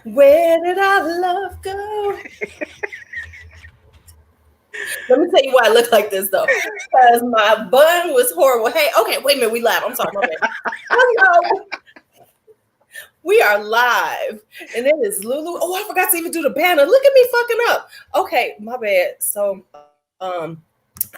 Where did our love go? Let me tell you why I look like this though, because my bun was horrible. Hey, okay, wait a minute, we live. I'm sorry, my bad. Hello, we are live, and it is Lulu. Oh, I forgot to even do the banner. Look at me fucking up. Okay, my bad. So,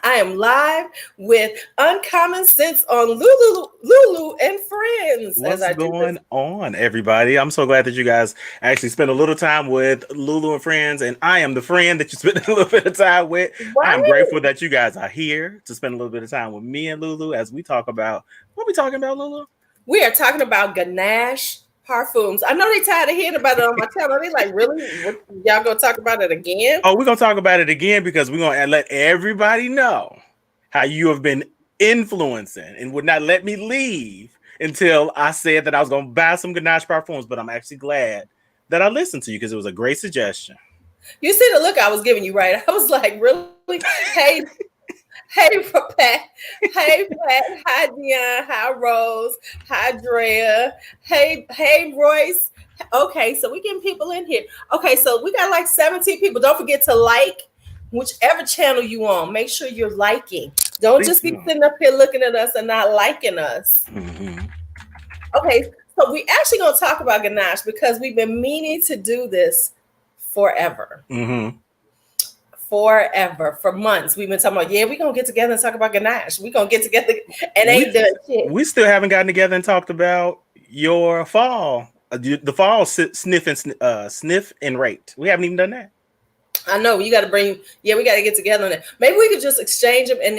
I am live with UnCommon Scentz on LuuLuu and Friends. As What's I do this, going on, everybody? I'm so glad that you guys actually spent a little time with LuuLuu and Friends, and I am the friend that you spent a little bit of time with. I'm right? grateful that you guys are here to spend a little bit of time with me and LuuLuu as we talk about what we talking about, LuuLuu. We are talking about Ganache Parfums. I know they tired of hearing about it on my channel. They like, really? What, y'all gonna talk about it again? Oh, we're gonna talk about it again because we're gonna let everybody know how you have been influencing and would not let me leave until I said that I was gonna buy some Ganache Parfums. But I'm actually glad that I listened to you because it was a great suggestion. You see the look I was giving you, right? I was like, really? Hey, hey, Pat. Hey, Pat. Hi, Dion. Hi, Rose. Hi, Drea. Hey, Royce. Okay, so we getting people in here. Okay, so we got like 17 people. Don't forget to like whichever channel you on. Make sure you're liking. Don't Please just be do. sitting up here looking at us and not liking us. Mm-hmm. Okay, so we actually gonna talk about Ganache because we've been meaning to do this forever. Mm-hmm. Forever. For months. We've been talking about, yeah, we're gonna get together and talk about Ganache. We're gonna get together and We ain't done shit. we still haven't gotten together and talked about your fall, the fall sniff and rate. We haven't even done that. I know you gotta bring, yeah, we gotta get together on it. Maybe we could just exchange them and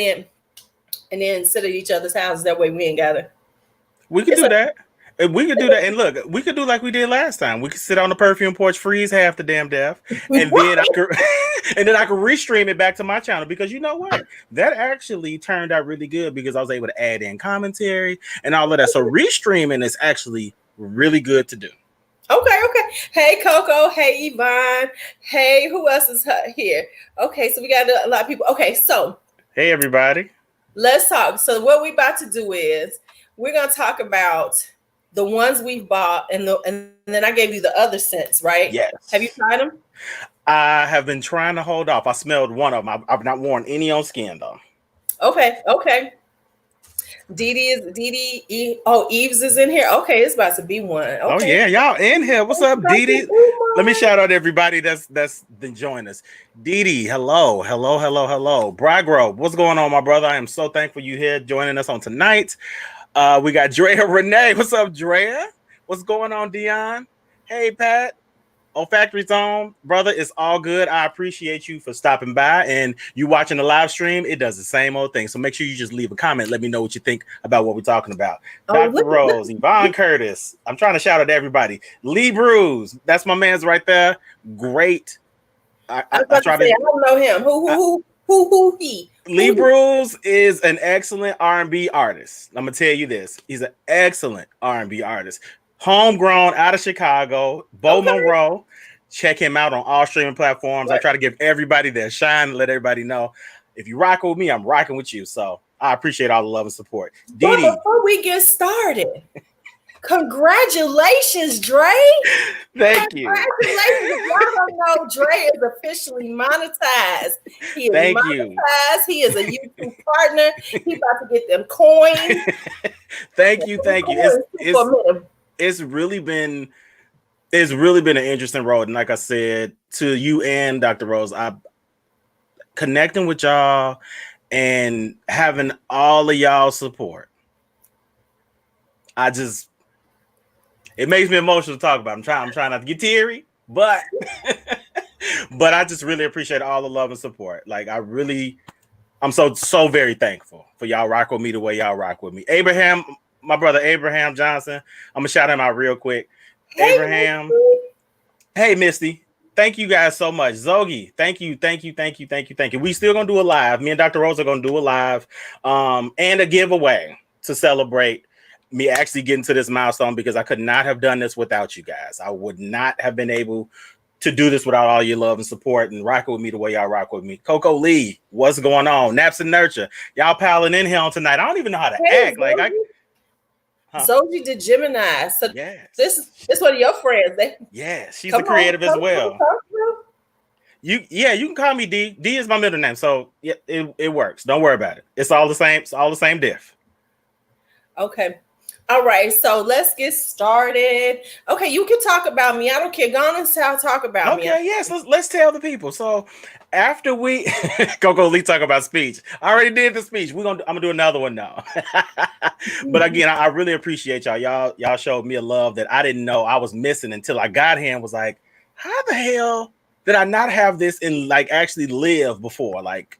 then sit at each other's houses. That way we ain't gotta. We could It's do a, that. We could do that. And look, we could do like we did last time. We could sit on the perfume porch, freeze half the damn death, and then I could and then I could restream it back to my channel because you know what? That actually turned out really good because I was able to add in commentary and all of that. So restreaming is actually really good to do. okay. Hey KoKo, hey Yvonne, hey, who else is here? Okay, so we got a lot of people. Okay, so Hey everybody. let's talk. So what we about to do is we're gonna talk about the ones we've bought and then I gave you the other scents, right? Have you Yes. tried them? I have been trying to hold off. I smelled one of them. I've not worn any on skin though. Okay. Dee Dee, oh, Eves is in here. Okay, it's about to be one. Oh Okay. yeah, y'all in here. What's up, Dee Dee? Let me shout out everybody that's been joining us. Dee Dee, hello. Bragro, what's going on, my brother? I am so thankful you here joining us on tonight. We got Drea Renee. What's up, Drea? What's going on, Dion? Hey, Pat. Olfactory Zone, brother, it's all good. I appreciate you for stopping by and you watching the live stream. It does the same old thing. So make sure you just leave a comment. Let me know what you think about what we're talking about. Oh, Dr. Rose, Yvonne Curtis. I'm trying to shout out to everybody. Lee Bruce, that's my man's right there. Great. I was I about to try say to. I don't know him. Who he? Lee Bruce is an excellent R&B artist. I'm gonna tell you this. He's an excellent R&B artist. Homegrown out of Chicago, Bo Okay. Monroe. Check him out on all streaming platforms. I try to give everybody their shine and let everybody know if you rock with me, I'm rocking with you. So I appreciate all the love and support. But Dee Dee, before we get started, congratulations, Dre. thank you. Congratulations. If y'all don't know, Dre is officially monetized. He is Thank you. monetized. He is a YouTube partner. He about to get them coins. Thank you. It's really been an interesting road. And like I said to you and Dr. Rose, I connecting with y'all and having all of y'all support. It makes me emotional to talk about. I'm trying not to get teary, but but I just really appreciate all the love and support. Like I'm so very thankful for y'all rock with me the way y'all rock with me. Abraham, my brother Abraham Johnson, I'm gonna shout him out real quick. Hey, Abraham, Misty. hey Misty, thank you guys so much. Zogi, thank you. We still gonna do a live. Me and Dr. Rose are gonna do a live and a giveaway to celebrate me actually getting to this milestone because I could not have done this without you guys. I would not have been able to do this without all your love and support and rocking with me the way y'all rock with me. KoKo Lee, what's going on? Naps and Nurture, y'all piling in here on tonight. I don't even know how to act. Like Zoe the Gemini. So yes, this one of your friends. she's a creative as well. You can call me D. D is my middle name, so yeah, it works. Don't worry about it. It's all the same. It's all the same diff. Okay. All right, so let's get started. Okay, you can talk about me. I don't care. Go on and talk about me. Okay, yes. Let's tell the people. So after we KoKo Lee talk about speech, I already did the speech. I'm gonna do another one now. But again, I really appreciate y'all. Y'all showed me a love that I didn't know I was missing until I got here and was like, how the hell did I not have this and like actually live before? Like,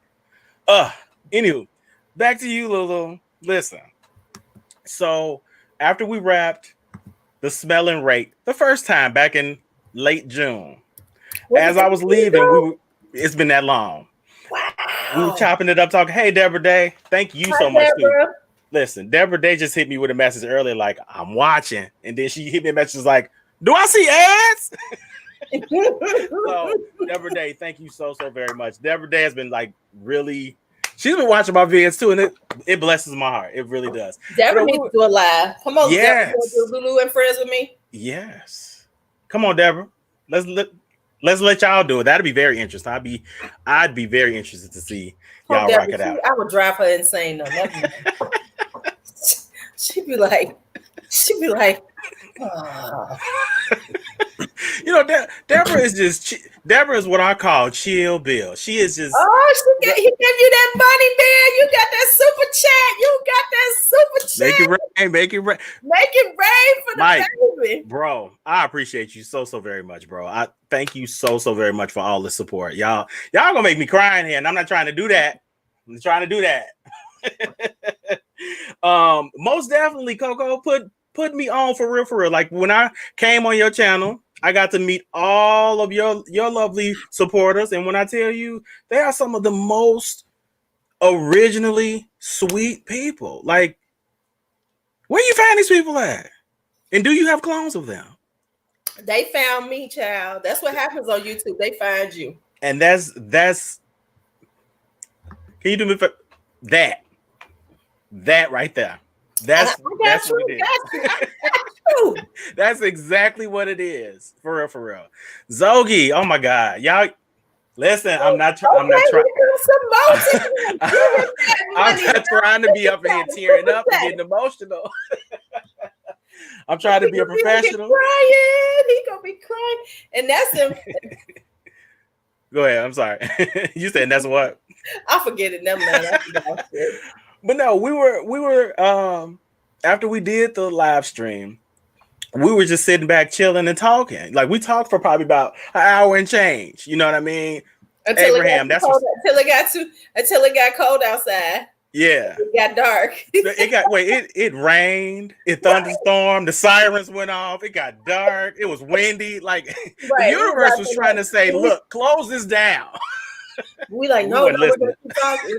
anywho, back to you, LuuLuu. Listen. So after we wrapped the smell and rate the first time back in late June, as I was leaving, it's been that long. Wow. We were chopping it up, talking, hey, Deborah Day, thank you so much. Listen, Deborah Day just hit me with a message earlier, like, I'm watching. And then she hit me a message like, do I see ads? So, Deborah Day, thank you so very much. Deborah Day has been like really... She's been watching my videos too, and it blesses my heart. It really does. Deborah needs to do a live. Come on, yes. Deborah, do LuuLuu and Friends with me. Yes. Come on, Deborah. Let's let y'all do it. That'd be very interesting. I'd be very interested to see y'all rock it out. I would drive her insane though. She'd be like, oh. You know, Deborah is what I call chill Bill. She is just. He gave you that money, man. You got that super chat. Make it rain. Make it rain for the Mike, baby. Bro, I appreciate you so very much, bro. I thank you so very much for all the support. Y'all gonna make me cry in here, and I'm not trying to do that. I'm trying to do that. Most definitely, KoKo, put me on for real. Like when I came on your channel, I got to meet all of your lovely supporters, and when I tell you, they are some of the most originally sweet people. Like, where you find these people at? And do you have clones of them? They found me, child. That's what happens on YouTube. They find you. And that's can you do me for that right there? That's what it is. That's exactly what it is. For real. Zogi, oh my God. Y'all listen, I'm not trying to be up in here tearing up and getting emotional. I'm trying to be a professional. He gonna be crying. And that's him. Go ahead. I'm sorry. You said that's what? I forget it. Never mind. But no, we were after we did the live stream, we were just sitting back chilling and talking. Like we talked for probably about an hour and change. You know what I mean? Until it got cold outside. Yeah. It got dark. It rained, it thunderstormed, the sirens went off, it got dark, it was windy. Like the universe was trying to say, look, close this down. We like, no, we're gonna keep talking.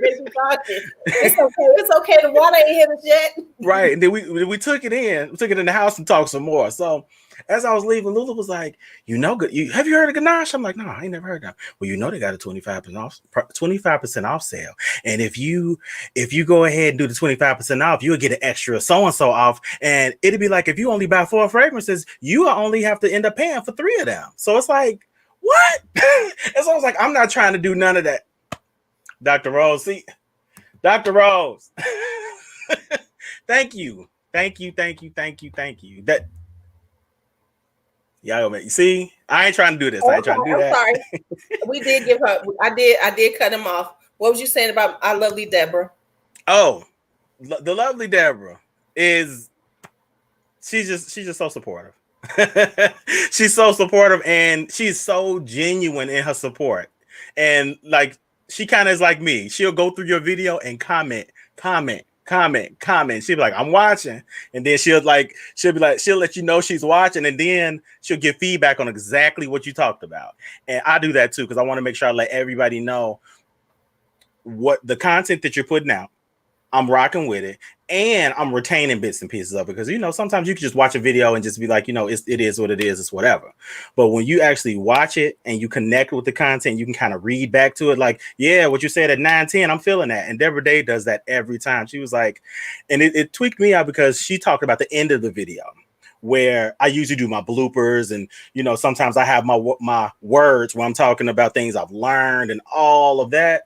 It's okay. The water ain't hit us yet. Right. And then we took it in. We took it in the house and talked some more. So as I was leaving, LuuLuu was like, have you heard of Ganache? I'm like, no, I ain't never heard of them. Well, they got a 25% off sale. And if you go ahead and do the 25% off, you'll get an extra so-and-so off. And it'd be like, if you only buy 4 fragrances, you only have to end up paying for 3 of them. So it's like, what? And so I was like, I'm not trying to do none of that. Dr. Rose, Dr. Rose. Thank you. That y'all, you see, I ain't trying to do this. I ain't trying to do that. Sorry. We did give her. I did cut him off. What was you saying about our lovely Deborah? Oh, the lovely Deborah she's just so supportive. She's so supportive and she's so genuine in her support. And like she kind of is like me. She'll go through your video and comment. She'll be like, I'm watching. And then she'll let you know she's watching, and then she'll give feedback on exactly what you talked about. And I do that too, because I want to make sure I let everybody know what the content that you're putting out. I'm rocking with it. and I'm retaining bits and pieces of it because sometimes you can just watch a video and just be like, it is what it is, it's whatever. But when you actually watch it and you connect with the content, you can kind of read back to it like, yeah, what you said at 9:10, I'm feeling that. And Deborah Day does that every time. She was like, and it tweaked me out because she talked about the end of the video where I usually do my bloopers and sometimes I have my words where I'm talking about things I've learned and all of that.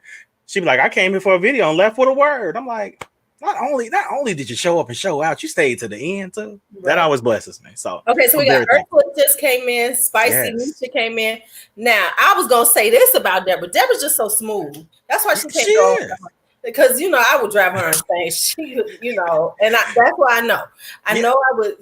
She'd be like, I came here for a video and left with a word. I'm like, not only did you show up and show out, you stayed to the end too. Right. That always blesses me. So okay, so we got Ursula just came in, Spicy Nisha came in. Now I was gonna say this about Deborah. Deborah's just so smooth. That's why she can't go. Because I would drive her insane. She, and that's why I know. I know I would,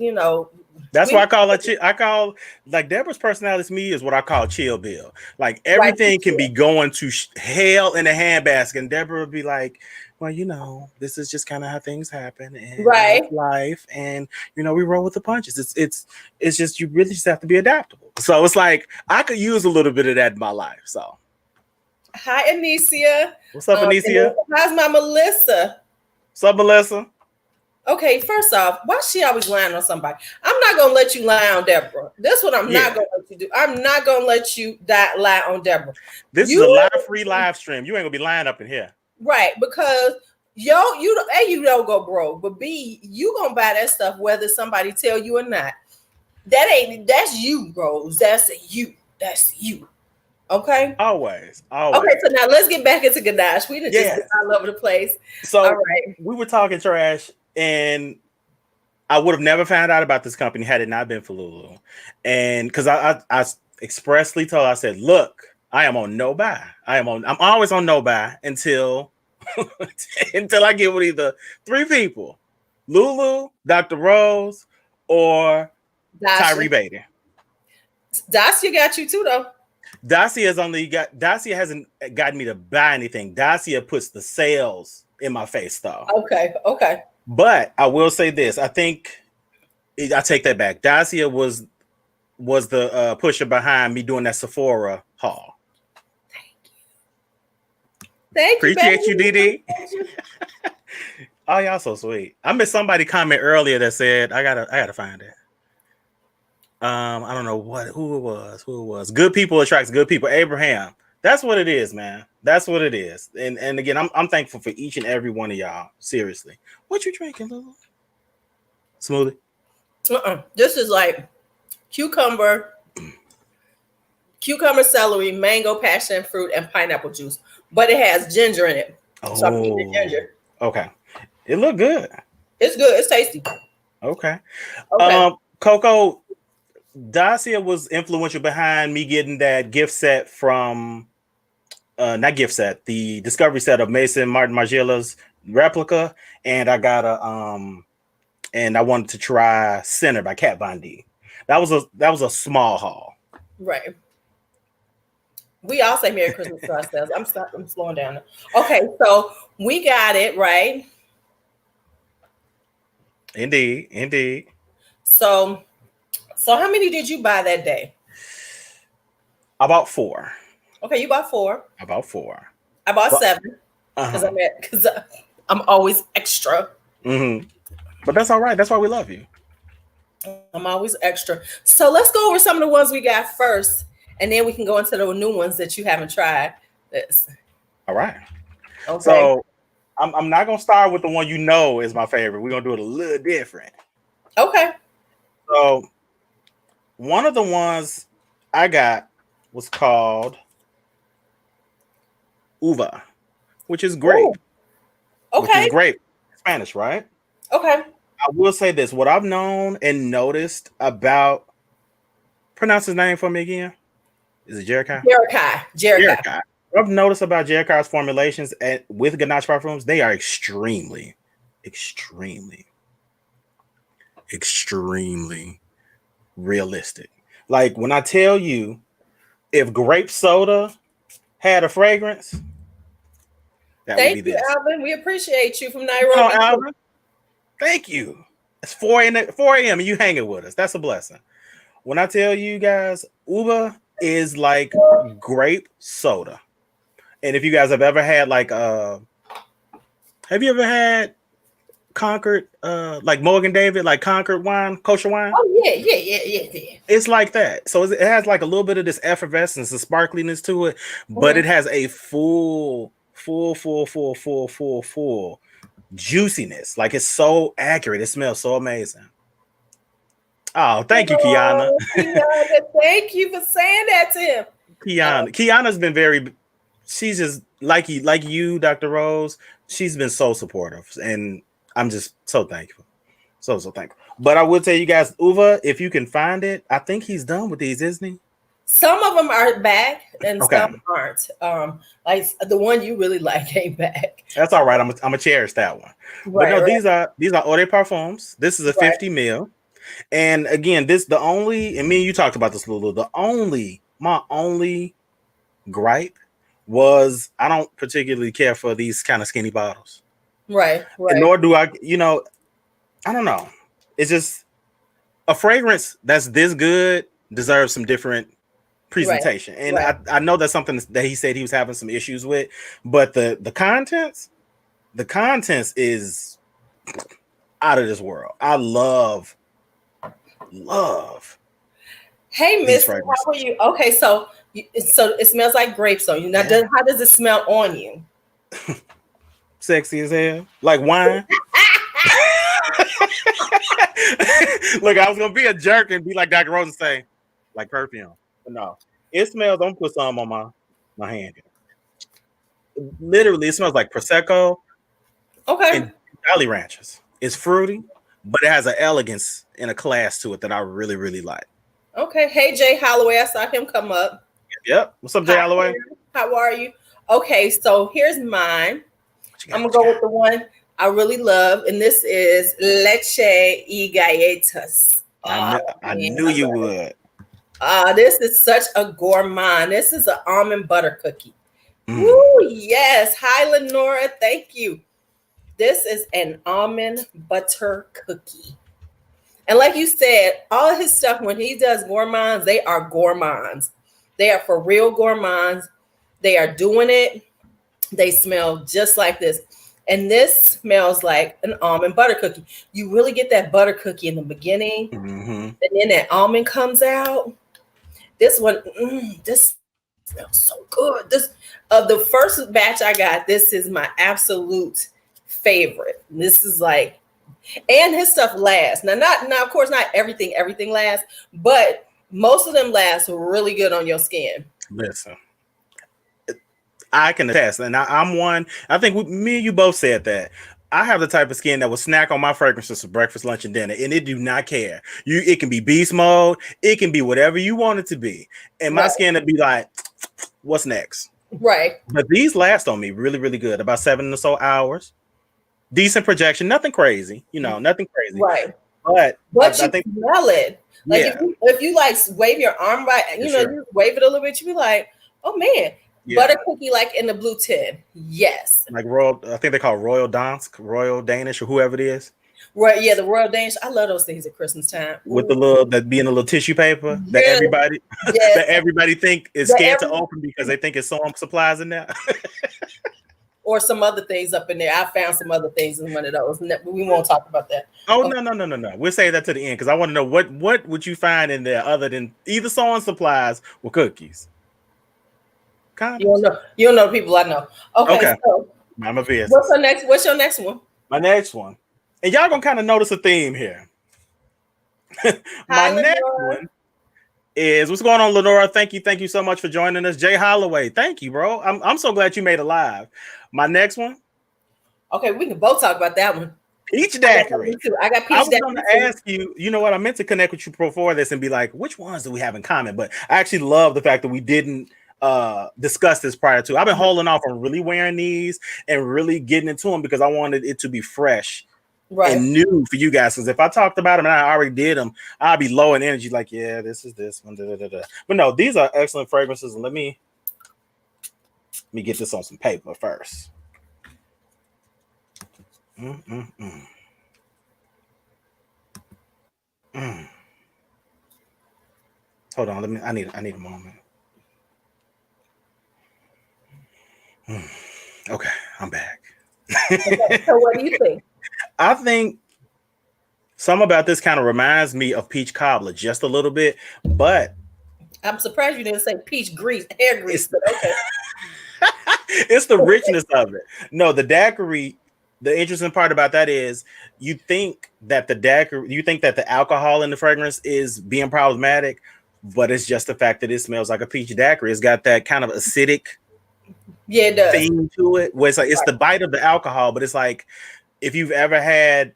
That's why I call her. I call like Deborah's personality to me is what I call chill Bill. Like everything can be going to hell in a handbasket, and Deborah would be like, "Well, this is just kind of how things happen, and life, and we roll with the punches. It's just you really just have to be adaptable. So it's like I could use a little bit of that in my life. So, hi, Anicia. What's up, Anicia? How's my Melissa? What's up, Melissa? Okay, first off, why is she always lying on somebody? I'm not gonna let you lie on Deborah. This is what I'm not gonna let you do. I'm not gonna let you lie on Deborah. This is a free live stream. You ain't gonna be lying up in here, right? Because you don't go broke, but B, you gonna buy that stuff whether somebody tell you or not. That's you, Rose. That's you. Okay. Always. Okay, so now let's get back into Ganache. We just all over the place. So all right, we were talking trash. And I would have never found out about this company had it not been for LuuLuu. And because I expressly told, I said, look, I am on no buy. I'm always on no buy until I get with either three people, LuuLuu, Dr. Rose, or Tyree Bader. Dacia got you too, though. Dacia hasn't gotten me to buy anything. Dacia puts the sales in my face, though. Okay. But I will say this. I think I take that back. Dacia was the pusher behind me doing that Sephora haul. Thank you. Appreciate you, Didi. Oh, y'all so sweet. I missed somebody comment earlier that said I gotta find it. I don't know who it was. Good people attracts good people. Abraham. That's what it is, man. That's what it is. And again, I'm thankful for each and every one of y'all. Seriously. What you drinking, LuuLuu? Smoothie? This is like cucumber, celery, mango, passion fruit, and pineapple juice. But it has ginger in it. So I'm eating the ginger. Okay. It looked good. It's good. It's tasty. Okay. KoKo, Dacia was influential behind me getting that gift set from not gift set, the discovery set of Mason Martin Margiela's replica, and I got and I wanted to try Center by Kat Von D. That was a small haul. Right. We all say Merry Christmas to ourselves. I'm slowing down. Okay, so we got it right. Indeed. So how many did you buy that day? I bought 4. Okay, you bought 4. I bought 4. I bought 7 because I'm always extra. Mm-hmm. But that's all right. That's why we love you. I'm always extra. So let's go over some of the ones we got first, and then we can go into the new ones that you haven't tried. All right. Okay. So I'm not gonna start with the one is my favorite. We're gonna do it a little different. Okay. So one of the ones I got was called Uva, which is grape. Ooh. Okay. Which is grape. Spanish, right? Okay. I will say this. What I've known and noticed about, pronounce his name for me again. Is it Jerikai? Jerikai. What I've noticed about Jerikai's formulations with Ganache Parfums, they are extremely realistic. Like when I tell you, if grape soda had a fragrance, that would be this. Thank you, Alvin. We appreciate you from Nairobi. No, Alvin. Thank you. It's 4 a.m. and you hanging with us. That's a blessing. When I tell you guys, Uva is like grape soda. And if you guys have ever had have you ever had Concord, like Morgan David, like Concord wine, kosher wine. Oh yeah. It's like that. So it has like a little bit of this effervescence and sparkliness to it, but it has a full juiciness. Like it's so accurate. It smells so amazing. Oh, thank you, Kiana. Kiana. Thank you for saying that to him. Kiana's been she's just like you, Dr. Rose. She's been so supportive, and I'm just so thankful. So thankful. But I will tell you guys, Uva, if you can find it, I think he's done with these, isn't he? Some of them are back and some aren't. Like the one you really like ain't back. That's all right. I'm gonna cherish that one. Right, but no, these are Eau de Parfums. This is a 50 mil. And again, and me and you talked about this, LuuLuu. My only gripe was I don't particularly care for these kind of skinny bottles. Right. And nor do I, I don't know. It's just a fragrance that's this good deserves some different presentation. And I know that's something that he said he was having some issues with, but the contents is out of this world. I love. Hey, Miss, how are you? Okay, so it smells like grapes on you. Now, how does it smell on you? Sexy as hell, like wine. Look, I was gonna be a jerk and be like Dr. Rose and say, like perfume, but no, it smells. I'm gonna put some on my hand. Literally, it smells like Prosecco. Okay. And Jolly Ranchers. It's fruity, but it has an elegance and a class to it that I really, really like. Okay. Hey, Jay Holloway. I saw him come up. Yep. What's up, Jay Holloway? How are you? Okay, so here's mine. I'm going to go with the one I really love, and this is Leche y Galletas. I knew you would. This is such a gourmand. This is an almond butter cookie. Ooh, yes. Hi, Lenora. Thank you. This is an almond butter cookie. And like you said, all his stuff, when he does gourmands, they are gourmands. They are for real gourmands. They are doing it. They smell just like this. And this smells like an almond butter cookie. You really get that butter cookie in the beginning. And then that almond comes out. This one, this smells so good. This of the first batch I got, this is my absolute favorite. This is like, and his stuff lasts. Now, of course, not everything lasts, but most of them last really good on your skin. Listen, I can attest, and I'm one. I think me and you both said that. I have the type of skin that will snack on my fragrances for breakfast, lunch, and dinner, and it do not care. It can be beast mode, it can be whatever you want it to be, and my skin would be like, "What's next?" Right. But these last on me really, really good. About 7 or so hours. Decent projection, nothing crazy, nothing crazy. Right. But I think smell it. Like if you like wave your arm right, you wave it a little bit, you be like, oh man. Butter cookie like in the blue tin. Yes. Like I think they call it Royal Danish, or whoever it is. Right, yeah, the Royal Danish. I love those things at Christmas time. With that being a little tissue paper that everybody think is scared to open because they think it's sewing supplies in there. Or some other things up in there. I found some other things in one of those. We won't talk about that. Oh, no. We'll save that to the end because I want to know what would you find in there other than either sewing supplies or cookies. You don't know the people I know. Okay. So I'm a business. What's your next one? My next one. And y'all gonna kind of notice a theme here. Next one is what's going on, Lenora. Thank you so much for joining us. Jay Holloway, thank you, bro. I'm so glad you made it live. My next one. Okay, we can both talk about that one. Peach Daiquiri. I got peach. I was going to ask you. You know what? I meant to connect with you before this and be like, which ones do we have in common? But I actually love the fact that we didn't discuss this prior to. I've been holding off on really wearing these and really getting into them because I wanted it to be fresh. Right. And new for you guys, because if I talked about them and I already did them, I'd be low in energy. Like, yeah, this is this one. But no, these are excellent fragrances. And let me get this on some paper first. Hold on, I need a moment. Okay, I'm back. Okay, so what do you think? I think some about this kind of reminds me of peach cobbler just a little bit, but I'm surprised you didn't say peach grease, hair grease, but okay. it's the richness of it. No, the daiquiri. The interesting part about that is you think that the alcohol in the fragrance is being problematic, but it's just the fact that it smells like a peach daiquiri. It's got that kind of acidic it does. thing to it, where it's like it's the bite of the alcohol, but it's like if you've ever had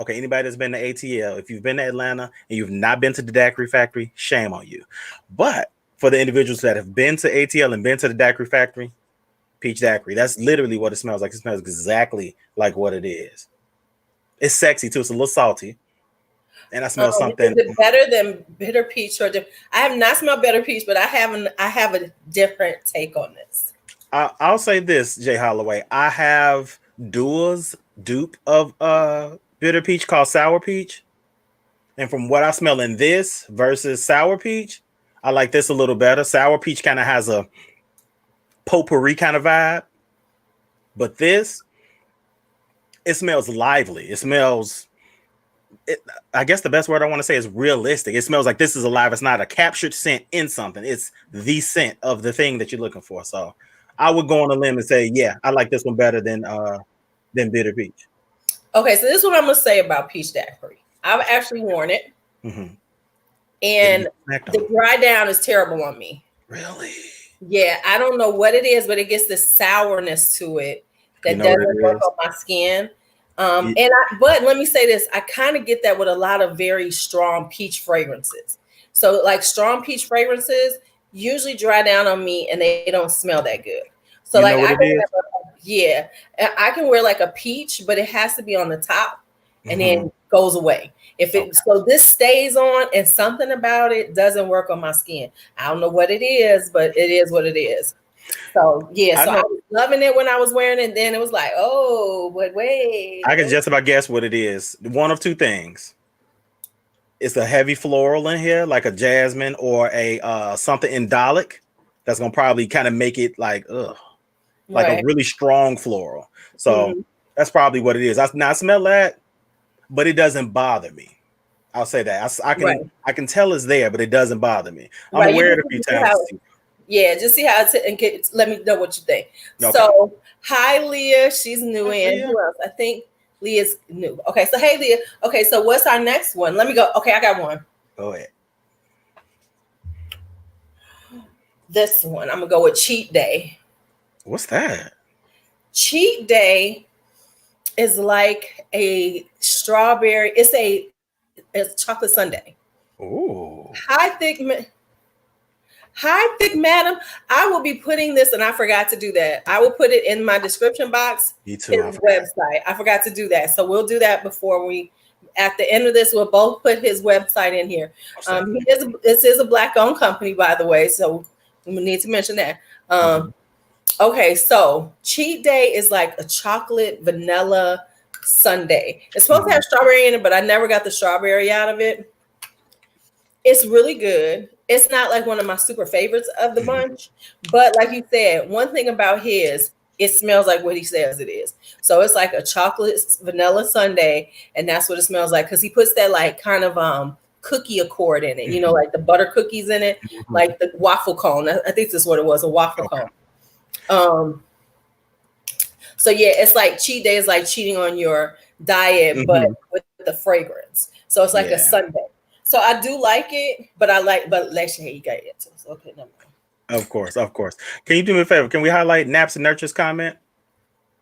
anybody that's been to ATL, if you've been to Atlanta and you've not been to the daiquiri factory, shame on you. But for the individuals that have been to ATL and been to the daiquiri factory, peach daiquiri, that's literally what it smells like. It smells exactly like what it is. It's sexy too. It's a little salty, and I smell something. Is it better than bitter peach? I have not smelled bitter peach, but I have a different take on this. I'll say this, Jay Holloway. I have dupe of bitter peach called sour peach, and from what I smell in this versus sour peach, I like this a little better. Sour peach kind of has a potpourri kind of vibe, but this, it smells lively. It smells, I guess the best word I want to say is realistic. It smells like this is alive. It's not a captured scent in something. It's the scent of the thing that you're looking for. So I would go on a limb and say, yeah, I like this one better than bitter peach. Okay, so this is what I'm gonna say about peach daiquiri. I've actually worn it, and the dry down is terrible on me. Really? Yeah, I don't know what it is, but it gets this sourness to it that doesn't work on my skin. But let me say this, I kind of get that with a lot of very strong peach fragrances. So like strong peach fragrances usually dry down on me and they don't smell that good. So like I can wear like a peach, but it has to be on the top and then goes away. So this stays on and something about it doesn't work on my skin. I don't know what it is, but it is what it is. So yeah, I was loving it when I was wearing it, and then it was like, oh, but wait. I can just about guess what it is. One of two things. It's a heavy floral in here, like a jasmine or a something indolic. That's gonna probably kind of make it like a really strong floral. So that's probably what it is. I smell that, but it doesn't bother me. I'll say that. I can tell it's there, but it doesn't bother me. I'm gonna wear it a few times. Yeah, just see how it's let me know what you think. Okay. So hi Leah, she's new in. Who else? I think Leah's new. Okay, so hey Leah. Okay, so what's our next one? Let me go. Okay, I got one. Go ahead. This one, I'm gonna go with Cheat Day. What's that? Cheat Day is like a strawberry. It's chocolate sundae. Ooh. Hi, thick madam. I will be putting this, and I forgot to do that. I will put it in my description box. Me too. His website. I forgot to do that, so we'll do that before we. At the end of this, we'll both put his website in here. This is a Black-owned company, by the way, so we need to mention that. Okay, so Cheat Day is like a chocolate vanilla sundae. It's supposed to have strawberry in it, but I never got the strawberry out of it. It's really good. It's not like one of my super favorites of the bunch, but like you said, one thing about his, it smells like what he says it is. So it's like a chocolate vanilla sundae, and that's what it smells like because he puts that like kind of cookie accord in it, you know, like the butter cookies in it, like the waffle cone. I think that's what it was, a waffle cone. So yeah, it's like Cheat Day is like cheating on your diet, but with the fragrance. So it's like a sundae. So I do like it, but let's say you got it too. So okay, never mind. Of course. Can you do me a favor? Can we highlight Naps and Nurture's comment?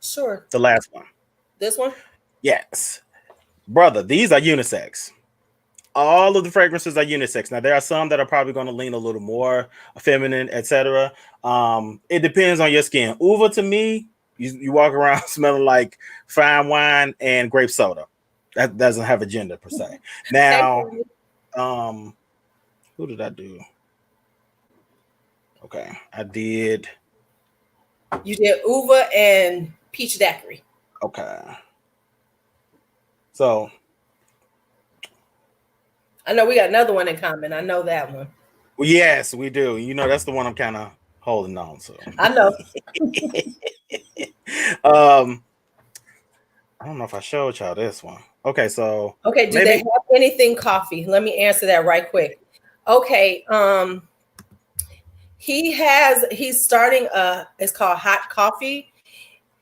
Sure. The last one. This one? Yes. Brother, these are unisex. All of the fragrances are unisex. Now, there are some that are probably going to lean a little more feminine, etc. It depends on your skin. Uva, to me, you walk around smelling like fine wine and grape soda. That doesn't have a gender per se. Now, who did I do? Okay, I did. You did Uva and Peach Daiquiri. Okay. So I know we got another one in common. I know that one. Well, yes, we do. You know, that's the one I'm kind of holding on to. I know. I don't know if I showed y'all this one. Okay, so Okay, do they have anything coffee? Let me answer that right quick. Okay, he's starting it's called Hot Coffee,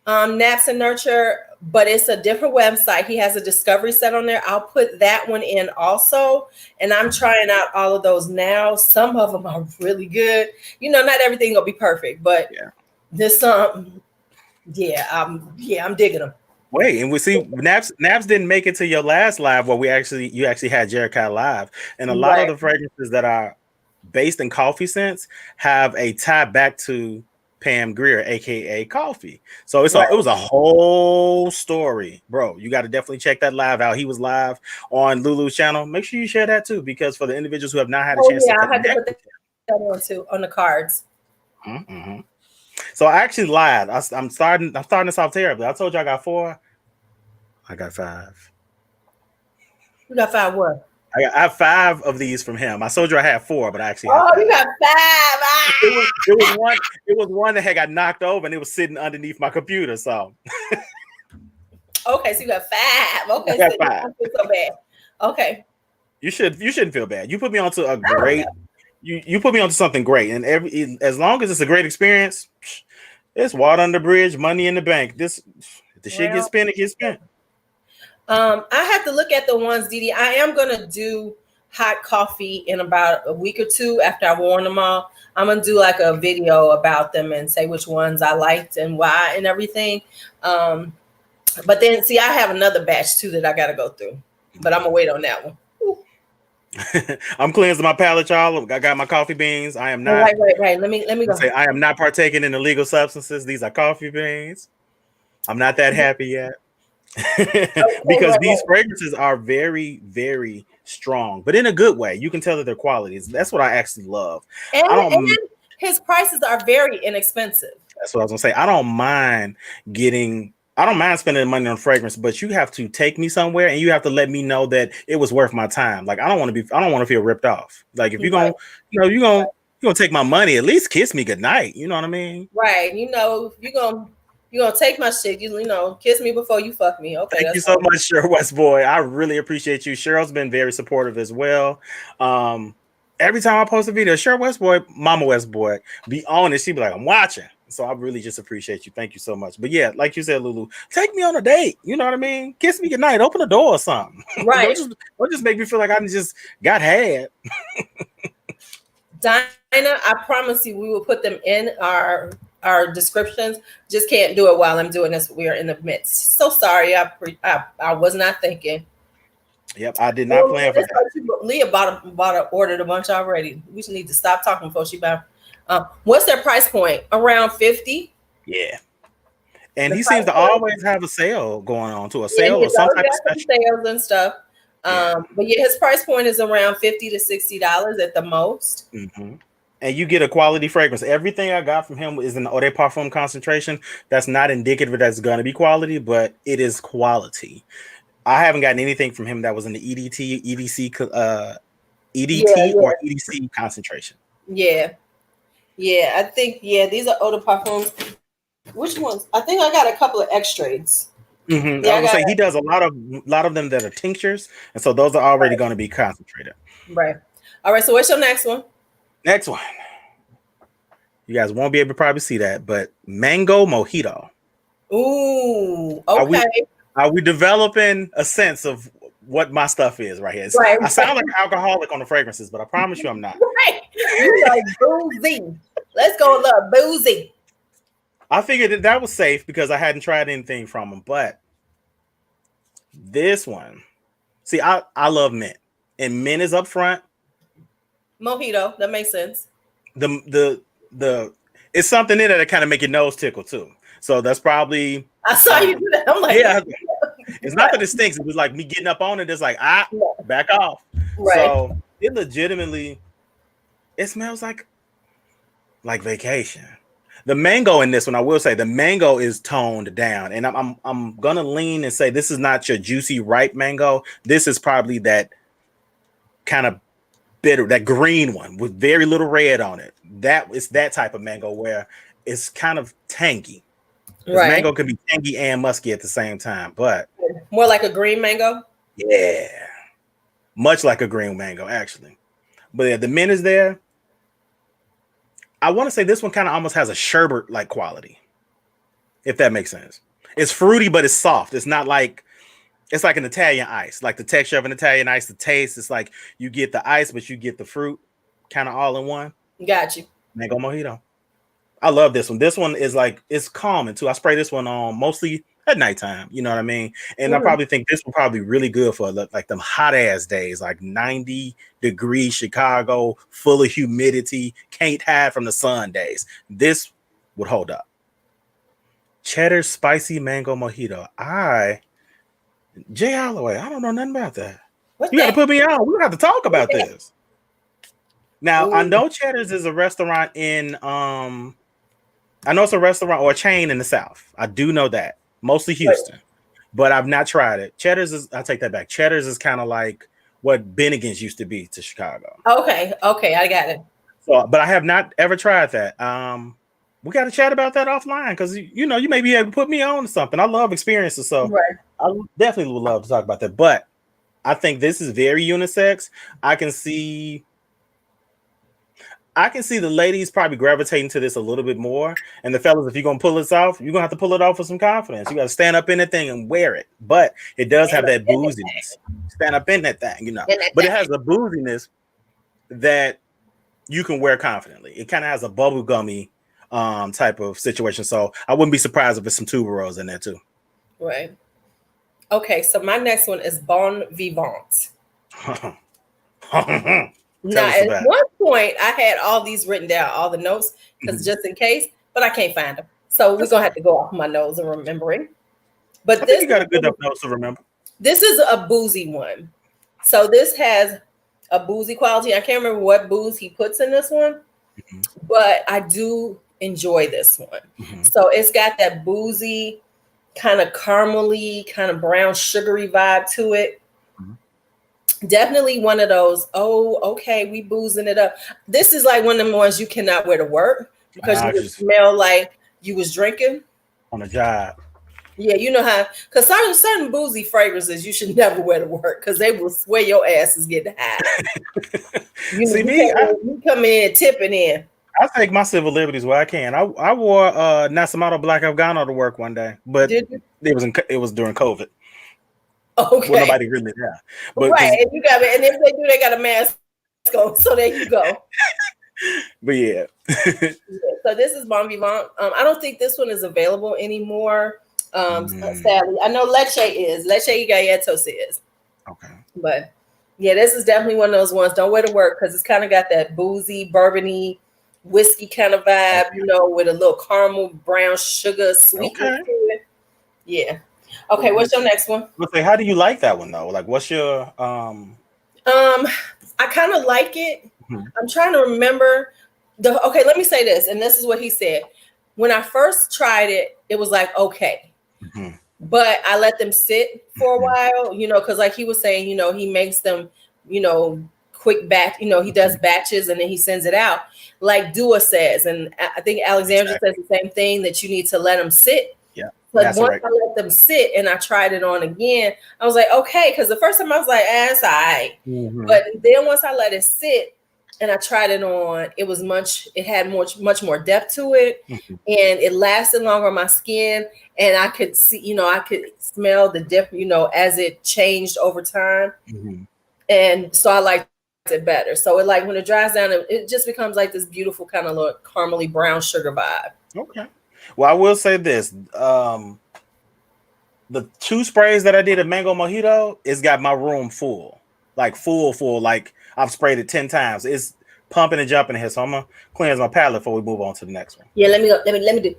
Naps and Nurture, but it's a different website. He has a discovery set on there. I'll put that one in also, and I'm trying out all of those now. Some of them are really good. You know, not everything will be perfect, but this I'm digging them. Wait, and we see Naps didn't make it to your last live where you actually had Jericho live, and a lot of the fragrances that are based in coffee scents have a tie back to Pam Grier, aka Coffee. So it was a whole story, bro. You got to definitely check that live out. He was live on LuuLuu's channel. Make sure you share that too, because for the individuals who have not had a chance to connect, I had to put that on too on the cards. Mm-hmm. So I actually lied. I'm starting this off terribly. I told you I got 4. I got 5. You got 5 what? I have 5 of these from him. I told you I had 4, but I actually have 5. You got 5. Ah! It was one that had got knocked over and it was sitting underneath my computer. So okay, so you got 5. Okay, so you don't feel so bad. Okay. You shouldn't feel bad. You put me onto a great you put me onto something great, and as long as it's a great experience, it's water under the bridge, money in the bank. If the shit gets spent, it gets spent. I have to look at the ones, Didi. I am gonna do hot coffee in about a week or 2 after I worn them all. I'm gonna do like a video about them and say which ones I liked and why and everything. But then see, I have another batch too that I gotta go through, but I'm gonna wait on that one. I'm cleansing my palate, y'all. I got my coffee beans. I am not right. Let me go. Say I am not partaking in illegal substances. These are coffee beans. I'm not that happy yet. Because these fragrances are very, very strong, but in a good way. You can tell that they're qualities. That's what I actually love. And his prices are very inexpensive. That's what I was gonna say. I don't mind spending money on fragrance, but you have to take me somewhere and you have to let me know that it was worth my time. Like I don't want to feel ripped off. Like if you're gonna take my money, at least kiss me goodnight. You know what I mean? Right. You know, you're gonna take my shit. You know, kiss me before you fuck me. Okay. Thank you so much, Cheryl West Boy. I really appreciate you. Cheryl's been very supportive as well. Every time I post a video, Cheryl West Boy, Mama West Boy, be on it. She be like, I'm watching. So I really just appreciate you. Thank you so much. But yeah, like you said, LuuLuu, take me on a date. You know what I mean? Kiss me goodnight. Open the door or something. Right. don't just make me feel like I just got had. Dinah, I promise you, we will put them in our descriptions. Just can't do it while I'm doing this. We are in the midst. So sorry. I was not thinking. Yep, I did not plan for that. Leah ordered a bunch already. We just need to stop talking before she buy. What's their price point? Around 50? Yeah. And he seems to always have a sale going on, to a sale or some type of special sales and stuff. But yeah, his price point is around $50 to $60 at the most. Mm-hmm. And you get a quality fragrance. Everything I got from him is an Eau de Parfum concentration. That's not indicative that's going to be quality, but it is quality. I haven't gotten anything from him that was in the EDT or EDC concentration. Yeah. Yeah, I think, these are Eau de Parfums. Which ones? I think I got a couple of extracts. Mm-hmm. Yeah, I was gonna say he does a lot of them that are tinctures, and so those are already going to be concentrated. Right. All right. So what's your next one? Next one. You guys won't be able to probably see that, but Mango Mojito. Ooh. Okay. Are we developing a sense of what my stuff is right here? Right. I sound like an alcoholic on the fragrances, but I promise you I'm not. Right. You like Boozy. Let's go love Boozy. I figured that was safe because I hadn't tried anything from them, but this one, see, I love mint, and mint is up front. Mojito, that makes sense. The it's something in it that kind of make your nose tickle too. So that's probably I saw you do that. I'm like, yeah. It's not that it stinks. It was like me getting up on it. It's like back off. Right. So it legitimately, it smells like vacation. The mango in this one, I will say, the mango is toned down, and I'm gonna lean and say this is not your juicy ripe mango. This is probably that kind of bitter, that green one with very little red on it. That is that type of mango where it's kind of tangy. Because mango can be tangy and musky at the same time, but more like a green mango. Yeah, much like a green mango, actually. But yeah, the mint is there. I want to say this one kind of almost has a sherbet-like quality, if that makes sense. It's fruity, but it's soft. It's not like it's like an Italian ice, like the texture of an Italian ice. The taste, it's like you get the ice, but you get the fruit, kind of all in one. Got you. Mango mojito. I love this one. This one is like it's calming too. I spray this one on mostly at nighttime. You know what I mean? And I probably think this one probably really good for like them hot ass days, like 90-degree Chicago, full of humidity, can't hide from the sun days. This would hold up. Cheddar spicy mango mojito. Jay Holloway, I don't know nothing about that. You got to put me on. We have to talk about this. Now, I know Cheddar's is a restaurant in I know it's a restaurant or a chain in the South. I do know that. Mostly Houston. But I've not tried it. Cheddar's is, I take that back. Cheddar's is kind of like what Bennigan's used to be to Chicago. Okay, I got it. So, but I have not ever tried that. We got to chat about that offline because you know you may be able to put me on to something. I love experiences, so I definitely would love to talk about that. But I think this is very unisex. I can see the ladies probably gravitating to this a little bit more. And the fellas, if you're going to pull this off, you're going to have to pull it off with some confidence. You got to stand up in that thing and wear it. But it does have that booziness. Stand up in that thing, you know. But it has a booziness that you can wear confidently. It kind of has a bubblegummy type of situation. So I wouldn't be surprised if there's some tuberose in there too. Right. Okay, so my next one is Bon Vivant. Now, at one point, I had all these written down, all the notes, because just in case, but I can't find them. So we're going to have to go off my nose and remembering. But this you got a good enough nose to remember. This is a boozy one. So this has a boozy quality. I can't remember what booze he puts in this one, but I do enjoy this one. So it's got that boozy, kind of caramely, kind of brown sugary vibe to it. Definitely one of those, okay, we boozing it up. This is like one of the ones you cannot wear to work because you would smell like you was drinking on a job. Yeah, you know how, because certain boozy fragrances you should never wear to work because they will swear your ass is getting high. You come in tipping in. I take my civil liberties where I can. I wore Nasamado Black Afghano to work one day, but it was during COVID. Okay. Well, nobody really there. But right, and you got it. And if they do, they got a mask on. So there you go. But yeah. So this is Bon Vivant. I don't think this one is available anymore. Sadly, I know Leche is. Leche Galletos is. Okay. But yeah, this is definitely one of those ones. Don't wear to work because it's kind of got that boozy, bourbony, whiskey kind of vibe. You know, with a little caramel, brown sugar sweetness to it. Yeah. Okay, what's your next one? How do you like that one though? Like, what's your I kind of like it. I'm trying to remember okay, let me say this, and this is what he said. When I first tried it, it was like okay, but I let them sit for a while, you know, because like he was saying, you know, he makes them, you know, quick batch, you know, he does batches and then he sends it out, like Dua says, and I think Alexandra says the same thing, that you need to let them sit. But once I let them sit and I tried it on again, I was like, okay, because the first time I was like, it's all right. But then once I let it sit and I tried it on, it had much more depth to it, and it lasted longer on my skin, and I could see, you know, I could smell the difference, you know, as it changed over time, and so I liked it better. So it, like, when it dries down, it just becomes like this beautiful kind of little caramely brown sugar vibe. Okay. Well, I will say this: the 2 sprays that I did at Mango Mojito, it's got my room full, like full. Like I've sprayed it 10 times. It's pumping and jumping here, so I'm gonna cleanse my palate before we move on to the next one. Yeah, let me go. Let me do.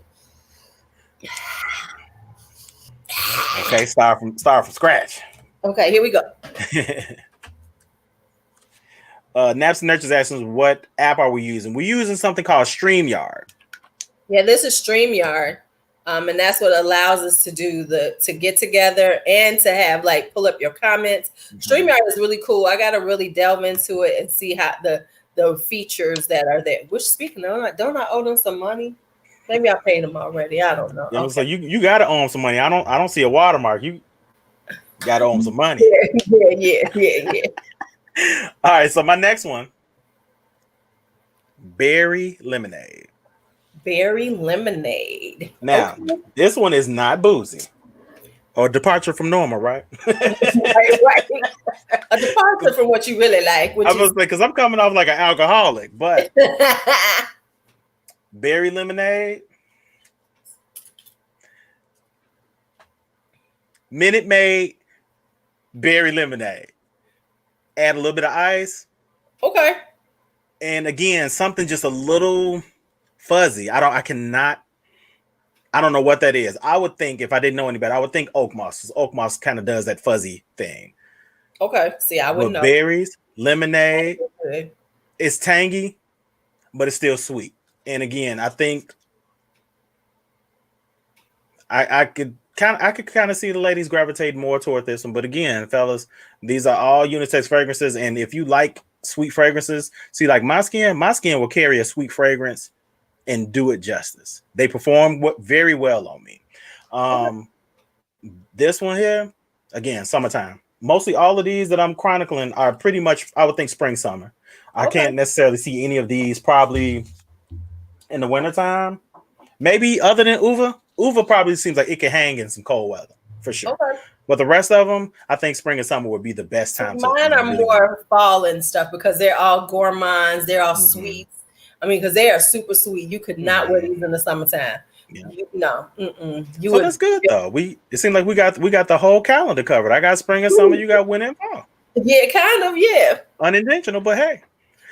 Okay, start from scratch. Okay, here we go. Naps and Nurtures asking, what app are we using? We're using something called StreamYard. Yeah, this is StreamYard, and that's what allows us to do to get together and to have, like, pull up your comments. StreamYard is really cool. I got to really delve into it and see how the features that are there. Which, speaking of, don't I owe them some money? Maybe I paid them already. I don't know. You know, Okay. so you gotta owe him some money. I don't see a watermark. You gotta owe him some money. Yeah. All right, so my next one, berry lemonade. Berry lemonade. Now, this one is not boozy or departure from normal, right? right. A departure from what you really like. I was like, because I'm coming off like an alcoholic, but berry lemonade, Minute Maid berry lemonade. Add a little bit of ice. Okay. And again, something just a little fuzzy. I don't know what that is. I would think, if I didn't know any better, I would think oak moss. Oak moss kind of does that fuzzy thing. Okay. See, I wouldn't know. Berries, lemonade, it's tangy, but it's still sweet. And again, I think I could kind of see the ladies gravitate more toward this one. But again, fellas, these are all unisex fragrances. And if you like sweet fragrances, see, like my skin will carry a sweet fragrance and do it justice. They perform very well on me. This one here, again, summertime. Mostly all of these that I'm chronicling are pretty much, I would think, spring, summer. I can't necessarily see any of these probably in the wintertime. Maybe other than Uva. Uva probably seems like it can hang in some cold weather for sure. Okay. But the rest of them, I think spring and summer would be the best time. Mine are more fall and stuff because they're all gourmands. They're all sweets. I mean, because they are super sweet. You could not wear these in the summertime. Yeah. That's good though. It seems like we got the whole calendar covered. I got spring and summer. You got winter and fall. Yeah, kind of. Yeah. Unintentional, but hey.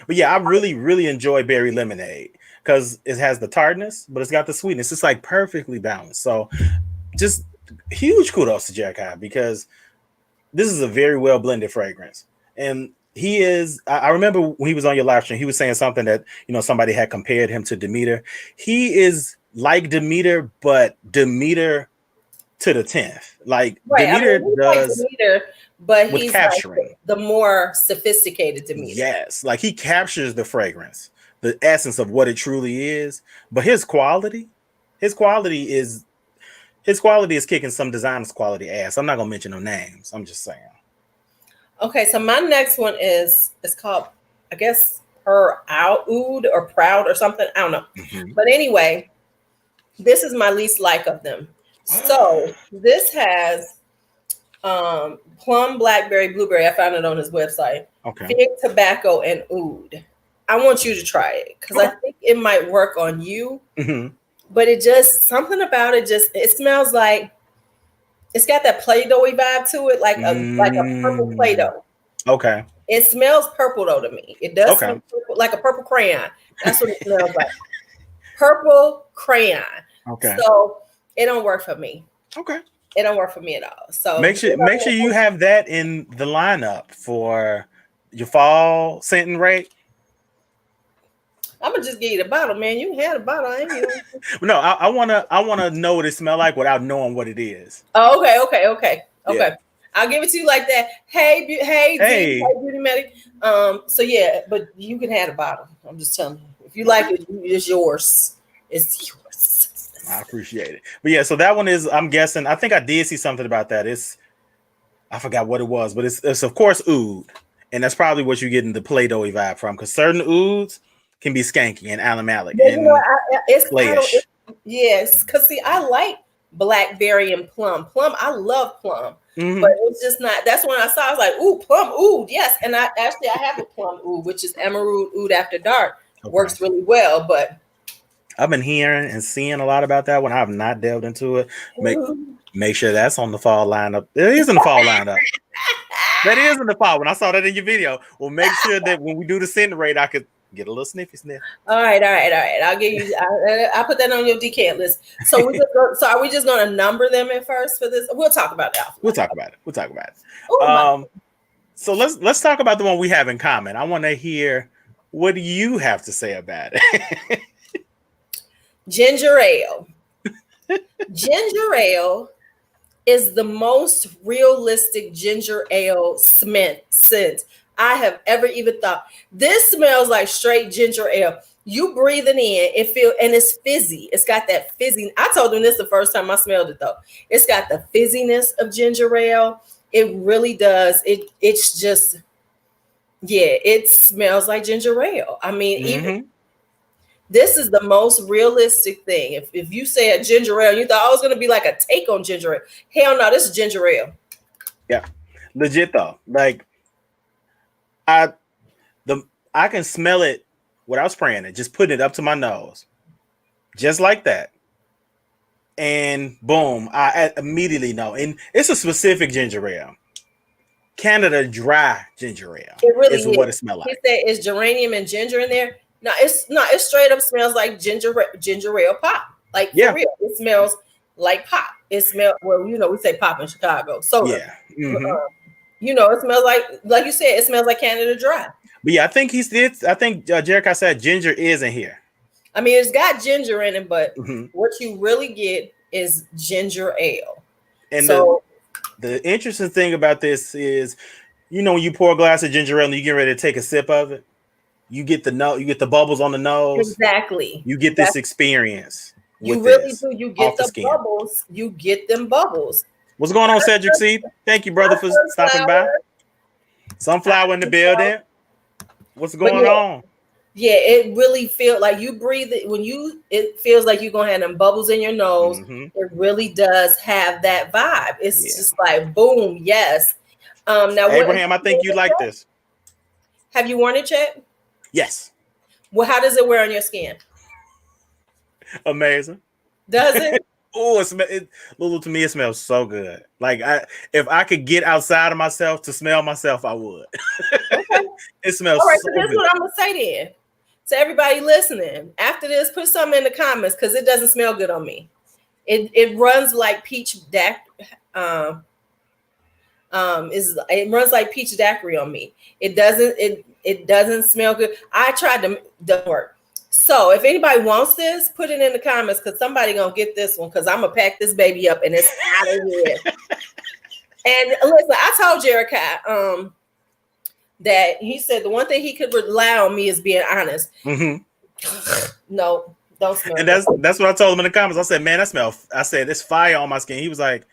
But yeah, I really, really enjoy berry lemonade because it has the tartness, but it's got the sweetness. It's like perfectly balanced. So just huge kudos to Jack High because this is a very well blended fragrance. And he is, I remember when he was on your live stream, he was saying something that, somebody had compared him to Demeter. He is like Demeter, but Demeter to the 10th. Like Demeter does, like Demeter, but he's capturing like the more sophisticated Demeter. Yes, like he captures the fragrance, the essence of what it truly is. But his quality is kicking some designer's quality ass. I'm not gonna mention no names. I'm just saying. Okay, so my next one it's called, I guess, Oud or Proud or something. I don't know. Mm-hmm. But anyway, this is my least like of them. So this has plum, blackberry, blueberry. I found it on his website. Okay. Fig, tobacco, and oud. I want you to try it because I think it might work on you. Mm-hmm. But it just, something about it it smells like, it's got that Play-Doh-y vibe to it, like a purple Play-Doh. Okay. It smells purple though to me. It does smell purple, like a purple crayon. That's what it smells like. Purple crayon. Okay. So it don't work for me. Okay. It don't work for me at all. So make sure you have that in the lineup for your fall scent and rate. I'm gonna just give you the bottle, man. You can have the bottle, ain't you? No, I wanna know what it smells like without knowing what it is. Oh, okay. Yeah. I'll give it to you like that. Hey, Beauty Medic. So yeah, but you can have the bottle. I'm just telling you. If you like it, it's yours. It's yours. I appreciate it. But yeah, so that one is, I'm guessing, I think I did see something about that. I forgot what it was, but it's of course oud. And that's probably what you're getting the Play-Doh-y vibe from, because certain ouds can be skanky and animalic. It's yes, because see, I like blackberry and plum. I love plum, but it's just not. That's when I saw. I was like, "Ooh, plum oud, yes." And I have a plum oud, which is Emerald Oud After Dark. Okay. Works really well, but I've been hearing and seeing a lot about that one. I have not delved into it. Make sure that's on the fall lineup. It is in the fall lineup. That is in the fall. When I saw that in your video, well, make sure that when we do the scent rate, I could get a little sniffy sniff. All right. I'll give you. I'll put that on your decant list. So are we just going to number them at first for this? We'll talk about that. We'll talk about it. Ooh, so let's talk about the one we have in common. I want to hear, what do you have to say about it? Ginger ale. Ginger ale is the most realistic ginger ale scent I have ever even thought. This smells like straight ginger ale. You breathe it in, and it's fizzy. It's got that fizzy. I told them this the first time I smelled it though. It's got the fizziness of ginger ale. It really does. It's just, yeah, it smells like ginger ale. I mean, even this is the most realistic thing. If you say a ginger ale, you thought I was going to be like a take on ginger ale. Hell no, this is ginger ale. Yeah, legit though. Like I can smell it without spraying it, just putting it up to my nose, just like that, and boom, I immediately know. And it's a specific ginger ale, Canada Dry ginger ale. It really is what it smells like. He said it's geranium and ginger in there. No, it straight up smells like ginger ale pop. Like for real, it smells like pop. It smells, well, you know, we say pop in Chicago, so yeah, you know, it smells like you said, it smells like Canada Dry. But yeah, I think Jericho said ginger is in here. I mean, it's got ginger in it, but what you really get is ginger ale. And so the interesting thing about this is, you know, when you pour a glass of ginger ale and you get ready to take a sip of it, you get the bubbles on the nose. Exactly. You get this experience. You really do. You get the bubbles. You get them bubbles. What's going on, Cedric C? Thank you, brother, for stopping by. Sunflower in the building. What's going on? Yeah, it really feels like you breathe it when it feels like you're gonna have them bubbles in your nose. It really does have that vibe. It's just like boom, yes. Now Abraham, I think you like this. Have you worn it yet? Yes. Well, how does it wear on your skin? Amazing. Does it? Oh, LuuLuu, to me, it smells so good. Like if I could get outside of myself to smell myself, I would. Okay. It smells. All right, so this is what I'm gonna say then to everybody listening. After this, put something in the comments because it doesn't smell good on me. It runs like peach it runs like peach daiquiri on me. It doesn't smell good. I tried to, don't work. So if anybody wants this, put it in the comments because somebody gonna get this one because I'm gonna pack this baby up and it's out of here. And listen, I told Jericho that he said the one thing he could rely on me is being honest. No, don't smell. And that's what I told him in the comments. I said, man, I said it's fire on my skin. He was like,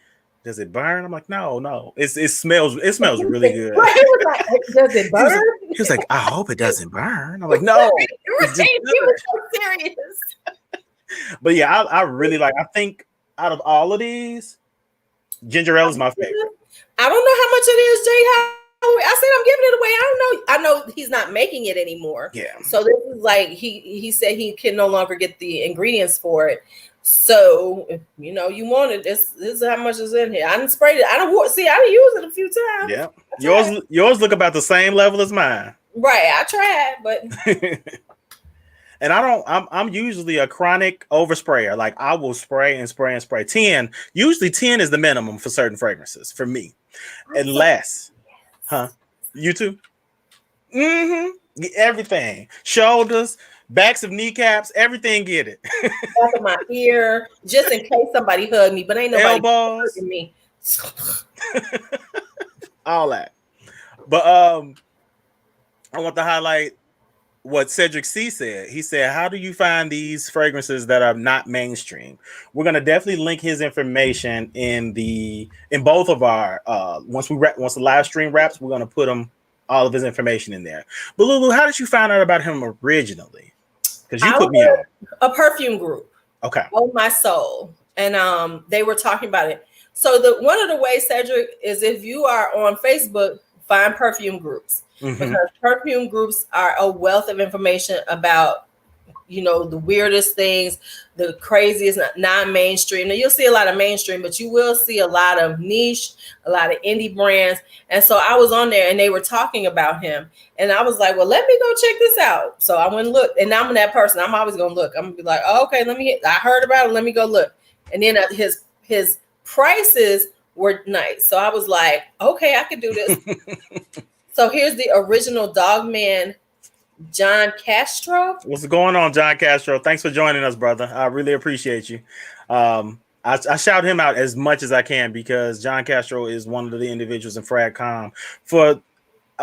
does it burn? I'm like, no. It smells really good. Right, he was like, does it burn? He was like, I hope it doesn't burn. I'm like, no. He was so serious. But yeah, I really like. I think out of all of these, ginger ale is my favorite. I don't know how much it is, Jay. I said I'm giving it away. I know he's not making it anymore. Yeah. So this is like he said he can no longer get the ingredients for it. So if you know you want it, this is how much is in here. I didn't spray it. I didn't used it a few times. Yeah. Yours look about the same level as mine. Right. I tried, but and I'm usually a chronic oversprayer. Like I will spray and spray and spray. 10 is the minimum for certain fragrances for me. Unless, you too? Everything. Shoulders, backs of kneecaps, everything get it. Back of my ear, just in case somebody hugged me, but ain't nobody hugging me. All that. But I want to highlight what Cedric C said. He said, how do you find these fragrances that are not mainstream? We're going to definitely link his information in both of our once the live stream wraps, we're going to put all of his information in there. But LuuLuu, how did you find out about him originally? Because you put me on a perfume group. Okay. Oh my soul. And they were talking about it. So one of the ways, Cedric, is if you are on Facebook, find perfume groups. Because perfume groups are a wealth of information about, you know, the weirdest things, the craziest, non-mainstream. Now you'll see a lot of mainstream, but you will see a lot of niche, a lot of indie brands. And so I was on there and they were talking about him. And I was like, well, let me go check this out. So I went and looked. And I'm that person. I'm always going to look. I'm going to be like, oh, okay, I heard about it. Let me go look. And then his prices were nice. So I was like, okay, I could do this. So here's the original Dogman, John Castro. What's going on, John Castro? Thanks for joining us, brother. I really appreciate you. I shout him out as much as I can because John Castro is one of the individuals in Fragcomm for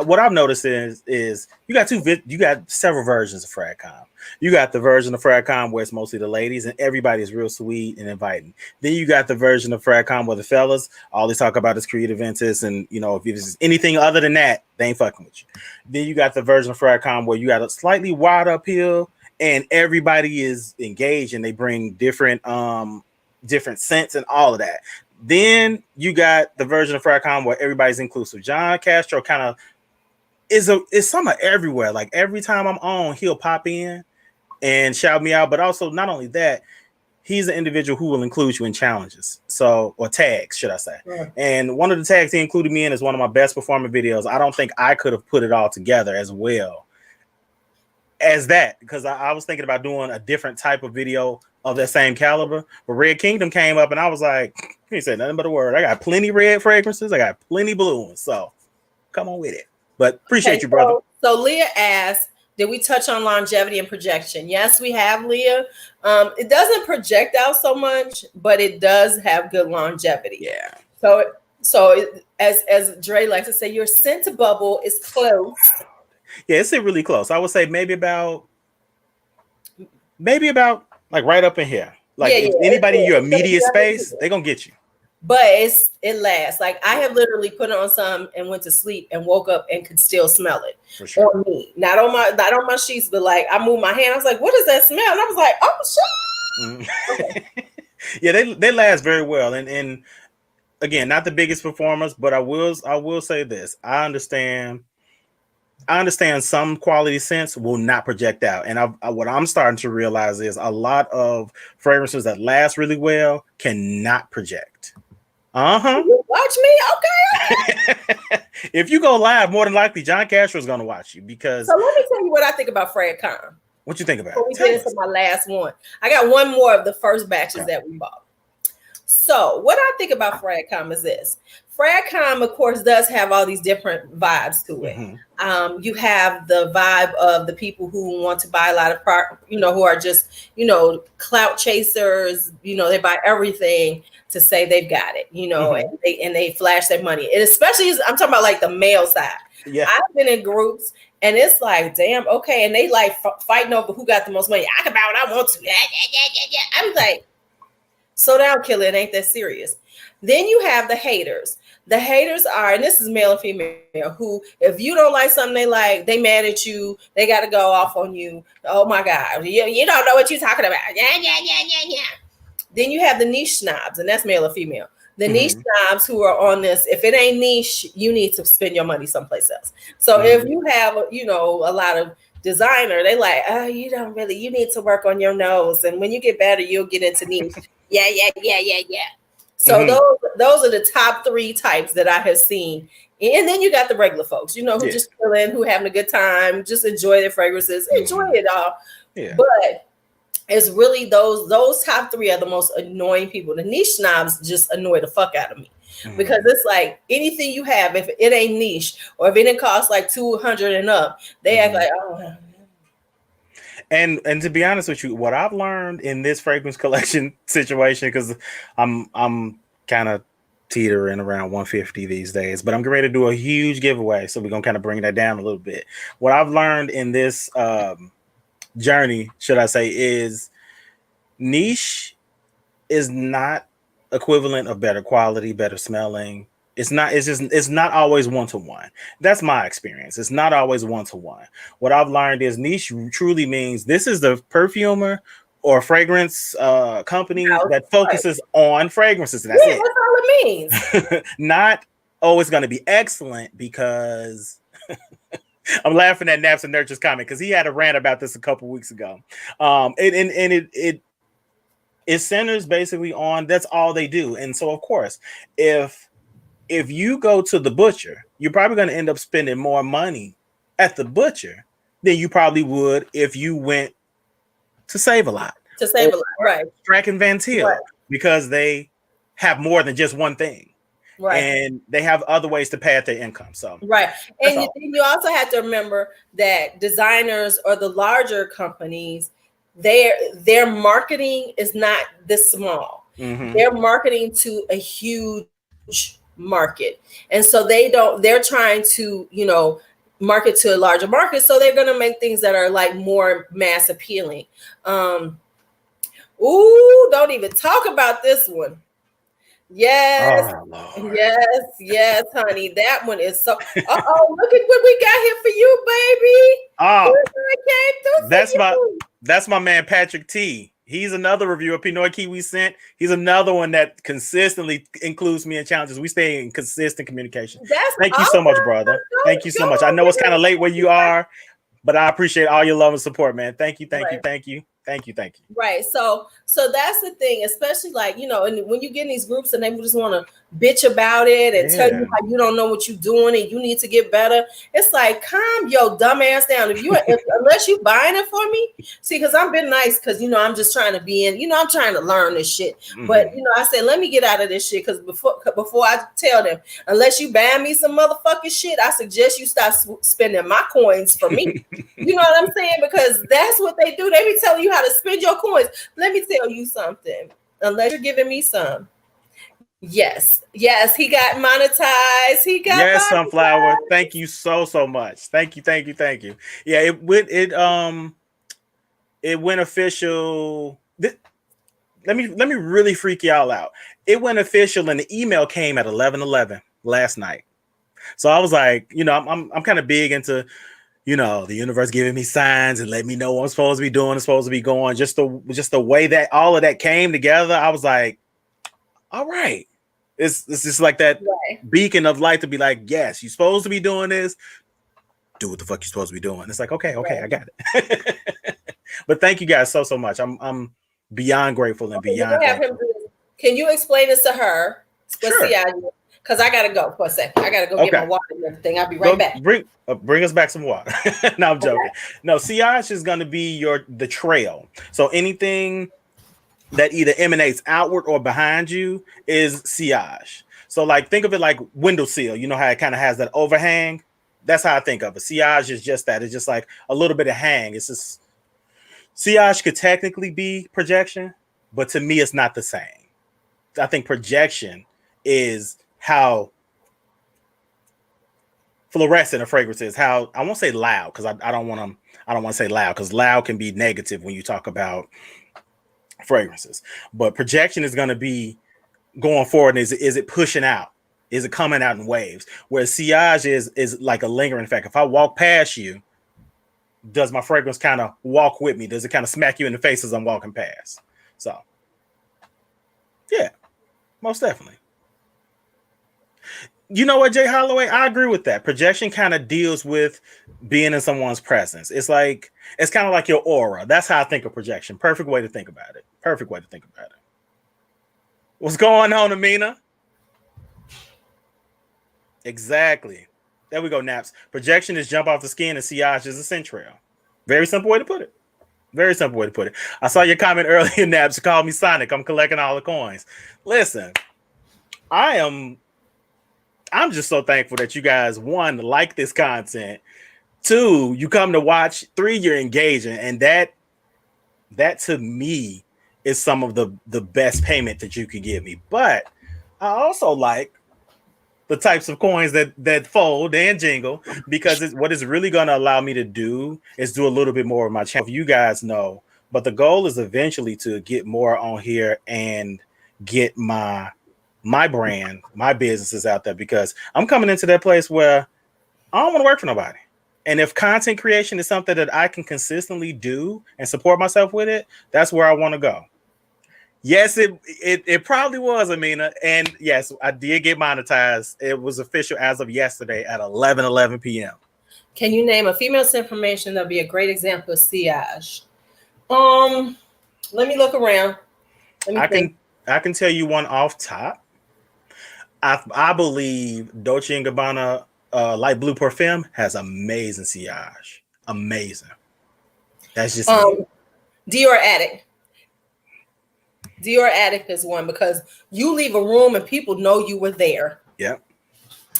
what I've noticed is you got you got several versions of Fragcomm. You got the version of Fragcomm where it's mostly the ladies and everybody's real sweet and inviting. Then you got the version of Fragcomm where the fellas all they talk about is creative interests, and you know, if it's anything other than that, they ain't fucking with you. Then you got the version of Fragcomm where you got a slightly wide appeal and everybody is engaged and they bring different scents and all of that. Then you got the version of Fragcomm where everybody's inclusive. John Castro kind of is somewhere everywhere. Like every time I'm on, he'll pop in and shout me out. But also, not only that, he's an individual who will include you in challenges. So, or tags, should I say. Yeah. And one of the tags he included me in is one of my best performing videos. I don't think I could have put it all together as well as that, because I was thinking about doing a different type of video of that same caliber. But Red Kingdom came up and I was like, he ain't said nothing but a word. I got plenty red fragrances. I got plenty blue ones. So come on with it. But appreciate you, brother. So Leah asked, did we touch on longevity and projection? Yes, we have, Leah. It doesn't project out so much, but it does have good longevity. Yeah. So as Dre likes to say, your scent bubble is close. Yeah, it's really close. I would say maybe about like right up in here. Like if anybody in your immediate space, they're gonna get you. But it lasts. Like I have literally put on some and went to sleep and woke up and could still smell it. For sure. On me. Not on my sheets, but like I moved my hand. I was like, what does that smell? And I was like, oh shit. Okay. Yeah, they last very well. And again, not the biggest performers, but I will say this. I understand some quality scents will not project out. And what I'm starting to realize is a lot of fragrances that last really well cannot project. Watch me, okay. If you go live, more than likely John Castro is going to watch you because. So let me tell you what I think about Fragcomm. What you think about? We did for my last one. I got one more of the first batches that we bought. So what I think about Fragcomm is this. Fragcomm, of course, does have all these different vibes to it. Mm-hmm. You have the vibe of the people who want to buy a lot of product, who are just, clout chasers. They buy everything to say they've got it, mm-hmm. and they flash their money. And especially, I'm talking about like the male side. Yeah. I've been in groups and it's like, damn, okay. And they like fighting over who got the most money. I can buy what I want to. Yeah. I'm like, slow down, killer. It ain't that serious. Then you have the haters. The haters are, and this is male and female, who, if you don't like something they like, they mad at you. They got to go off on you. Oh my God. You don't know what you're talking about. Yeah. Then you have the niche snobs, and that's male or female. The mm-hmm. niche snobs who are on this, if it ain't niche, you need to spend your money someplace else. So mm-hmm. if you have, a lot of designer, they like, oh, you need to work on your nose. And when you get better, you'll get into niche. Yeah. So mm-hmm. those are the top three types that I have seen. And then you got the regular folks, who just chilling, who having a good time, just enjoy their fragrances, enjoy it all. Yeah. But it's really those top three are the most annoying people. The niche snobs just annoy the fuck out of me. Mm-hmm. Because it's like anything you have, if it ain't niche or if it didn't cost like $200 and up, they mm-hmm. act like, oh. And to be honest with you, what I've learned in this fragrance collection situation, because I'm kind of teetering around 150 these days, but I'm getting ready to do a huge giveaway, so we're gonna kind of bring that down a little bit. What I've learned in this journey, should I say, is niche is not equivalent of better quality, better smelling. It's not always one-to-one. That's my experience. It's not always one-to-one. What I've learned is niche truly means this is the perfumer or fragrance company that focuses on fragrances. That's it. That's all it means. Not, it's going to be excellent because I'm laughing at Naps and Nurture's comment because he had a rant about this a couple weeks ago. It centers basically on that's all they do. And so, of course, if you go to the butcher, you're probably going to end up spending more money at the butcher than you probably would if you went to Save a Lot. Right. Strack and Van Til, right. Because they have more than just one thing. Right. And they have other ways to pad their income. So right. And you also have to remember that designers or the larger companies, their marketing is not this small. Mm-hmm. They're marketing to a huge market. And so they're trying to, market to a larger market. So they're going to make things that are like more mass appealing. Don't even talk about this one. Yes, yes, honey. That one is so. Look at what we got here for you, baby. That's my man Patrick T. He's another reviewer of Pinot Kiwi Scent. He's another one that consistently includes me in challenges. We stay in consistent communication. Thank you so much, brother. Thank you so much. I know it's kind of late where you are, but I appreciate all your love and support, man. Thank you. Right. So that's the thing, especially like, and when you get in these groups and they just want to bitch about it and tell you how you don't know what you're doing and you need to get better. It's like, calm your dumb ass down. Unless you buying it for me, see, because I've been nice because, I'm just trying to be in, I'm trying to learn this shit. Mm-hmm. But, I said, let me get out of this shit because before I tell them, unless you buy me some motherfucking shit, I suggest you start spending my coins for me. You know what I'm saying? Because that's what they do. They be telling you how to spend your coins. Let me tell you something. Unless you're giving me some. Yes, he got monetized. Yes, Sunflower. Thank you so much. Thank you. Yeah, it went official. Let me really freak y'all out. It went official and the email came at 11:11 last night. So I was like, I'm kind of big into, the universe giving me signs and let me know what I'm supposed to be doing, I'm supposed to be going. Just the way that all of that came together, I was like, all right. It's just like that beacon of light to be like, yes, you're supposed to be doing this. Do what the fuck you're supposed to be doing. It's like, okay, I got it. But thank you guys so much. I'm beyond grateful and beyond thankful. Can you explain this to her? Sure. Because I gotta go for a second. I gotta go get my water and everything. I'll be right back. Bring us back some water. No, I'm joking. No, sillage is gonna be the trail. So anything that either emanates outward or behind you is sillage. So like think of it like windowsill. You know how it kind of has that overhang? That's how I think of it. Sillage is just that. It's just like a little bit of hang. It's just sillage could technically be projection, but to me it's not the same. I think projection is how fluorescent a fragrance is. How I won't say loud because I don't want to say loud because loud can be negative when you talk about fragrances, but projection is going to be going forward. Is it pushing out? Is it coming out in waves? Whereas sillage is like a lingering effect. If I walk past you, does my fragrance kind of walk with me? Does it kind of smack you in the face as I'm walking past? So yeah, most definitely. You know what, Jay Holloway? I agree with that. Projection kind of deals with being in someone's presence. It's kind of like your aura. That's how I think of projection. Perfect way to think about it. What's going on, Amina? Exactly. There we go, Naps. Projection is jump off the skin and sillage is a scent trail. Very simple way to put it. I saw your comment earlier, Naps. You called me Sonic. I'm collecting all the coins. Listen, I'm just so thankful that you guys, one, like this content. Two, you come to watch. Three, you're engaging. And that to me is some of the best payment that you could give me. But I also like the types of coins that fold and jingle because what it's really going to allow me to do is do a little bit more of my channel. You guys know, but the goal is eventually to get more on here and get my brand, my businesses out there because I'm coming into that place where I don't want to work for nobody. And if content creation is something that I can consistently do and support myself with it, that's where I want to go. Yes, it probably was, Amina. And yes, I did get monetized. It was official as of yesterday at 11:11 p.m. Can you name a female information that'll be a great example of sillage? Let me look around. I can tell you one off top. I believe Dolce & Gabbana Light Blue Perfume has amazing sillage. Amazing. That's just Dior Addict. Dior Addict is one because you leave a room and people know you were there. Yep.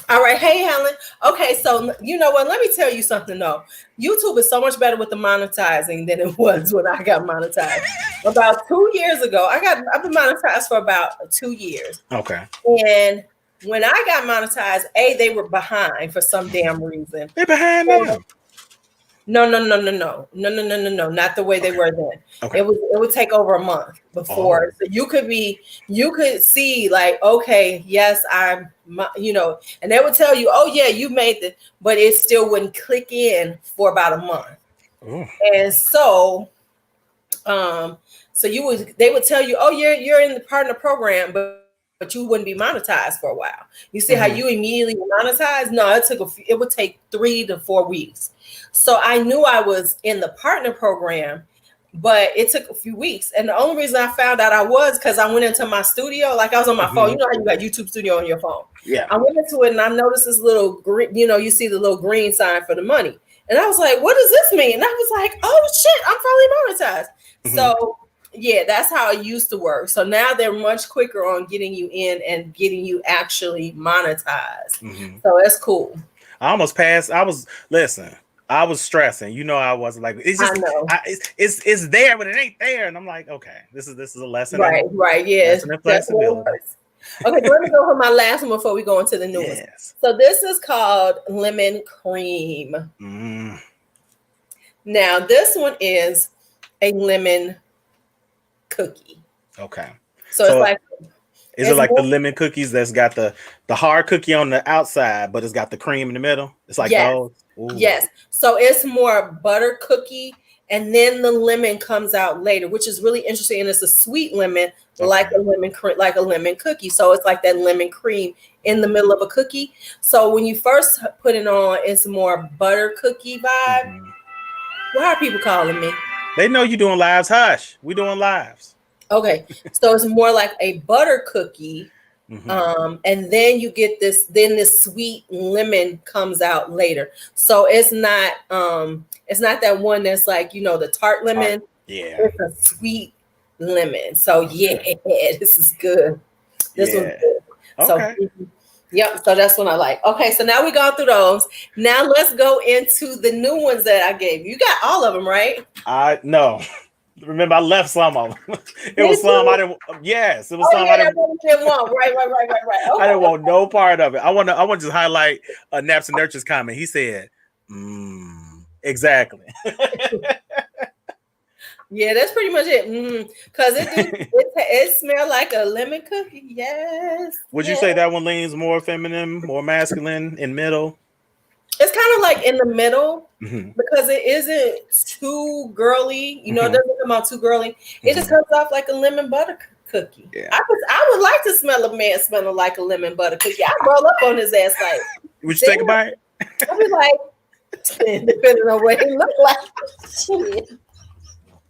All right. Hey, Helen. Okay. So you know what? Let me tell you something though. YouTube is so much better with the monetizing than it was when I got monetized. About 2 years ago, I've been monetized for about 2 years. Okay. And when I got monetized, they were behind for some damn reason. They're behind now. No, not the way they were then. Okay. It would take over a month before. So you could see like, okay, yes, I'm, and they would tell you, oh yeah, you made it, but it still wouldn't click in for about a month. Ooh. And so, they would tell you, oh, you're in the partner program, but you wouldn't be monetized for a while. You see how you immediately monetized? No, it would take 3 to 4 weeks. So I knew I was in the partner program, but it took a few weeks. And the only reason I found out I was because I went into my studio, like I was on my phone. You know how you got YouTube Studio on your phone? Yeah. I went into it and I noticed this little green, you see the little green sign for the money. And I was like, what does this mean? And I was like, oh shit, I'm finally monetized. So yeah, that's how it used to work. So now they're much quicker on getting you in and getting you actually monetized. So that's cool. I almost passed. I was stressing. I wasn't like, it's just, it's there, but it ain't there. And I'm like, okay, this is a lesson. Right. Yes. Okay, let me go for my last one before we go into the newest. Yes. So this is called Lemon Cream. Now this one is a lemon cookie. Okay. So it's like, is it like the lemon cookies that's got the hard cookie on the outside, but it's got the cream in the middle? It's like those. Ooh. Yes. So it's more butter cookie, and then the lemon comes out later, which is really interesting. And it's a sweet lemon, like a lemon cookie. So it's like that lemon cream in the middle of a cookie. So when you first put it on, it's more butter cookie vibe. What are people calling me? They know you're doing lives. Hush, we doing lives. Okay, so it's more like a butter cookie, and then you get this. Then this sweet lemon comes out later. So it's not that one that's like the tart lemon. Yeah, it's a sweet lemon. So yeah, this is good. This one's good. Okay. So yep. So that's what I like. Okay, so now we gone through those. Now let's go into the new ones that I gave you. You got all of them, right? No. Remember, I left some of them. It was some I didn't. Yes, it was some I didn't want. Right. Okay. I didn't want no part of it. I want to just highlight Naps and Nurture's comment. He said, exactly. Yeah, that's pretty much it. Because it smelled like a lemon cookie. Yes. Would you say that one leans more feminine, more masculine, in middle? It's kind of like in the middle because it isn't too girly. It doesn't come out too girly. It just comes off like a lemon butter cookie. Yeah. I would like to smell a man smelling like a lemon butter cookie. I'd roll up on his ass like. Would you take a bite? I'd be like, depending on what he looked like. Shit.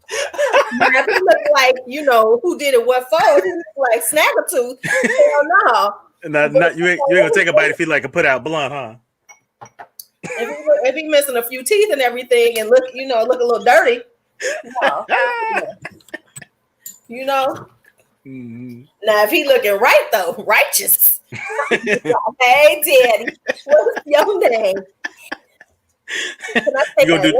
If he looked like, who did it what for? He looked like Snaggletooth. Hell no. You ain't gonna take a bite if he like a put out blunt, huh? If he missing a few teeth and everything and look a little dirty, Now if he looking right though, righteous. Hey Daddy, what's your name? You gonna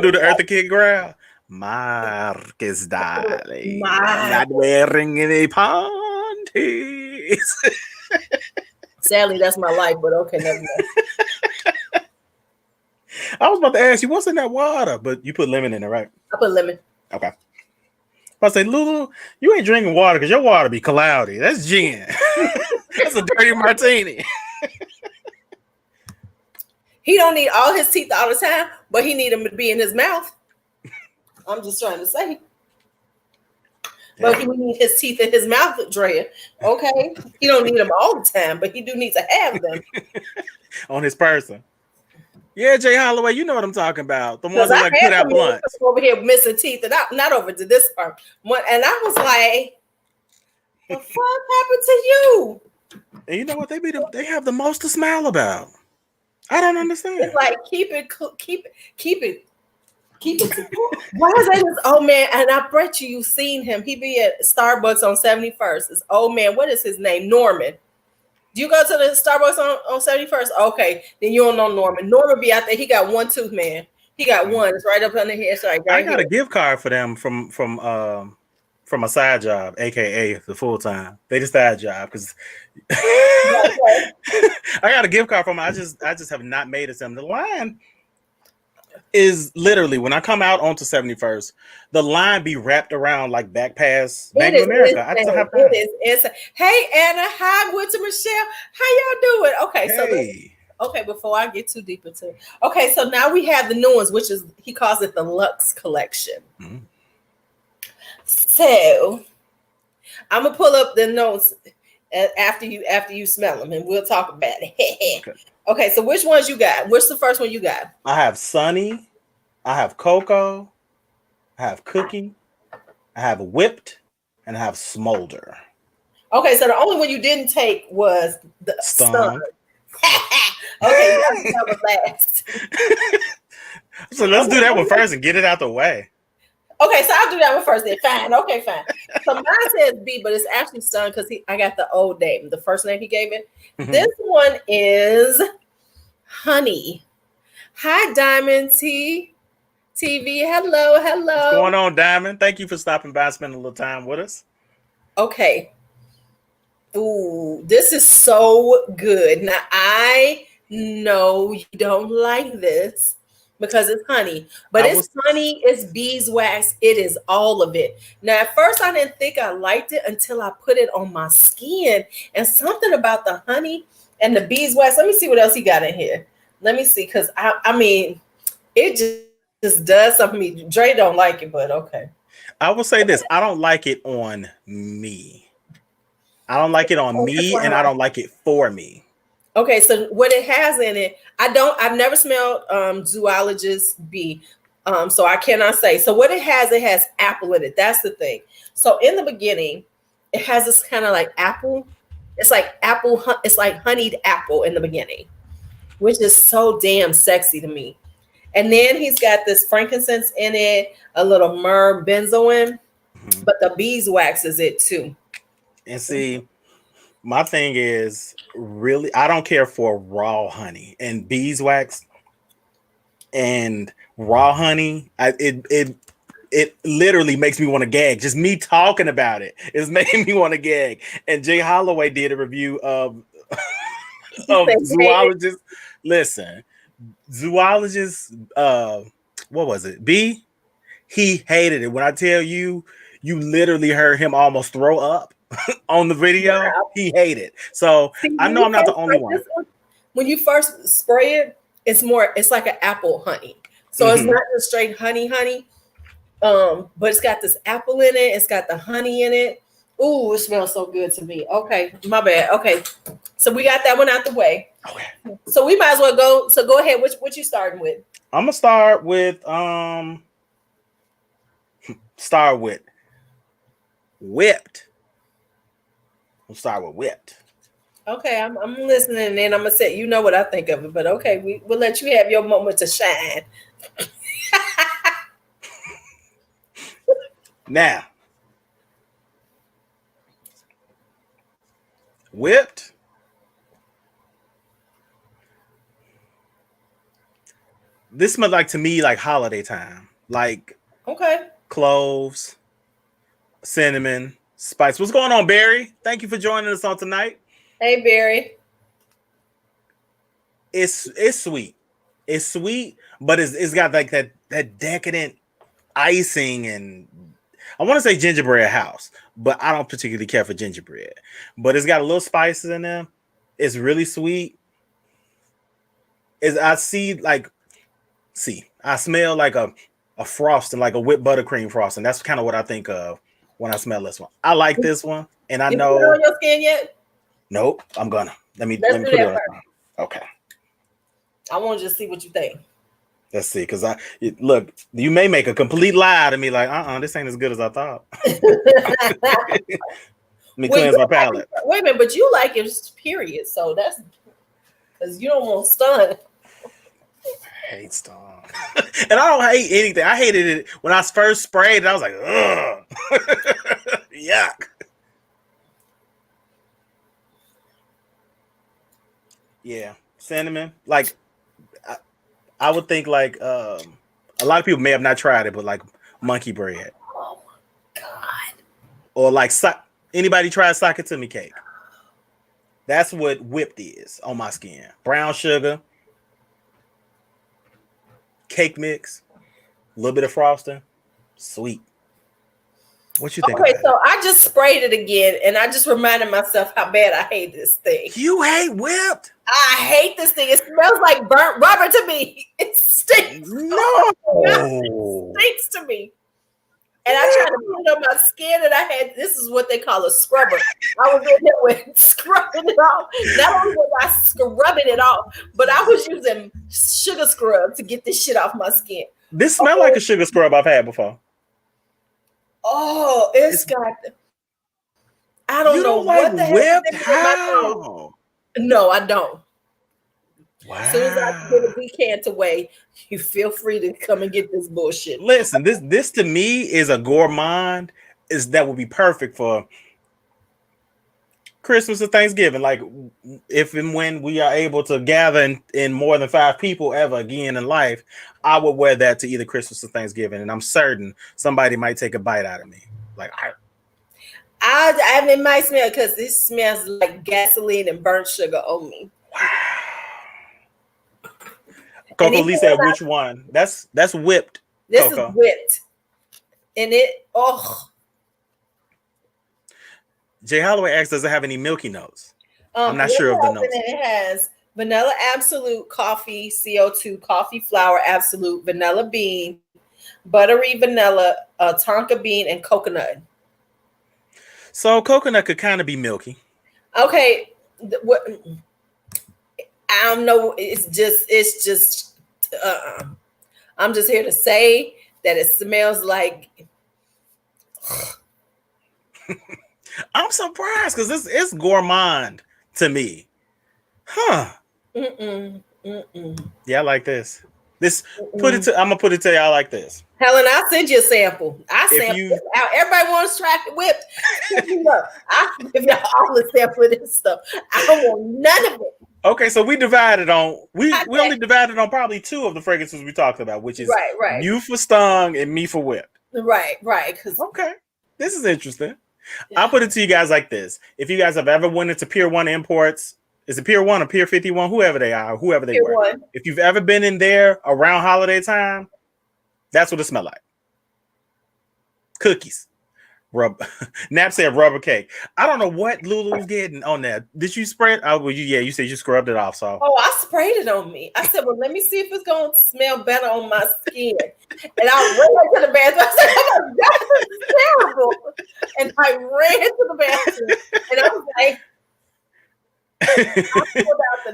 do the Eartha Kitt growl? Marcus darling, not wearing any panties. Sadly, that's my life, but okay, never mind. I was about to ask you, what's in that water? But you put lemon in it, right? I put lemon. Okay. I say, LuuLuu, you ain't drinking water because your water be cloudy. That's gin. That's a dirty martini. He don't need all his teeth all the time, but he need them to be in his mouth. I'm just trying to say. But he need his teeth in his mouth, Drea. Okay, he don't need them all the time, but he do need to have them on his person. Yeah, Jay Holloway, you know what I'm talking about. The ones that like put out blunts over here missing teeth, and not over to this part. And I was like, "The fuck happened to you?" And you know what? They have the most to smile about. I don't understand. It's like keep it. Why is that this old man? And I bet you've seen him. He be at Starbucks on 71st. This old man, what is his name? Norman. Do you go to the Starbucks on 71st? Okay, then you don't know Norman. Norman be out there. He got one tooth, man. He got one. It's right up under here. It's right I got a gift card for them from from a side job, aka the full time. They just side job because Okay. I got a gift card from them. I just have not made it to them. The line is literally when I come out onto 71st, the line be wrapped around like back past Bank of America. I just don't have time. It is insane. Hey Anna, hi, Winter Michelle. How y'all doing? Okay, Hey. Okay, before I get too deep into it. Okay, so now we have the new ones, which is he calls it the Luxe collection. Mm-hmm. So I'm gonna pull up the notes after you smell them, and we'll talk about it. Okay, so which ones you got? What's the first one you got? I have Sunny, I have KoKo, I have Kookie, I have Whipped, and I have Smolder. Okay, so the only one you didn't take was the Stun. Okay, that's number last. So let's do that one first and get it out the way. Okay, so I'll do that one first then. Fine. Okay, fine. So mine says B, but it's actually Stun because I got the old name, the first name he gave it. This one is Honey. Hi, Diamond TV. Hello. What's going on, Diamond? Thank you for stopping by and spending a little time with us. Okay. Ooh, this is so good. Now, I know you don't like this because it's honey, but it's honey, it's beeswax, it is all of it. Now, at first, I didn't think I liked it until I put it on my skin, and something about the honey and the beeswax. Let me see what else he got in here. Let me see, because I mean, it just does something to me. Dre don't like it, but okay. I will say this: I don't like it on me. I don't like it on me, and I don't like it for me. Okay, so what it has in it, I've never smelled Zoologist B, so I cannot say. So what it has apple in it. That's the thing. So in the beginning, it has this kind of like apple. It's like apple. It's like honeyed apple in the beginning, which is so damn sexy to me. And then he's got this frankincense in it, a little myrrh benzoin, but the beeswax is it too. And see, my thing is really, I don't care for raw honey and beeswax and raw honey. It literally makes me want to gag. Just me talking about it is making me want to gag. And Jay Holloway did a review of Zoologist. Listen, Zoologist, what was it? B? He hated it. When I tell you, you literally heard him almost throw up on the video. Yeah. He hated. So I know I'm not the only one. When you first spray it, it's like an apple honey. So it's not just straight honey. But it's got this apple in it, it's got the honey in it. Ooh, it smells so good to me. Okay, my bad. Okay. So we got that one out the way. Okay. So we might as well go. So go ahead. What you starting with? I'm gonna start with Whipped. We'll start with Whipped. Okay, I'm listening, and then I'm gonna say, you know what I think of it, but okay, we'll let you have your moment to shine. Now, Whipped. This smells like to me like holiday time, like cloves, cinnamon, spice. What's going on, Barry? Thank you for joining us on tonight. Hey, Barry. It's sweet. It's sweet, but it's got like that decadent icing, and I want to say gingerbread house, but I don't particularly care for gingerbread. But it's got a little spices in there. It's really sweet. I smell like a frosting, like a whipped buttercream frosting. That's kind of what I think of when I smell this one. I like this one, and I know. You put it on your skin yet? Nope. I'm gonna let me put it on. Okay. I want to just see what you think. Let's see, because look, you may make a complete lie to me, like, this ain't as good as I thought. Let me cleanse my palate. Wait a minute, but you like it, period. So that's because you don't want stun. I hate stun. And I don't hate anything. I hated it when I first sprayed it. I was like, ugh. Yuck. Yeah. Cinnamon. Like, I would think like a lot of people may have not tried it, but like monkey bread. Oh my God. or like anybody try sake to me cake? That's what whipped is on my skin. Brown sugar, cake mix, a little bit of frosting, sweet. What you think? Okay, so I just sprayed it again, and I just reminded myself how bad I hate this thing. You hate whipped? I hate this thing. It smells like burnt rubber to me. It stinks. No, it stinks to me. And I tried to put it on my skin, and this is what they call a scrubber. I was in there with scrubbing it off. Not only was I scrubbing it off, but I was using sugar scrub to get this shit off my skin. This smells like a sugar scrub I've had before. Oh, it's got. I don't know like what the whipped. How? No, I don't. Wow. As soon as I get a decant away, you feel free to come and get this bullshit. Listen, this to me is a gourmand. That would be perfect for Christmas or Thanksgiving. Like if and when we are able to gather in more than 5 people ever again in life, I would wear that to either Christmas or Thanksgiving, and I'm certain somebody might take a bite out of me. Like it might smell because it smells like gasoline and burnt sugar on me. Wow. KoKo Lee said which one? That's whipped. This KoKo. is whipped. And Jay Holloway asks, does it have any milky notes? I'm not sure of the notes. It has vanilla absolute, coffee, CO2, coffee flour absolute, vanilla bean, buttery vanilla, tonka bean, and coconut. So coconut could kind of be milky. Okay. I don't know. It's just. I'm just here to say that it smells like. I'm surprised because it's gourmand to me, huh? Yeah, I like this. I'm gonna put it to y'all like this. Helen, I'll send you a sample. Out. Everybody wants to try it whipped. I'll give y'all all the sample of this stuff. I don't want none of it. Okay, so we divided on we only divided on probably 2 of the fragrances we talked about, which is right. You for stung and me for whipped. Right. Okay, this is interesting. Yeah. I'll put it to you guys like this: if you guys have ever went into Pier 1 Imports, is it Pier 1 or Pier 51, whoever they are, whoever they Pier were. 1. If you've ever been in there around holiday time, that's what it smells like. Cookies. Nap said rubber cake. I don't know what LuuLuu's getting on there. Did you spray it? Oh, well, you said you scrubbed it off. So I sprayed it on me. I said, well, let me see if it's going to smell better on my skin. And I ran to the bathroom. I said, oh my God, this is terrible. And I ran to the bathroom. And I was like, I pulled out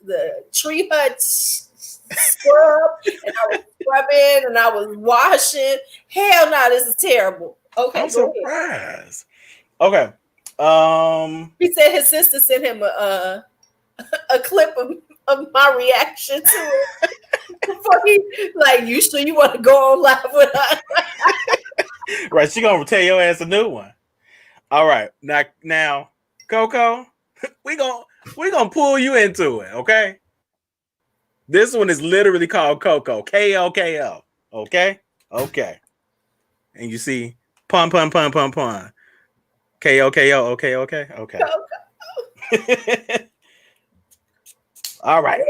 the tree hut scrub, and I was scrubbing and I was washing. Hell no, this is terrible. Okay, I'm surprised. Okay. He said his sister sent him a clip of my reaction to it. Before he like, you sure you want to go on live with us? Right, she gonna tell your ass a new one. All right, now, KoKo, we gonna pull you into it, okay? This one is literally called KoKo, KoKo, okay? Okay, and you see. Pun. KoKo, okay. All right.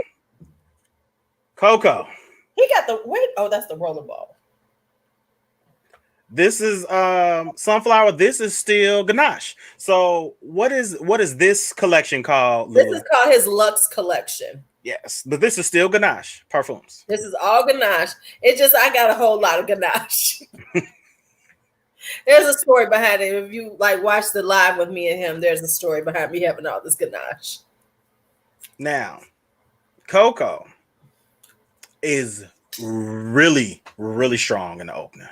KoKo. He got that's the rollerball. This is sunflower. This is still Ganache. So what is this collection called? This is called his Luxe collection. Yes, but this is still Ganache Parfums. This is all Ganache. It's just I got a whole lot of Ganache. There's a story behind it. If you like watch the live with me and him, there's a story behind me having all this Ganache. Now, KoKo is really, really strong in the opener.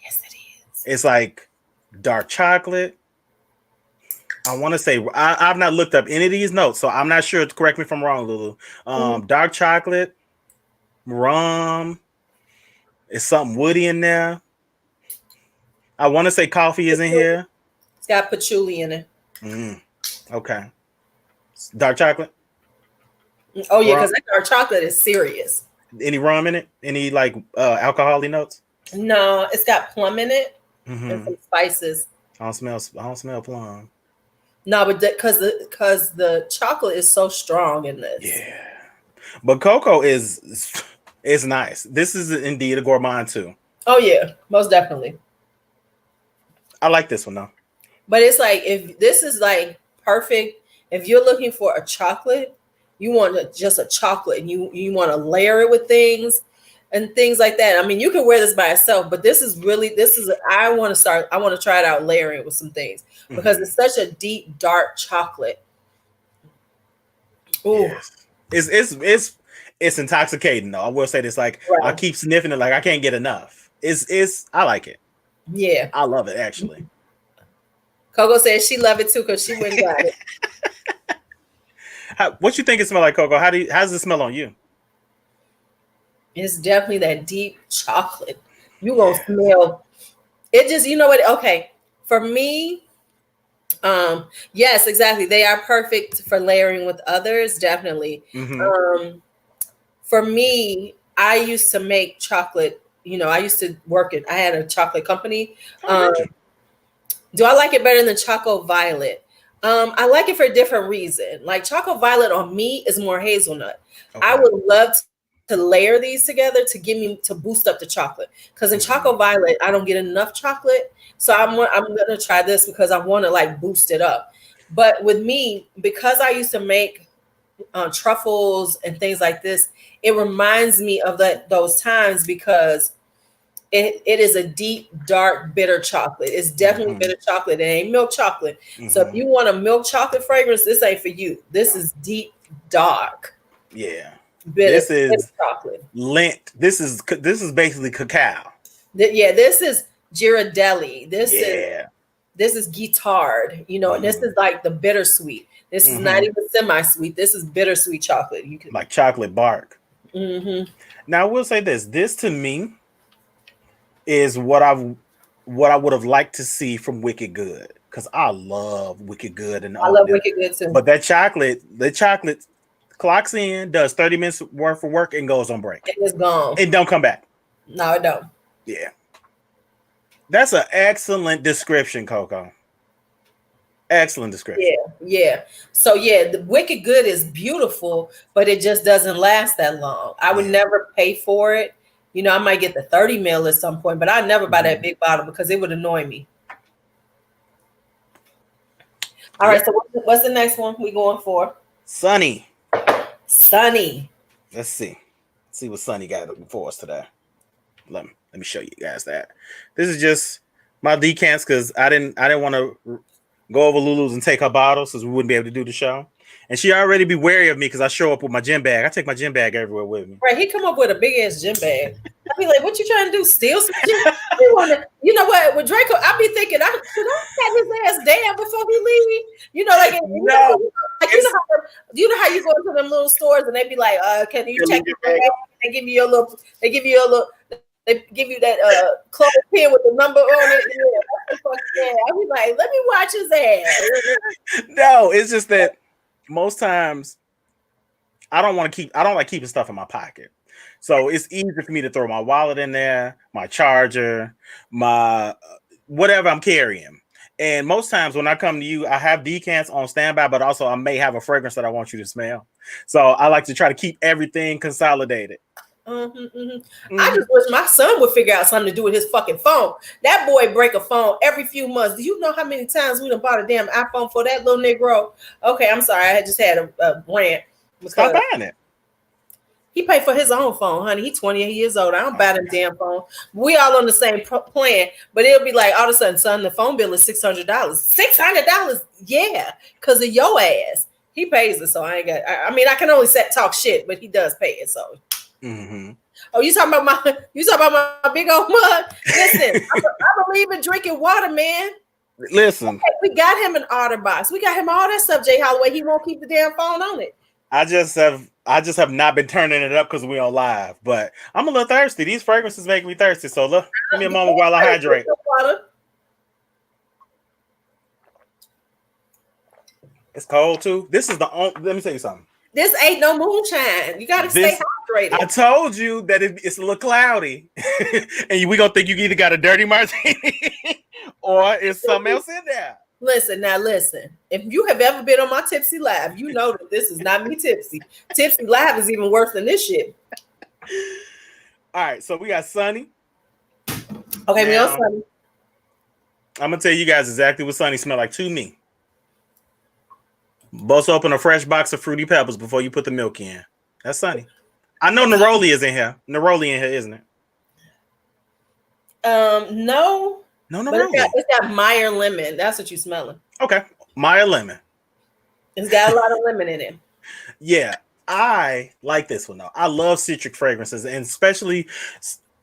Yes, it is. It's like dark chocolate. I want to say I've not looked up any of these notes, so I'm not sure. Correct me if I'm wrong, LuuLuu. Dark chocolate, rum. It's something woody in there. I want to say coffee is in here. It's got patchouli in it. Okay. Dark chocolate? Oh, yeah, because that dark chocolate is serious. Any rum in it? Any like alcoholic notes? No, it's got plum in it and some spices. I don't smell plum. No, but because the chocolate is so strong in this. Yeah. But KoKo is nice. This is indeed a gourmand too. Oh yeah, most definitely. I like this one though. But it's like, if this is like perfect, if you're looking for a chocolate, you want just a chocolate, and you want to layer it with things and things like that. I mean, you can wear this by itself, but I want to try it out layering it with some things, because it's such a deep, dark chocolate. Ooh. Yes. It's intoxicating though. I will say this, like, right. I keep sniffing it, like I can't get enough. I like it. Yeah. I love it actually. KoKo says she love it too because she went and got it. What you think it smell like, KoKo? How does it smell on you? It's definitely that deep chocolate. You gonna smell it. Just, you know what? Okay, for me, yes, exactly. They are perfect for layering with others. Definitely. For me, I used to make chocolate. You know, I used to work I had a chocolate company. Do I like it better than Choco Violet? I like it for a different reason. Like, Choco Violet on me is more hazelnut. Okay. I would love to layer these together to boost up the chocolate. Because in Choco Violet, I don't get enough chocolate. So I'm gonna try this because I want to like boost it up. But with me, because I used to make truffles and things like this, it reminds me of those times, because it is a deep, dark, bitter chocolate. It's definitely bitter chocolate. It ain't milk chocolate. So if you want a milk chocolate fragrance, this ain't for you. This is deep, dark. Yeah. Bitter, this is bitter chocolate. Lint. This is basically cacao. This is Ghirardelli. This is Guittard. You know, and this is like the bittersweet. This is not even semi-sweet. This is bittersweet chocolate. You can like chocolate bark. Now I will say this. This to me is what I would have liked to see from Wicked Good, because I love Wicked Good, and I love Wicked Good too. But the chocolate clocks in, does 30 minutes worth of work, and goes on break. It's gone. It don't come back. No, it don't. Yeah, that's an excellent description, KoKo. Excellent description. Yeah. So the Wicked Good is beautiful, but it just doesn't last that long. I would never pay for it. You know, I might get the 30 ml at some point, but I'd never buy that big bottle because it would annoy me. All right, so what's the next one we going for? Sunny. Let's see what Sunny got for us today. Let me show you guys that. This is just my decants, because I didn't want to go over LuuLuu's and take her bottle, since we wouldn't be able to do the show. And she already be wary of me because I show up with my gym bag. I take my gym bag everywhere with me. Right, he come up with a big ass gym bag. I be like, "What you trying to do? Steal some gym?" You know what? With Draco, I be thinking, should I pat his ass down before we leave? You know, like you know how you go into them little stores and they be like, "Can you check your bag?" They give you a little. They give you that clothes pin with the number on it. Yeah, I be like, let me watch his ass. No, it's just that most times I don't like keeping stuff in my pocket. So it's easier for me to throw my wallet in there, my charger, my whatever I'm carrying. And most times when I come to you, I have decants on standby, but also I may have a fragrance that I want you to smell. So I like to try to keep everything consolidated. I just wish my son would figure out something to do with his fucking phone. That boy break a phone every few months. Do you know how many times we done bought a damn iPhone for that little Negro? Okay, I'm sorry. I just had a rant. Stop buying it. He paid for his own phone, honey. He's 28 years old. I don't buy them damn phone. We all on the same plan, but it'll be like all of a sudden, son, the phone bill is $600. $600? Yeah, because of your ass. He pays it, so I ain't got. I mean, I can only talk shit, but he does pay it, so. Oh, you talking about my big old mug? Listen, I believe in drinking water, man. Listen, okay, we got him an OtterBox. We got him all that stuff, Jay Holloway. He won't keep the damn phone on it. I just have not been turning it up because we on live, but I'm a little thirsty. These fragrances make me thirsty. So look, give me a moment while I hydrate. It's cold too. This is let me tell you something. This ain't no moonshine. You got to stay hydrated. I told you that it's a little cloudy. And we going to think you either got a dirty martini or is something else in there? Listen. If you have ever been on my Tipsy Live, you know that this is not me tipsy. Tipsy Live is even worse than this shit. All right, so we got Sunny. Okay, we on Sunny. I'm gonna tell you guys exactly what Sunny smell like to me. Bust open a fresh box of Fruity Pebbles before you put the milk in. That's Sunny. I know Neroli is in here. Neroli in here, isn't it? No, Neroli. It's got Meyer lemon. That's what you smelling. Okay, Meyer lemon. It's got a lot of lemon in it. Yeah, I like this one though. I love citric fragrances, and especially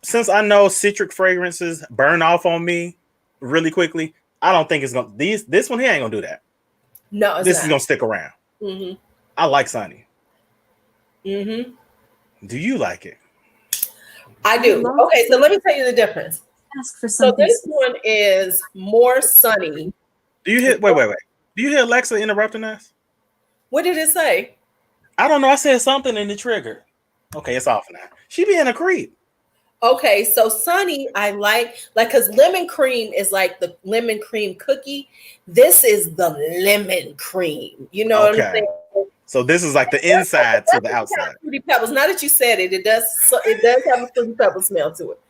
since I know citric fragrances burn off on me really quickly. I don't think it's gonna. This one here ain't gonna do that. No, this is gonna stick around. Mm-hmm. I like Sunny. Mm-hmm. Do you like it? I do. Okay, so let me tell you the difference. Ask for something. So this one is more sunny. Do you hear? Wait. Do you hear Alexa interrupting us? What did it say? I don't know. I said something and it triggered. Okay, it's off now. She being a creep. Okay, so Sunny, I like because lemon cream is like the lemon cream cookie. This is the lemon cream. You know what I'm saying? So this is like the inside to the outside. Fruity Pebbles. Now that you said it, it does have a Fruity Pebble smell to it,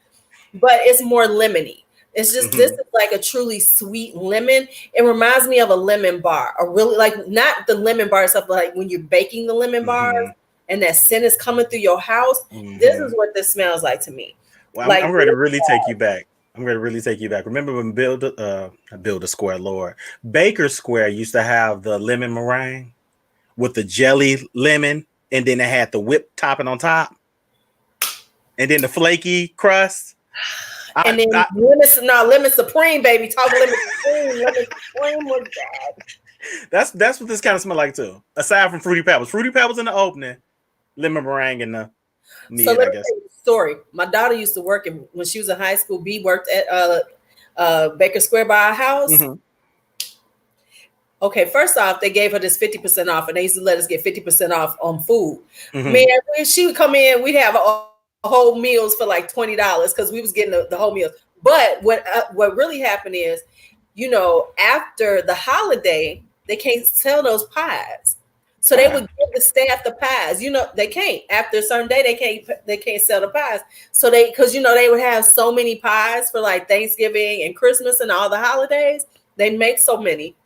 but it's more lemony. It's just this is like a truly sweet lemon. It reminds me of a lemon bar, a really like not the lemon bar stuff, like when you're baking the lemon bars and that scent is coming through your house. This is what this smells like to me. Well, like, I'm ready to really take you back. Remember when Baker Square used to have the lemon meringue with the jelly lemon, and then it had the whipped topping on top, and then the flaky crust. And then lemon supreme, baby. Talk lemon supreme. Lemon supreme was bad. That's what this kind of smell like too. Aside from Fruity Pebbles. Fruity Pebbles in the opening, lemon meringue in the mid, so let I me guess. tell you the story. My daughter used to work when she was in high school. B worked at Baker Square by our house. Okay, first off, they gave her this 50% off, and they used to let us get 50% off on food. Man, she would come in, we'd have a whole meals for like $20 because we was getting the whole meals. But what really happened is, after the holiday, they can't sell those pies. So they would give the staff the pies. They can't. After a certain day, they can't sell the pies. So because they would have so many pies for like Thanksgiving and Christmas and all the holidays. They make so many.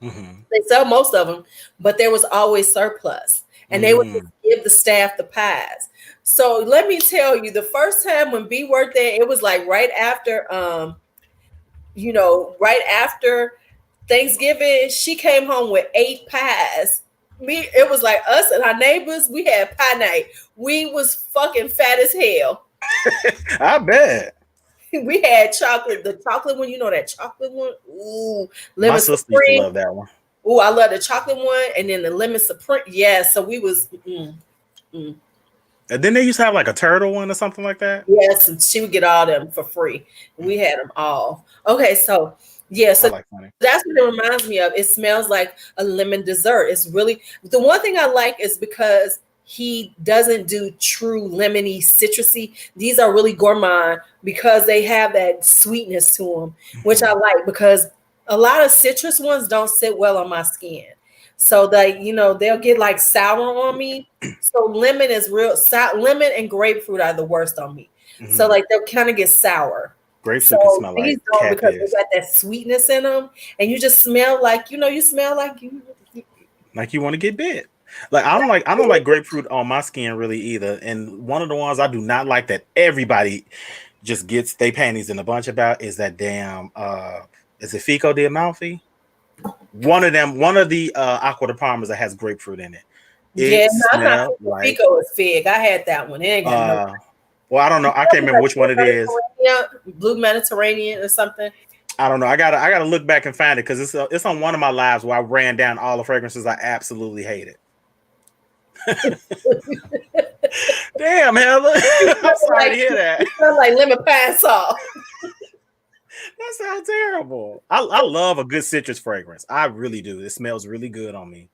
They sell most of them, but there was always surplus, and they would just give the staff the pies. So let me tell you, the first time when B worked there, it was like right after Thanksgiving. She came home with 8 pies. It was like us and our neighbors. We had pie night. We was fucking fat as hell. I bet. We had chocolate, the chocolate one, that chocolate one. Ooh, lemon my sister supreme. used to love that one. Ooh, I love the chocolate one, and then the lemon supreme. Yeah, so we was. And then they used to have like a turtle one or something like that. Yes, and she would get all them for free. We had them all. Okay, so yeah, so that's what it reminds me of. It smells like a lemon dessert. It's really the one thing I like is because he doesn't do true lemony citrusy. These are really gourmand because they have that sweetness to them, which I like because a lot of citrus ones don't sit well on my skin. So they'll get like sour on me. So lemon is lemon and grapefruit are the worst on me. So like they'll kind of get sour. Grapefruit can smell like cat because piss. they got that sweetness in them, and you just smell like you smell like you want to get bit. Like I don't like grapefruit on my skin really either. And one of the ones I do not like that everybody just gets their panties in a bunch about is that damn is it Fico di Amalfi? One of the Aqua de Parmas that has grapefruit in it. Fico is fig. I had that one. It ain't got no. Well, I don't know. I can't remember which one it is. Blue Mediterranean or something. I don't know. I gotta look back and find it because it's on one of my lives where I ran down all the fragrances I absolutely hated. Damn, Heather. I'm sorry to hear that. It sounds like lemon pine salt. That sounds terrible. I love a good citrus fragrance. I really do. It smells really good on me.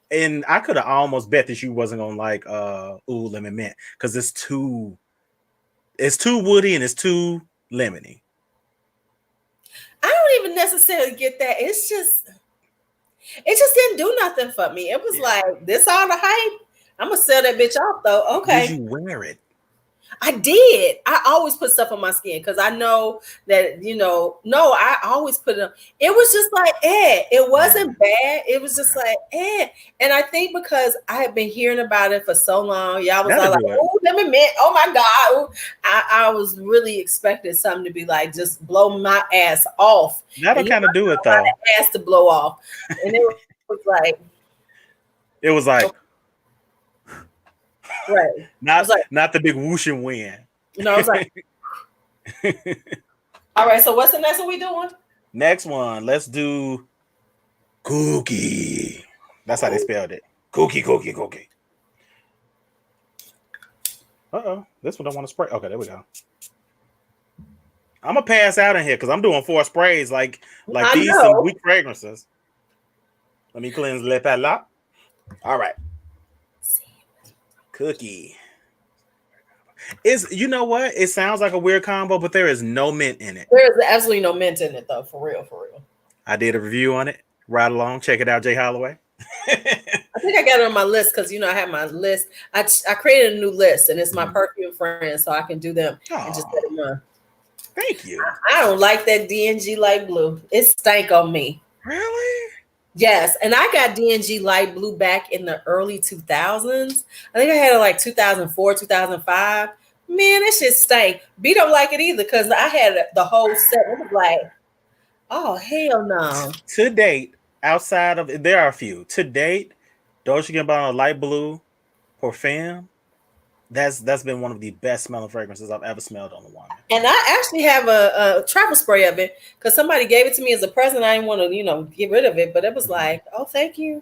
And I could have almost bet that you wasn't gonna like Ooh Lemon Mint because it's too woody and it's too lemony. even necessarily get that. It just didn't do nothing for me. It was like, this all the hype. I'm gonna sell that bitch off though. Okay. Did you wear it? I did. I always put stuff on my skin because I know that, no, I always put it on. It was just like, it wasn't bad. It was just like, And I think because I had been hearing about it for so long, y'all was all like, oh, let me mint. Oh my God. I was really expecting something to be like, just blow my ass off. That'll kind of do it though. Ass to blow off. And it was like. It was like. Right. Not the big whoosh and win. I was like, all right. So what's the next one we doing? Next one, let's do Kookie. That's how they spelled it. Kookie. Uh-oh. This one don't want to spray. Okay, there we go. I'm gonna pass out in here because I'm doing 4 sprays like these some weak fragrances. Let me cleanse Le Palette. All right. Kookie. You know what? It sounds like a weird combo, but there is no mint in it. There is absolutely no mint in it, though. For real. I did a review on it. Right along. Check it out, Jay Holloway. I think I got it on my list because I have my list. I created a new list, and it's my perfume friends, so I can do them and just set them on. Thank you. I don't like that D&G light blue. It stank on me. Really? Yes, and I got D&G light blue back in the early 2000s. I think I had it like 2004, 2005. Man, that shit stank. B don't like it either because I had the whole set. It was like, oh, hell no. To date, outside of, there are a few. To date, Dolce & Gabbana light blue Perfume, that's been one of the best smelling fragrances I've ever smelled on a woman. And I actually have a travel spray of it because somebody gave it to me as a present. I didn't want to, get rid of it, but it was like, oh, thank you.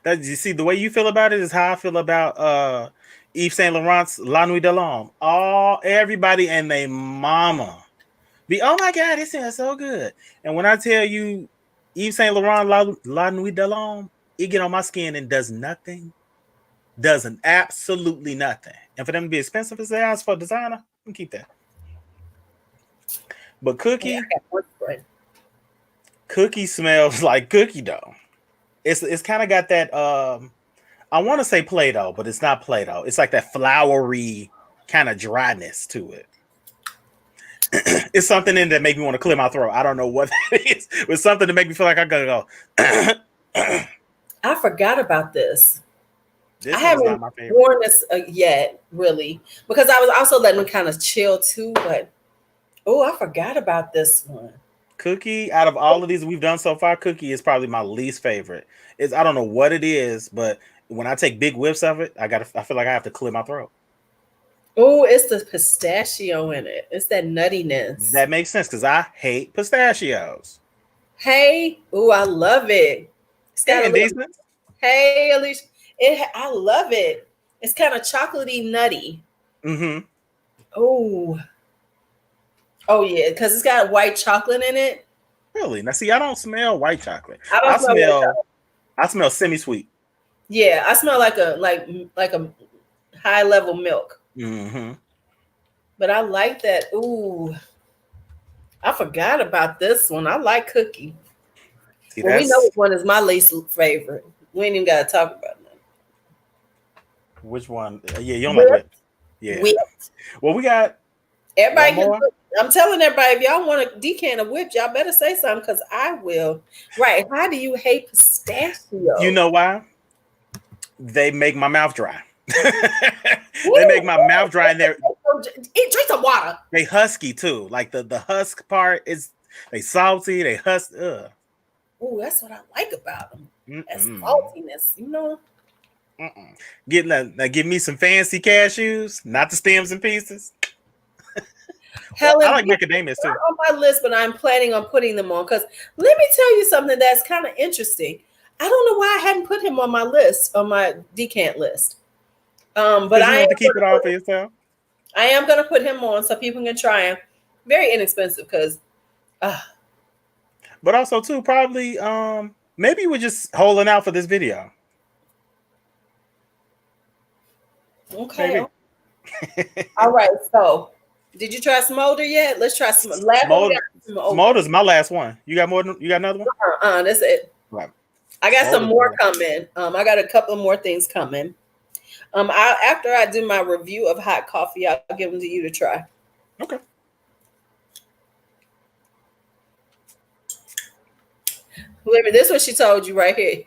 You see, the way you feel about it is how I feel about Yves Saint Laurent's La Nuit de l'Homme. Everybody and their mama oh my God, it smells so good. And when I tell you Yves Saint Laurent La Nuit de l'Homme, it get on my skin and does nothing. Doesn't absolutely nothing. And for them to be expensive as they are for designer, I can keep that. But Kookie smells like cookie dough. It's kind of got that I want to say Play-Doh, but it's not Play-Doh. It's like that flowery kind of dryness to it. It's something in that make me want to clear my throat. I don't know what that is. It's something to make me feel like I gotta go. I forgot about this. I haven't worn this yet, really, because I was also letting me kind of chill too. But I forgot about this one. Kookie, out of all of these we've done so far, Kookie is probably my least favorite. I don't know what it is, but when I take big whiffs of it, I feel like I have to clear my throat. Oh, it's the pistachio in it. It's that nuttiness. That makes sense because I hate pistachios. Hey, I love it. Hey, Alicia. I love it. It's kind of chocolatey, nutty. Mm-hmm. Oh yeah, because it's got white chocolate in it. Really? Now, see, I don't smell white chocolate. I smell semi-sweet. Yeah, I smell like a high level milk. Mm-hmm. But I like that. Ooh, I forgot about this one. I like Kookie. We know which one is my least favorite. We ain't even got to talk about that. Which one? Yeah, you don't like whipped. Yeah. Whipped. Well, we got everybody. I'm telling everybody, if y'all want a decant of whipped, y'all better say something because I will. Right? How do you hate pistachio? You know why? They make my mouth dry. They make my mouth dry, and drink some water. They husky too. Like the husk part is they salty. They husk. Oh, that's what I like about them. That's saltiness, Give me some fancy cashews, not the stems and pieces. Helen, I like macadamias too. On my list, but I'm planning on putting them on because let me tell you something that's kind of interesting. I don't know why I hadn't put him on my list, on my decant list. But I have to keep it all for yourself. I am going to put him on so people can try him. Very inexpensive because. But also too, probably maybe we're just holding out for this video. Okay. All right. So Did you try Smolder yet? Let's try some. Last one we got Smolder's my last one. You got more? You got another one? That's it. Right. I got some more coming. I got a couple more things coming. After I do my review of hot coffee, I'll give them to you to try. Okay. Wait, this is what she told you right here.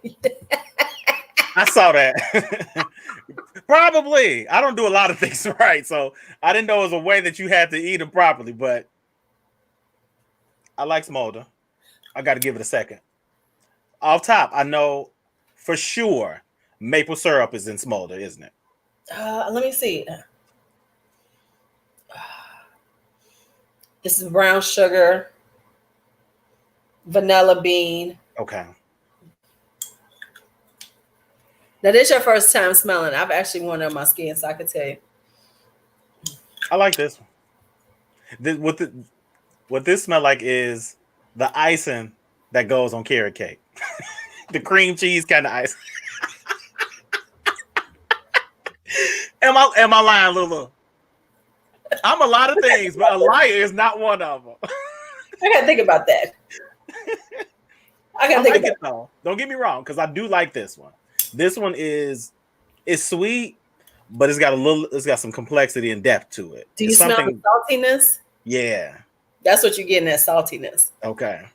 I saw that. Probably. I don't do a lot of things right, so I didn't know it was a way that you had to eat them properly, but I like Smolder. I got to give it a second. Off top, I know for sure maple syrup is in Smolder, isn't it? Let me see. This is brown sugar, vanilla bean. Okay. Now, this is your first time smelling. I've actually worn it on my skin, so I can tell you. I like this one. What this smell like is the icing that goes on carrot cake. The cream cheese kind of ice. Am I lying, LuuLuu? I'm a lot of things, but a liar is not one of them. I gotta think about that. I gotta think about it though. Don't get me wrong, because I do like this one. This one is sweet, but it's got some complexity and depth to it. Do you smell the saltiness? Yeah. That's what you're getting, that saltiness. Okay.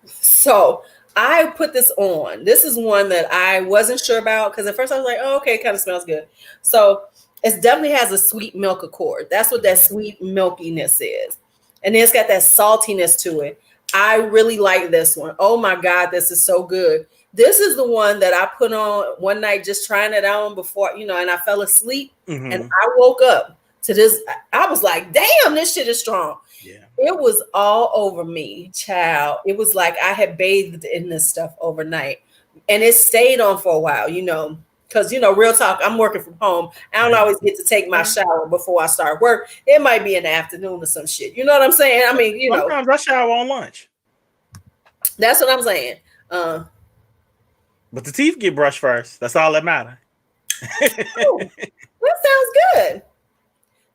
So I put this on. This is one that I wasn't sure about because at first I was like, oh, okay, it kind of smells good. So it definitely has a sweet milk accord. That's what that sweet milkiness is. And then it's got that saltiness to it. I really like this one. Oh my God, this is so good. This is the one that I put on one night just trying it on before, and I fell asleep and I woke up to this. I was like, damn, this shit is strong. Yeah. It was all over me, child. It was like I had bathed in this stuff overnight and it stayed on for a while, because, real talk, I'm working from home. I don't always get to take my shower before I start work. It might be in the afternoon or some shit. You know what I'm saying? I mean, sometimes I shower on lunch. That's what I'm saying. But the teeth get brushed first. That's all that matters. Oh, that sounds good.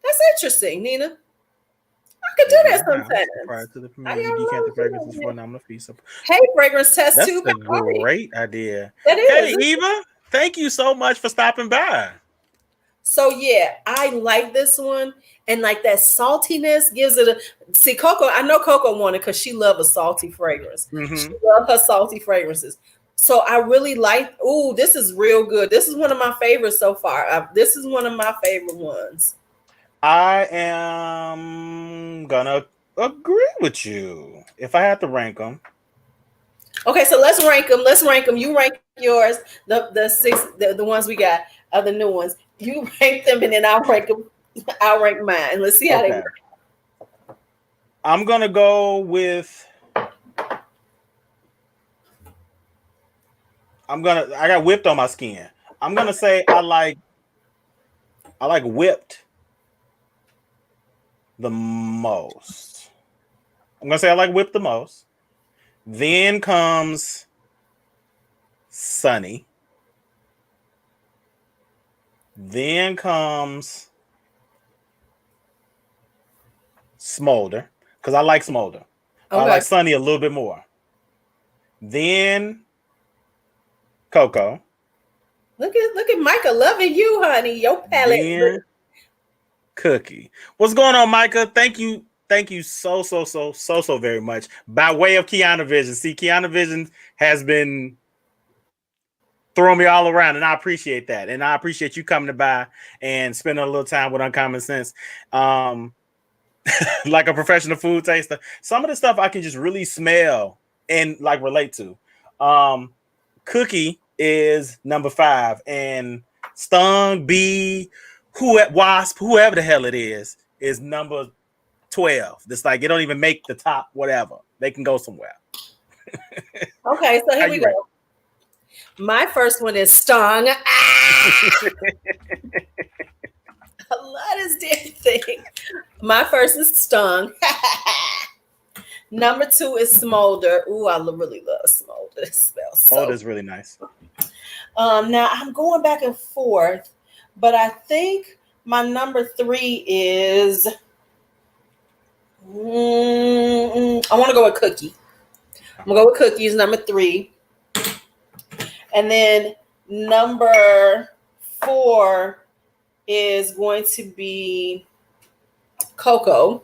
That's interesting, Nina. I could do that sometimes. Prior to the premiere, you decant the fragrances for nominal fee. Hey, fragrance test That's too. That's a great idea. That is. Hey, Eva, thank you so much for stopping by. So yeah, I like this one, and like that saltiness gives it a. See, KoKo, I know KoKo wanted because she loves a salty fragrance. She loves her salty fragrances. So I really like. Ooh, this is real good. This is one of my favorites so far. This is one of my favorite ones. I am gonna agree with you. If I had to rank them. Okay, so let's rank them. You rank yours. The six, the ones we got are the new ones. You rank them, and then I'll rank them. I'll rank mine, and let's see how they work. I'm gonna go with. I got whipped on my skin. I'm gonna say I like whipped the most. I'm gonna say I like whipped the most. Then comes Sunny. Then comes Smolder, because I like Smolder. Okay. I like Sunny a little bit more. Then KoKo. Look at Micah loving you, honey. Your palette. Then Kookie. What's going on, Micah? Thank you so very much. By way of Kiana Vision. See, Kiana Vision has been throwing me all around, and I appreciate that. And I appreciate you coming by and spending a little time with UnCommon Scentz. Like a professional food taster. Some of the stuff I can just really smell and like relate to. Kookie is number 5, and Stung, Bee, Wasp, whoever the hell it is number 12. It's like it don't even make the top, whatever. They can go somewhere. Okay, so here we go. My first one is Stung. I love this damn thing. My first is Stung. Number 2 is Smolder. Ooh, I really love Smolder. It smells so Smolder is really nice. Now I'm going back and forth, but I think my number 3 is I want to go with Kookie. I'm gonna go with Cookies, number 3. And then number 4 is going to be KoKo.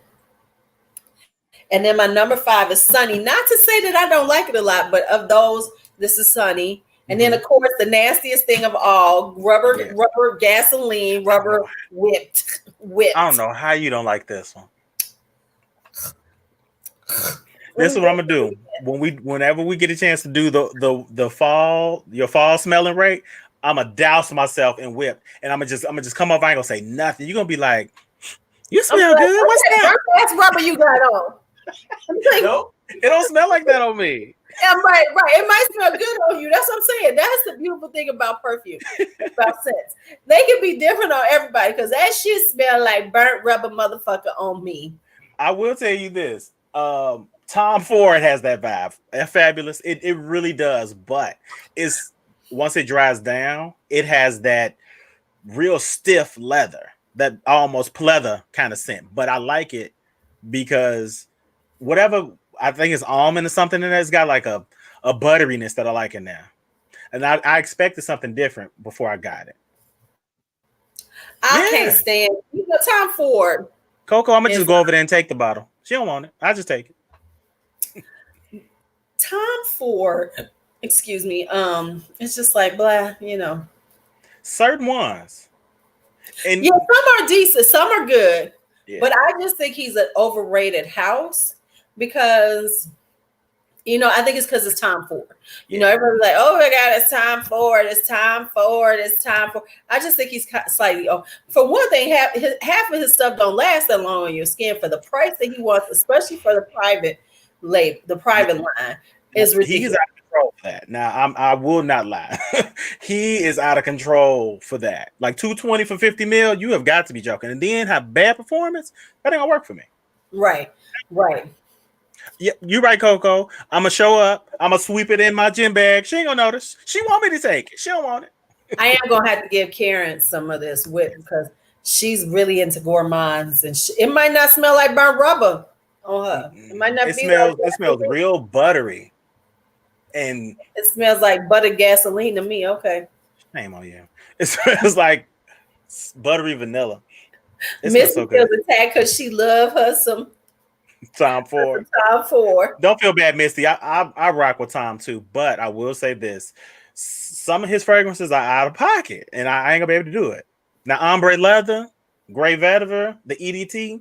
And then my number 5 is Sunny. Not to say that I don't like it a lot, but of those, this is Sunny. And then, of course, the nastiest thing of all, rubber gasoline, rubber whipped. I don't know how you don't like this one. This is what I'm gonna do whenever we get a chance to do the fall, your fall smelling rate. I'm gonna douse myself in whip, and I'm gonna just come up. I ain't gonna say nothing. You're gonna be like, "You smell good. What's that? That's rubber you got on." Like, no, it don't smell like that on me. Yeah, right. It might smell good on you. That's what I'm saying. That's the beautiful thing about perfume, about scents. They can be different on everybody because that shit smell like burnt rubber motherfucker on me. I will tell you this. Tom Ford has that vibe. Fabulous. It really does. But it's once it dries down, it has that real stiff leather, that almost pleather kind of scent. But I like it because whatever, I think it's almond or something in there, it's got like a butteriness that I like in there. And I expected something different before I got it. I can't stand Tom Ford. KoKo, I'm gonna just go over there and take the bottle. She don't want it. I just take it. Tom Ford, excuse me. It's just like blah, Certain ones. And yeah, some are decent, some are good. Yeah. But I just think he's an overrated house because, I think it's because it's Tom Ford. Everybody's like, oh my God, it's Tom Ford. It's Tom Ford. It's Tom Ford. I just think he's slightly off. For one thing, half of his stuff don't last that long on your skin for the price that he wants, especially for the private label, the private line is ridiculous. He's out of control for that. Now, I will not lie. He is out of control for that. Like $220 for 50 mil, you have got to be joking. And then have bad performance, that ain't gonna work for me. Right. Yeah, you're right, KoKo. I'm gonna show up. I'm gonna sweep it in my gym bag. She ain't gonna notice. She want me to take it. She don't want it. I am gonna have to give Karen some of this whip because she's really into gourmands, and it might not smell like burnt rubber on her. It might not. It smells real buttery, and it smells like buttered gasoline to me. Okay. Shame on you. It smells like buttery vanilla. Missy feels attacked because she loves her some Tom Ford. Tom Ford. Don't feel bad, Misty. I rock with Tom too, but I will say this: some of his fragrances are out of pocket, and I ain't gonna be able to do it. Now, ombre leather, gray vetiver, the EDT,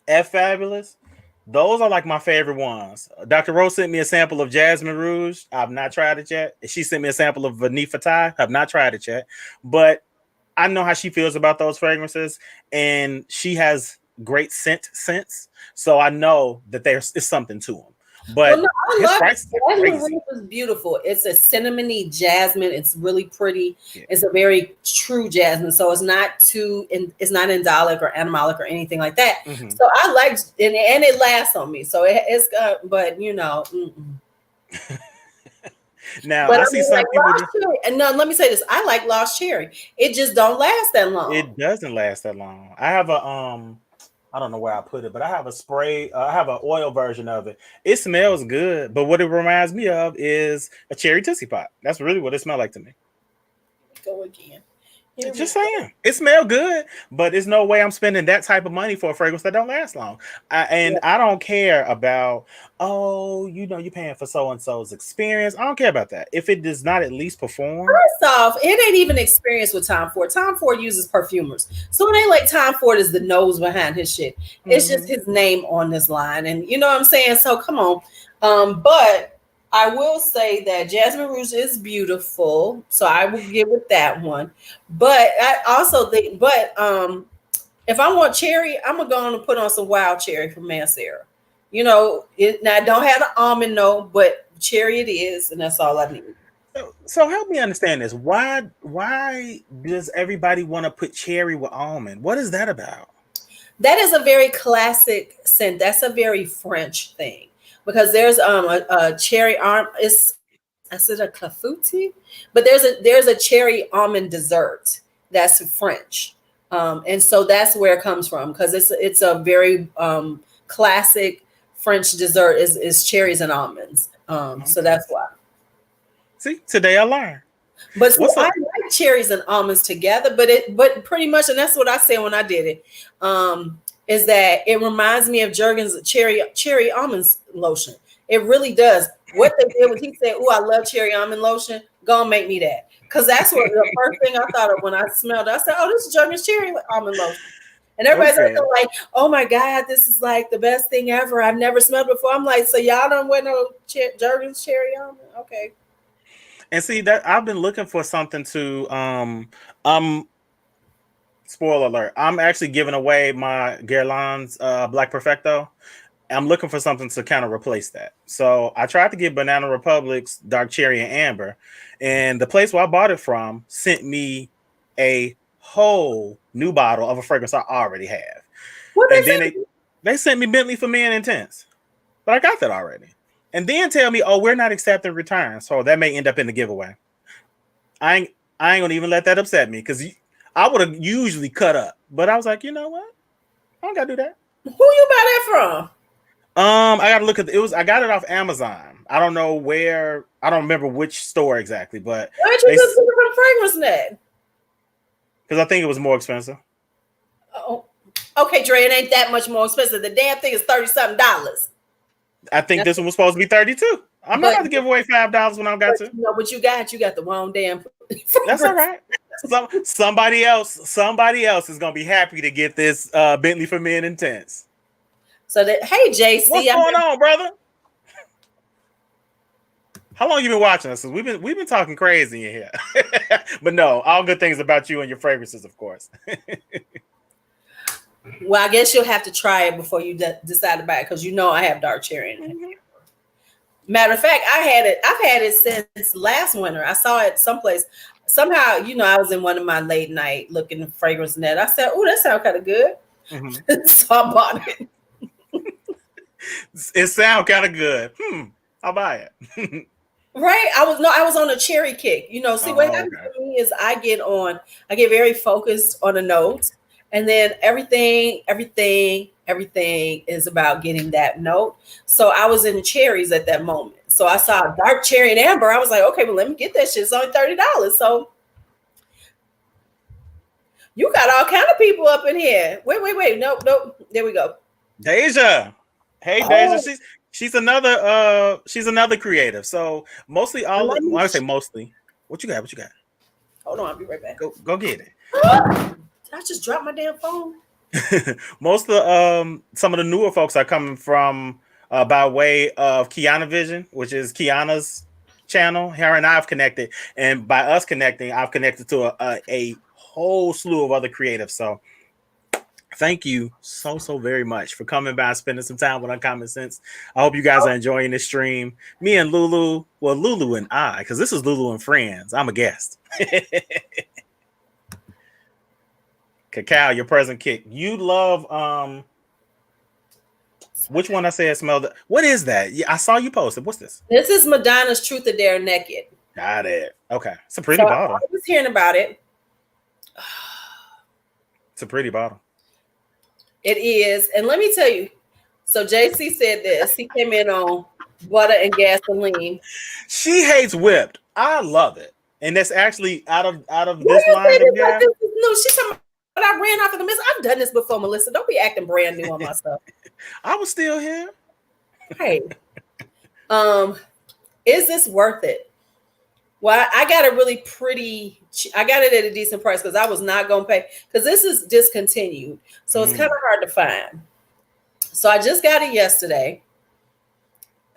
F Fabulous. Those are like my favorite ones. Dr. Rose sent me a sample of Jasmine Rouge. I've not tried it yet. She sent me a sample of Vanille Fatai. I've not tried it yet, but I know how she feels about those fragrances, and she has great sense. So I know that there's something to them. But his price is beautiful. It's a cinnamony jasmine. It's really pretty. Yeah. It's a very true jasmine. So it's not indolic or animalic or anything like that. Mm-hmm. So I like and it lasts on me. So it's but Now I see some people. And no, let me say this. I like Lost Cherry. It just don't last that long. It doesn't last that long. I have a I don't know where I put it, but I have a spray. I have an oil version of it. It smells good, but what it reminds me of is a cherry Tootsie Pop. That's really what it smells like to me. Go again. Just saying, it smells good, but there's no way I'm spending that type of money for a fragrance that don't last long. I don't care about, you're paying for so-and-so's experience. I don't care about that. If it does not at least perform. First off, it ain't even experience with Tom Ford. Tom Ford uses perfumers. So it ain't like Tom Ford is the nose behind his shit. It's just his name on this line. And you know what I'm saying? So come on. But I will say that Jasmine Rouge is beautiful, so I will give it that one. But I also think, if I want cherry, I'm gonna go on and put on some wild cherry from Mancera. Now I don't have the almond note, but cherry it is, and that's all I need. So help me understand this. Why does everybody want to put cherry with almond? What is that about? That is a very classic scent. That's a very French thing. Because there's a cherry arm. Is it a clafouti? But there's a cherry almond dessert that's French. And so that's where it comes from, because it's a very classic French dessert is cherries and almonds. So that's why. See, today I learned. But I like cherries and almonds together, but pretty much, and that's what I said when I did it, is that it reminds me of Jergens cherry almonds lotion. It really does. What they did was he said, "Oh, I love cherry almond lotion. Go and make me that." Because that's what the first thing I thought of when I smelled it. I said, "Oh, this is Jergens cherry almond lotion." And everybody's like, "Oh my God, this is like the best thing ever. I've never smelled before." I'm like, "So y'all don't wear no Jergens cherry almond? Okay." And see that I've been looking for something to spoiler alert. I'm actually giving away my Guerlain's Black Perfecto. I'm looking for something to kind of replace that. So I tried to get Banana Republic's Dark Cherry and Amber, and the place where I bought it from sent me a whole new bottle of a fragrance I already have. And then they sent me Bentley for Men Intense, but I got that already. And then tell me, "Oh, we're not accepting returns," so that may end up in the giveaway. I ain't gonna even let that upset me, because I would have usually cut up, but I was like, you know what? I don't gotta do that. Who you buy that from? I gotta look at I got it off Amazon. I don't know where. I don't remember which store exactly, but why don't you just get it from Fragrance Net? Because I think it was more expensive. Oh, okay, Dre. It ain't that much more expensive. The damn thing is $30-something. I think this one was supposed to be $32. I'm not going to give away $5 when I got to. No, but you got the wrong damn. That's all right. Somebody else is going to be happy to get this Bentley for Men Intense. So hey, JC, what's going on, brother? How long you been watching us? We've been talking crazy in here. But no, all good things about you and your fragrances, of course. Well, I guess you'll have to try it before you decide to buy it, because I have dark cherry in it. Matter of fact, I've had it since last winter. I saw it someplace. Somehow, I was in one of my late night looking at Fragrance Net. I said, "Oh, that sounds kind of good." So I bought it. It sounds kind of good. I'll buy it. Right. I was on a cherry kick. See what happens to me is I get very focused on a note, and then everything is about getting that note. So I was in cherries at that moment. So I saw dark cherry and amber. I was like, okay, well, let me get that shit. It's only $30. So you got all kind of people up in here. Wait. Nope. There we go. Deja. Hey, Deja. She's another creative. So mostly I say mostly. What you got? Hold on, I'll be right back. Go get it. Did I just drop my damn phone? Most of some of the newer folks are coming from by way of Kiana Vision, which is Kiana's channel. Her and I have connected, and by us connecting, I've connected to a whole slew of other creatives. So thank you so very much for coming by and spending some time with UnCommon Scentz. I hope you guys are enjoying this stream. Me and LuuLuu, well, LuuLuu and I, because this is LuuLuu Friends. I'm a guest. Cacao, your present kick. You love which one I said smelled? What is that? Yeah, I saw you post it. What's this? This is Madonna's Truth or Dare Naked. Got it. Okay, it's a pretty bottle. I was hearing about it. It's a pretty bottle. It is, and let me tell you. So JC said this. He came in on butter and gasoline. She hates whipped. I love it, and that's actually out of this line. No, she's talking. But I ran off of the miss. I've done this before, Melissa. Don't be acting brand new on my stuff. I was still here. Hey, is this worth it? Well, I got it really pretty. I got it at a decent price because I was not going to pay, because this is discontinued. So it's kind of hard to find. So I just got it yesterday.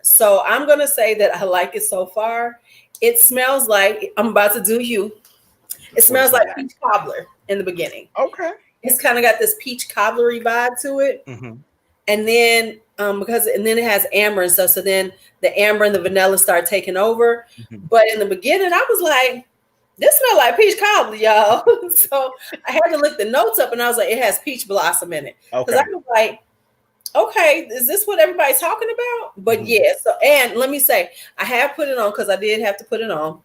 So I'm going to say that I like it so far. It smells like, I'm about to do you. It smells like peach cobbler in the beginning. Okay. It's kind of got this peach cobblery vibe to it. And then it has amber and stuff. So then the amber and the vanilla start taking over. But in the beginning, I was like, this smells like peach cobbler, y'all. So I had to look the notes up, and I was like, it has peach blossom in it. Because I was like, okay, is this what everybody's talking about? But yeah, so, and let me say, I have put it on because I did have to put it on.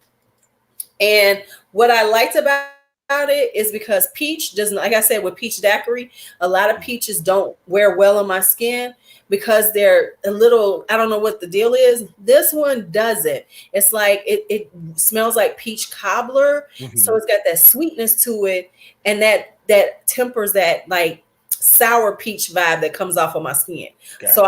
And what I liked about it is because peach doesn't, like I said, with peach daiquiri, a lot of peaches don't wear well on my skin because they're a little, I don't know what the deal is. This one doesn't. It's like it smells like peach cobbler. So it's got that sweetness to it, and that tempers that like sour peach vibe that comes off of my skin. So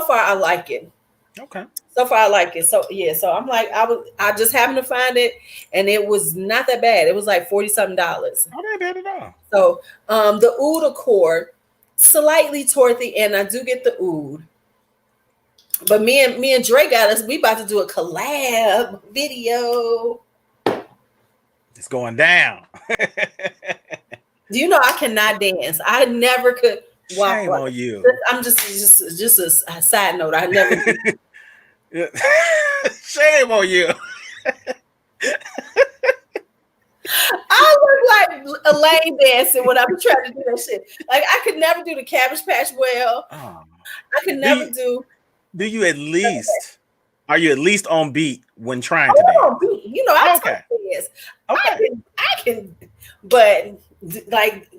far I like it. Okay. So far I like it. So yeah, so I'm like, I just happened to find it, and it was not that bad. It was like $40-something. Oh, not bad at all. So the oud accord, slightly toward the end, I do get the oud. But me and Dre got us, we about to do a collab video. It's going down. Do you know I cannot dance? I never could walk. Shame on you. I'm just a side note. I never Shame on you. I look like Elaine dancing when I'm trying to do that shit. Like I could never do the Cabbage Patch well. Oh. I could never do. Do you at least? Are you at least on beat when trying to dance? Beat. You know, I okay. Okay. I can, but like.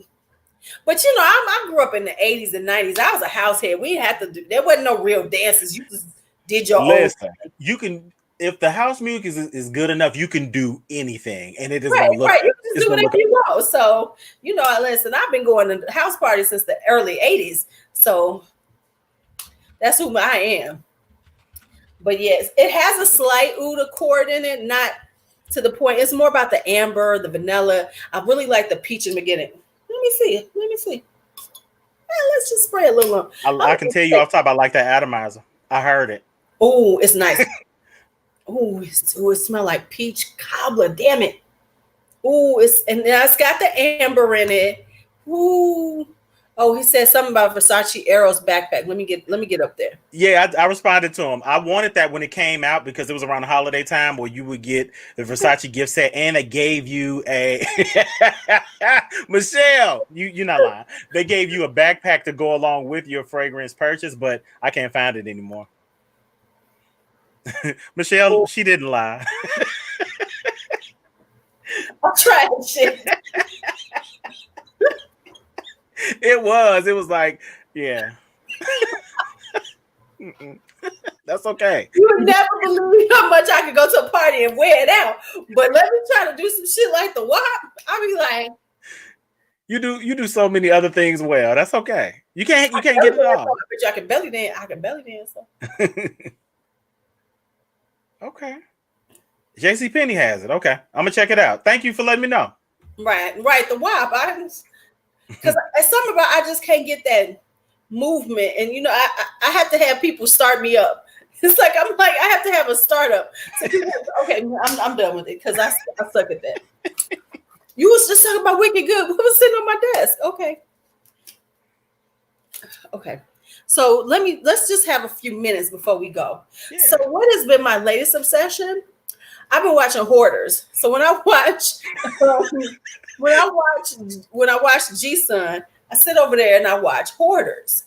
But you know, I grew up in the 80s and 90s. I was a house head. We had to do. There wasn't no real dances. You just did your own thing. You can, if the house music is good enough, you can do anything, and it is right. Gonna look. Right, you can just do whatever you want. So you know, listen. I've been going to house parties since the early 80s. So that's who I am. But yes, it has a slight oud accord in it, not to the point. It's more about the amber, the vanilla. I really like the peach in the beginning. Let me see. Let's just spray a little. I can tell you off top, I like that atomizer. I heard it. Oh, it's nice. It smells like peach cobbler. Damn it. It's got the amber in it. Ooh. Oh, he said something about Versace Eros backpack. Let me get up there. Yeah, I responded to him. I wanted that when it came out because it was around the holiday time where you would get the Versace gift set, and they gave you a Michelle. You're not lying. They gave you a backpack to go along with your fragrance purchase, but I can't find it anymore. Michelle, she didn't lie. I'm trying shit. It was like, yeah. That's okay. You would never believe how much I could go to a party and wear it out. But let me try to do some shit like the WAP. I'll be like, you do so many other things well. That's okay. You can't get it all. I can belly dance. Okay. JCPenney has it. Okay. I'm gonna check it out. Thank you for letting me know. Right. The WAP. Because something about I just can't get that movement, and you know I have to have people start me up. It's like I have to have a startup. So okay, I'm done with it because I suck at that. You was just talking about Wicked Good. What was sitting on my desk? Okay. So let's just have a few minutes before we go. Yeah. So what has been my latest obsession? I've been watching Hoarders. So when I watch G-Sun, I sit over there and I watch Hoarders.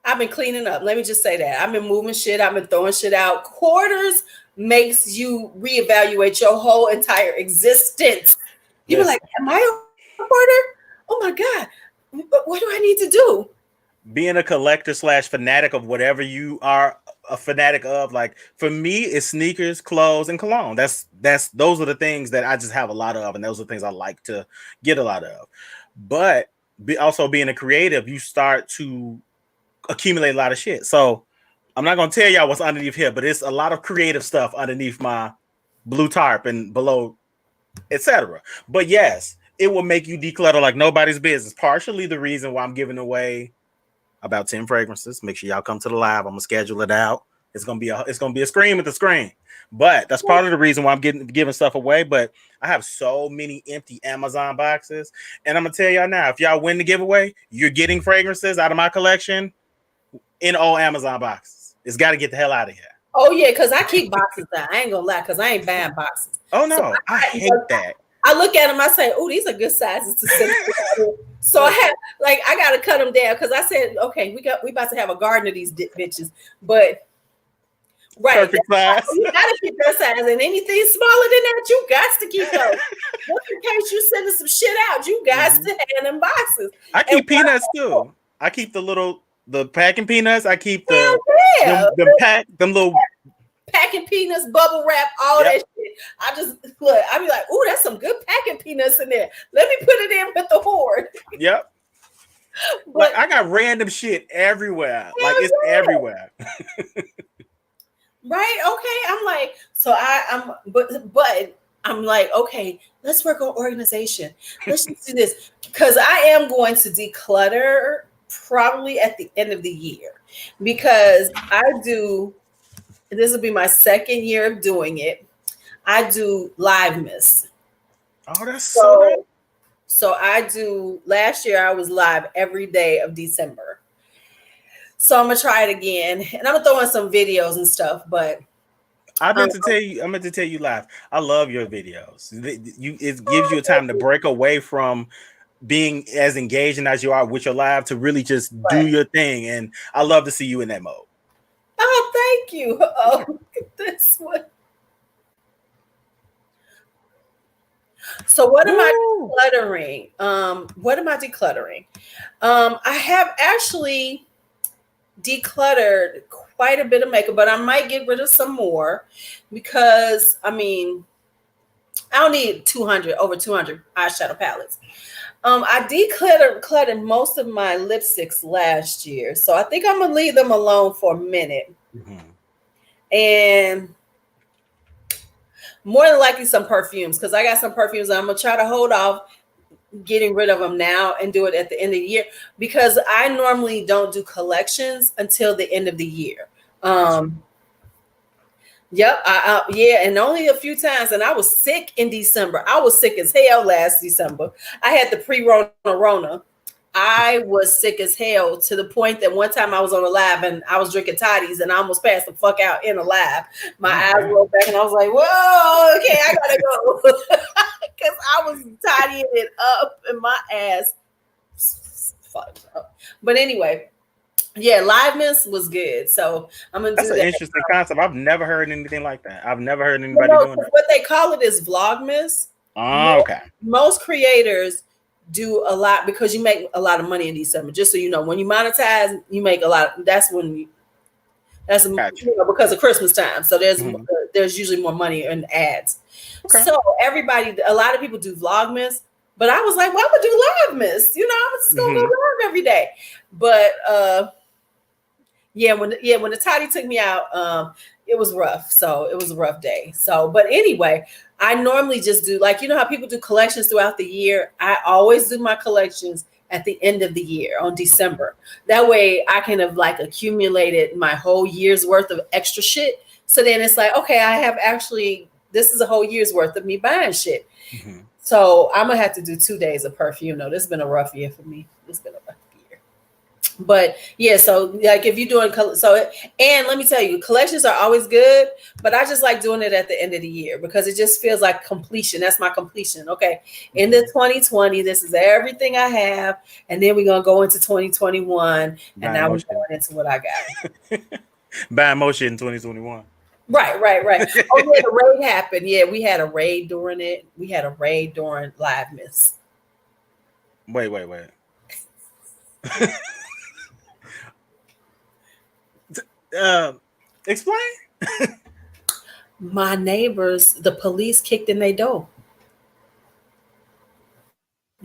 I've been cleaning up. Let me just say that. I've been moving shit. I've been throwing shit out. Hoarders makes you reevaluate your whole entire existence. You be like, am I a hoarder? Oh my God. What do I need to do? Being a collector / fanatic of whatever you are a fanatic of, like for me, it's sneakers, clothes, and cologne. Those are the things that I just have a lot of, and those are the things I like to get a lot of. But also being a creative, you start to accumulate a lot of shit. So I'm not gonna tell y'all what's underneath here, but it's a lot of creative stuff underneath my blue tarp and below, etc. But yes, it will make you declutter like nobody's business. Partially the reason why I'm giving away about 10 fragrances. Make sure y'all come to the live. I'm gonna schedule it out. It's gonna be a scream at the screen. But that's part of the reason why I'm giving stuff away. But I have so many empty Amazon boxes, and I'm gonna tell y'all now, if y'all win the giveaway, you're getting fragrances out of my collection in all Amazon boxes. It's got to get the hell out of here. Oh yeah, because I keep boxes down. I ain't gonna lie, because I ain't buying boxes. Oh no, so I hate that. I look at them, I say, "Oh, these are good sizes to send." So I gotta cut them down because I said, "Okay, we about to have a garden of these bitches." But Right. Perfect size. You gotta keep that size, and anything smaller than that, you got to keep those. Just in case you sending some shit out, you got to hand them boxes. I keep peanuts too. I keep the packing peanuts. I keep them little packing peanuts, bubble wrap, all that shit. I just look. I be like, "Ooh, that's some good packing peanuts in there. Let me put it in with the horde." Yep. But like, I got random shit everywhere. Like it's everywhere. Right. Okay. I'm like, but I'm like, okay, let's work on organization. Let's just do this because I am going to declutter probably at the end of the year because this will be my second year of doing it. I do live miss. Oh, that's so good. So last year I was live every day of December. So I'm gonna try it again, and I'm gonna throw in some videos and stuff. But I meant to tell you live. I love your videos. It gives you a time to break away from being as engaging as you are with your live to really just do your thing. And I love to see you in that mode. Oh, thank you. Oh, look at this one. So what am I decluttering? I have actually decluttered quite a bit of makeup, but I might get rid of some more because I don't need over 200 eyeshadow palettes. I decluttered most of my lipsticks last year, so I think I'm gonna leave them alone for a minute. And more than likely some perfumes, because I got some perfumes and I'm gonna try to hold off getting rid of them now and do it at the end of the year because I normally don't do collections until the end of the year. Yep. And only a few times. And I was sick in December. I was sick as hell last December. I had the pre-Rona. I was sick as hell to the point that one time I was on a live and I was drinking toddies and I almost passed the fuck out in a live. My eyes rolled back and I was like, whoa, okay, I gotta go. Because I was tidying it up and my ass fucked up. But anyway, yeah, liveness was good. So I'm gonna do that. That's an interesting concept. I've never heard anything like that. I've never heard anybody doing that. What they call it is Vlogmas. Oh, okay. Most creators do a lot because you make a lot of money in December. Just so you know, when you monetize, you make a lot. Because of Christmas time. So there's usually more money in ads. Okay. So a lot of people do Vlogmas, but I was like, well, I'm gonna do Livemas. I'm just gonna go live every day. But when the toddy took me out, it was rough. So it was a rough day. So, but anyway, I normally just do how people do collections throughout the year. I always do my collections at the end of the year on December. That way I can have accumulated my whole year's worth of extra shit. So then it's like, okay, I have this is a whole year's worth of me buying shit. So I'm gonna have to do 2 days of perfume. No, this has been a rough year for me. It's been a rough year. But yeah, so if you're doing and let me tell you, collections are always good, but I just like doing it at the end of the year because it just feels like completion. That's my completion. Okay. Into 2020, this is everything I have. And then we're gonna go into 2021. And now we're going into what I got. Buying motion in 2021. Right. Oh yeah, the raid happened. Yeah, we had a raid during it. We had a raid during Livemas. Wait. Explain. My neighbors, the police kicked in their door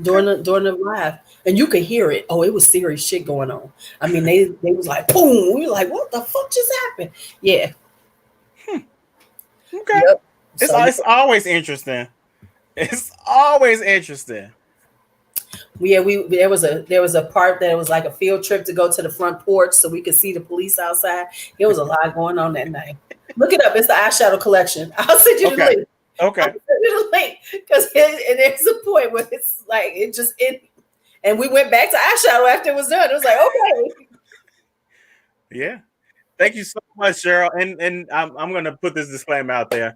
during the live, and you could hear it. Oh, it was serious shit going on. I mean, they was like, boom. We were like, what the fuck just happened? Yeah. Okay. Yep. It's always interesting. It's always interesting. Yeah, there was a part that was like a field trip to go to the front porch so we could see the police outside. It was a lot going on that night. Look it up. It's the eyeshadow collection. I'll send you the link. Okay. I'll send you the link because there's a point where it's like and we went back to eyeshadow after it was done. It was like, okay. Yeah. Thank you so much, Cheryl. And I'm going to put this disclaimer out there.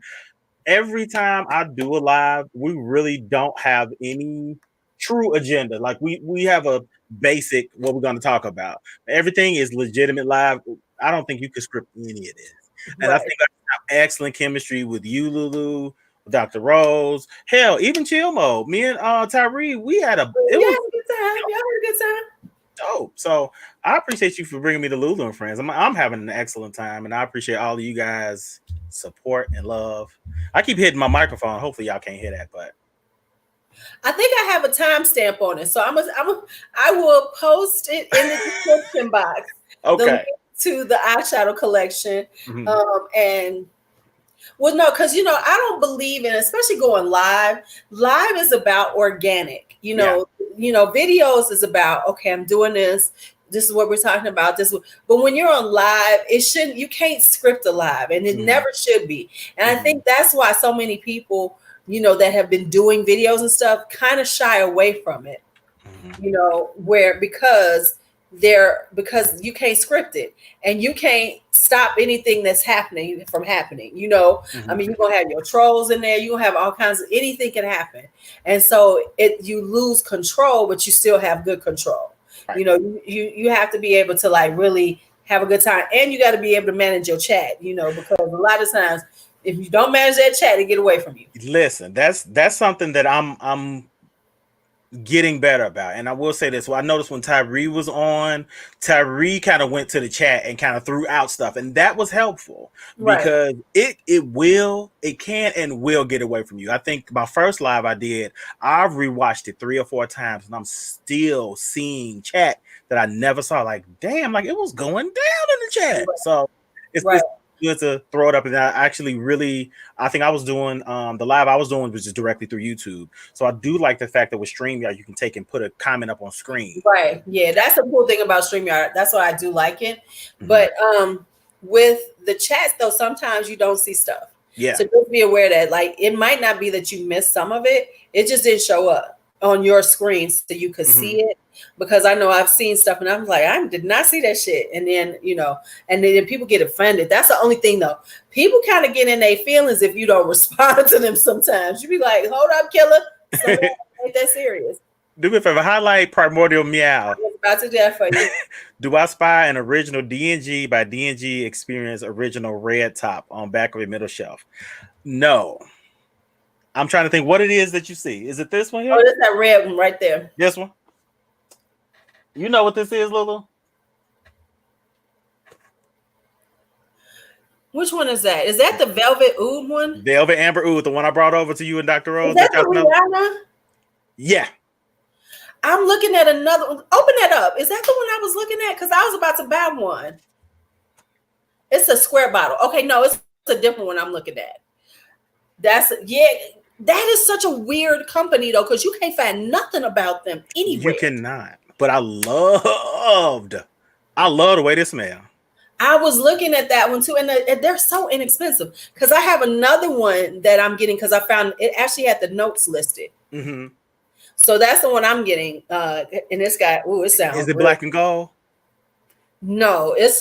Every time I do a live, we really don't have any true agenda. Like we have a basic what we're going to talk about. Everything is legitimate live. I don't think you can script any of this. And I think I have excellent chemistry with you, LuuLuu, Dr. Rose. Hell, even Chill Mode. Me and Tyree, we had a good time. Y'all had a good time. Dope. So I appreciate you for bringing me to LuuLuu Friends. I'm having an excellent time, and I appreciate all of you guys' support and love. I keep hitting my microphone. Hopefully, y'all can't hear that, but I think I have a timestamp on it, so I will post it in the description box. Okay. The link to the eyeshadow collection, and well, no, because I don't believe in, especially going live. Live is about organic. Videos is about, okay, I'm doing this. This is what we're talking about. But when you're on live, you can't script a live, and it never should be. And I think that's why so many people, that have been doing videos and stuff kind of shy away from it, because you can't script it and you can't stop anything that's happening from happening. I mean, you're going to have your trolls in there. You're going to have all kinds of, anything can happen. And so you lose control, but you still have good control. Right. You have to be able to really have a good time, and you got to be able to manage your chat, because a lot of times if you don't manage that chat, it get away from you. Listen, that's something that I'm getting better about. And I will say this. Well, I noticed when Tyree was on, Tyree kind of went to the chat and kind of threw out stuff. And that was helpful because it can and will get away from you. I think my first live I did, I've rewatched it 3 or 4 times and I'm still seeing chat that I never saw. Like, damn, like it was going down in the chat. Right. So it's good to throw it up. And I think I was doing the live I was doing was just directly through YouTube. So I do like the fact that with StreamYard you can take and put a comment up on screen. Right. Yeah, that's the cool thing about StreamYard. That's why I do like it. But with the chats though, sometimes you don't see stuff. Yeah. So just be aware that it might not be that you missed some of it. It just didn't show up on your screen so you could see it. Because I know I've seen stuff and I'm like, I did not see that shit. And then, and then people get offended. That's the only thing though. People kind of get in their feelings if you don't respond to them sometimes. You be like, hold up, killer. So ain't that serious. Do me a favor, highlight Primordial Meow. I was about to do that for you. Do I spy an original DNG by DNG Experience original red top on back of a middle shelf? No. I'm trying to think what it is that you see. Is it this one here? Oh, that's that red one right there. This one? You know what this is, LuuLuu? Which one is that? Is that the Velvet Oud one? Velvet Amber Oud, the one I brought over to you and Dr. Rose. Is that the Rihanna? Yeah. I'm looking at another one. Open that up. Is that the one I was looking at? Because I was about to buy one. It's a square bottle. Okay, no, it's a different one I'm looking at. That is such a weird company, though, because you can't find nothing about them anywhere. You cannot. But I love the way they smell. I was looking at that one too, and they're so inexpensive. Because I have another one that I'm getting because I found it actually had the notes listed. So that's the one I'm getting. And it's got it sounds. Is it black and gold? No, it's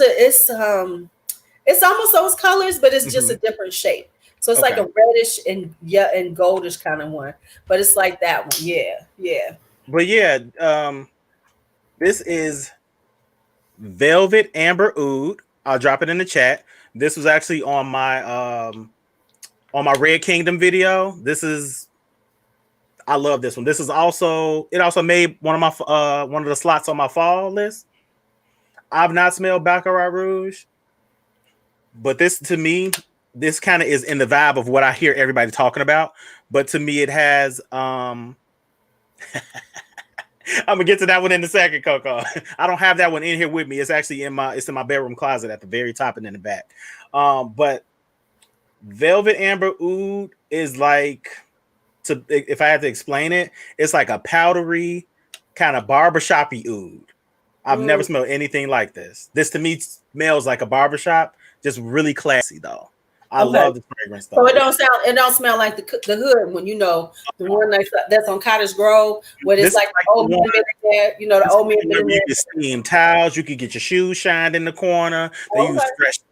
almost those colors, but it's just a different shape. So it's like a reddish and goldish kind of one, but it's like that one. Yeah. But yeah, this is Velvet Amber Oud. I'll drop it in the chat. This was actually on my Red Kingdom video. I love this one. This is also made one of the slots on my fall list. I've not smelled Baccarat Rouge, but this to me, this kind of is in the vibe of what I hear everybody talking about. But to me, it has I'm gonna get to that one in a second, KoKo. I don't have that one in here with me. It's actually in my bedroom closet at the very top and in the back. But Velvet Amber Oud is like, if I had to explain it, it's like a powdery kind of barbershop-y oud. I've never smelled anything like this. This to me smells like a barbershop, just really classy though. I love the fragrance though. So it don't smell like the hood when the one that's on Cottage Grove, where it's like the old man there, the old man there. You can steam towels, you can get your shoes shined in the corner.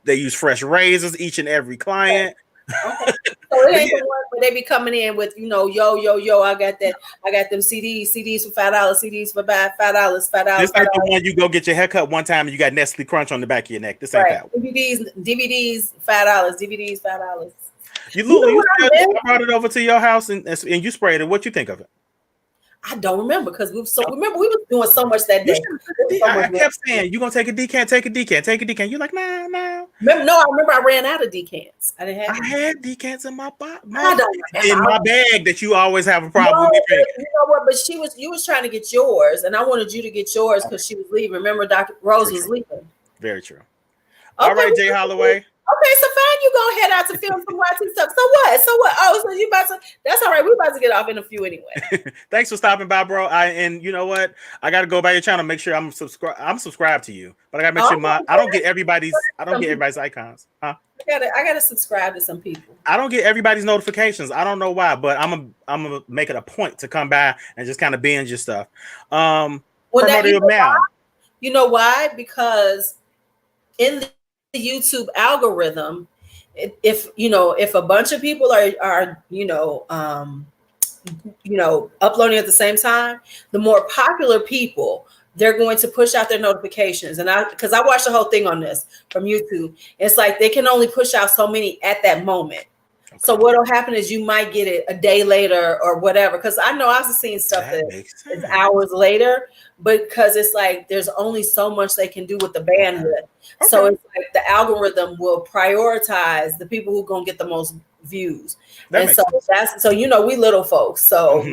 They use fresh razors each and every client. Okay. So it But ain't yeah, the one where they be coming in with, yo, I got that. I got them CDs for $5, CDs for $5, this $5. ain't the one you go get your haircut one time and you got Nestle Crunch on the back of your neck. This ain't Right. that one. DVDs, $5. DVDs, $5. You You know Lulu, you what I said meant? I brought it over to your house and you sprayed it. What you think of it? I don't remember because remember we were doing so much that You day. should So I much kept saying you're gonna take a decant, take a decant, take a decant. You're like, nah. I remember I ran out of decants. I didn't have I any. had decants in my I don't in remember. my bag that you always have a problem No, with me drinking. you know what? But you was trying to get yours, and I wanted you to get yours because she was leaving. Remember, Dr. Rose was leaving. Very true. Okay, All right, Jay Holloway. Okay, so fine, you go head out to film some YT stuff. So what? Oh, so you about to? That's all right. We're about to get off in a few anyway. Thanks for stopping by, bro. And you know what? I got to go by your channel, make sure I'm subscribed to you, but I got to make sure I don't get everybody's icons, huh? I gotta subscribe to some people. I don't get everybody's notifications. I don't know why, but I'm gonna make it a point to come by and just kind of binge your stuff. You know why? Because in the YouTube algorithm, if a bunch of people are uploading at the same time, the more popular people, they're going to push out their notifications. And because I watched the whole thing on this from YouTube, it's like they can only push out so many at that moment. Okay. So what'll happen is you might get it a day later or whatever. Because I know I've seen stuff that is hours later, but because it's like there's only so much they can do with the bandwidth. Okay. So it's like the algorithm will prioritize the people who are gonna get the most views. And so we little folks. So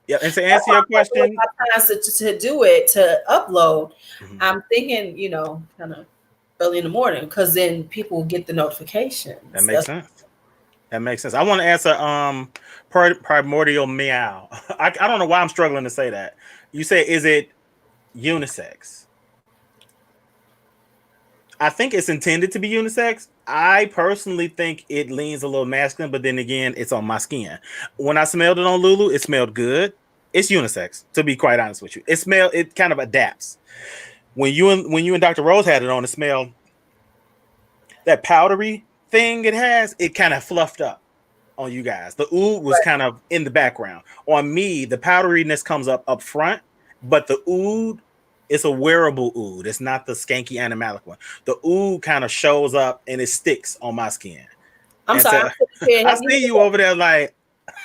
Yeah, and to answer your question, to do it, to upload, I'm thinking, kind of early in the morning, because then people will get the notifications. That makes sense. That makes sense. I want to answer primordial meow. I don't know why I'm struggling to say that. You say, is it unisex? I think it's intended to be unisex. I personally think it leans a little masculine, but then again, it's on my skin. When I smelled it on LuuLuu, it smelled good. It's unisex, to be quite honest with you. It kind of adapts. When you and Dr. Rose had it on, it smelled that powdery thing it has, it kind of fluffed up on you guys. The oud was kind of in the background. On me, the powderiness comes up front, but the oud, it's a wearable oud. It's not the skanky animalic one. The oud kind of shows up and it sticks on my skin. I'm sorry. I see you over there like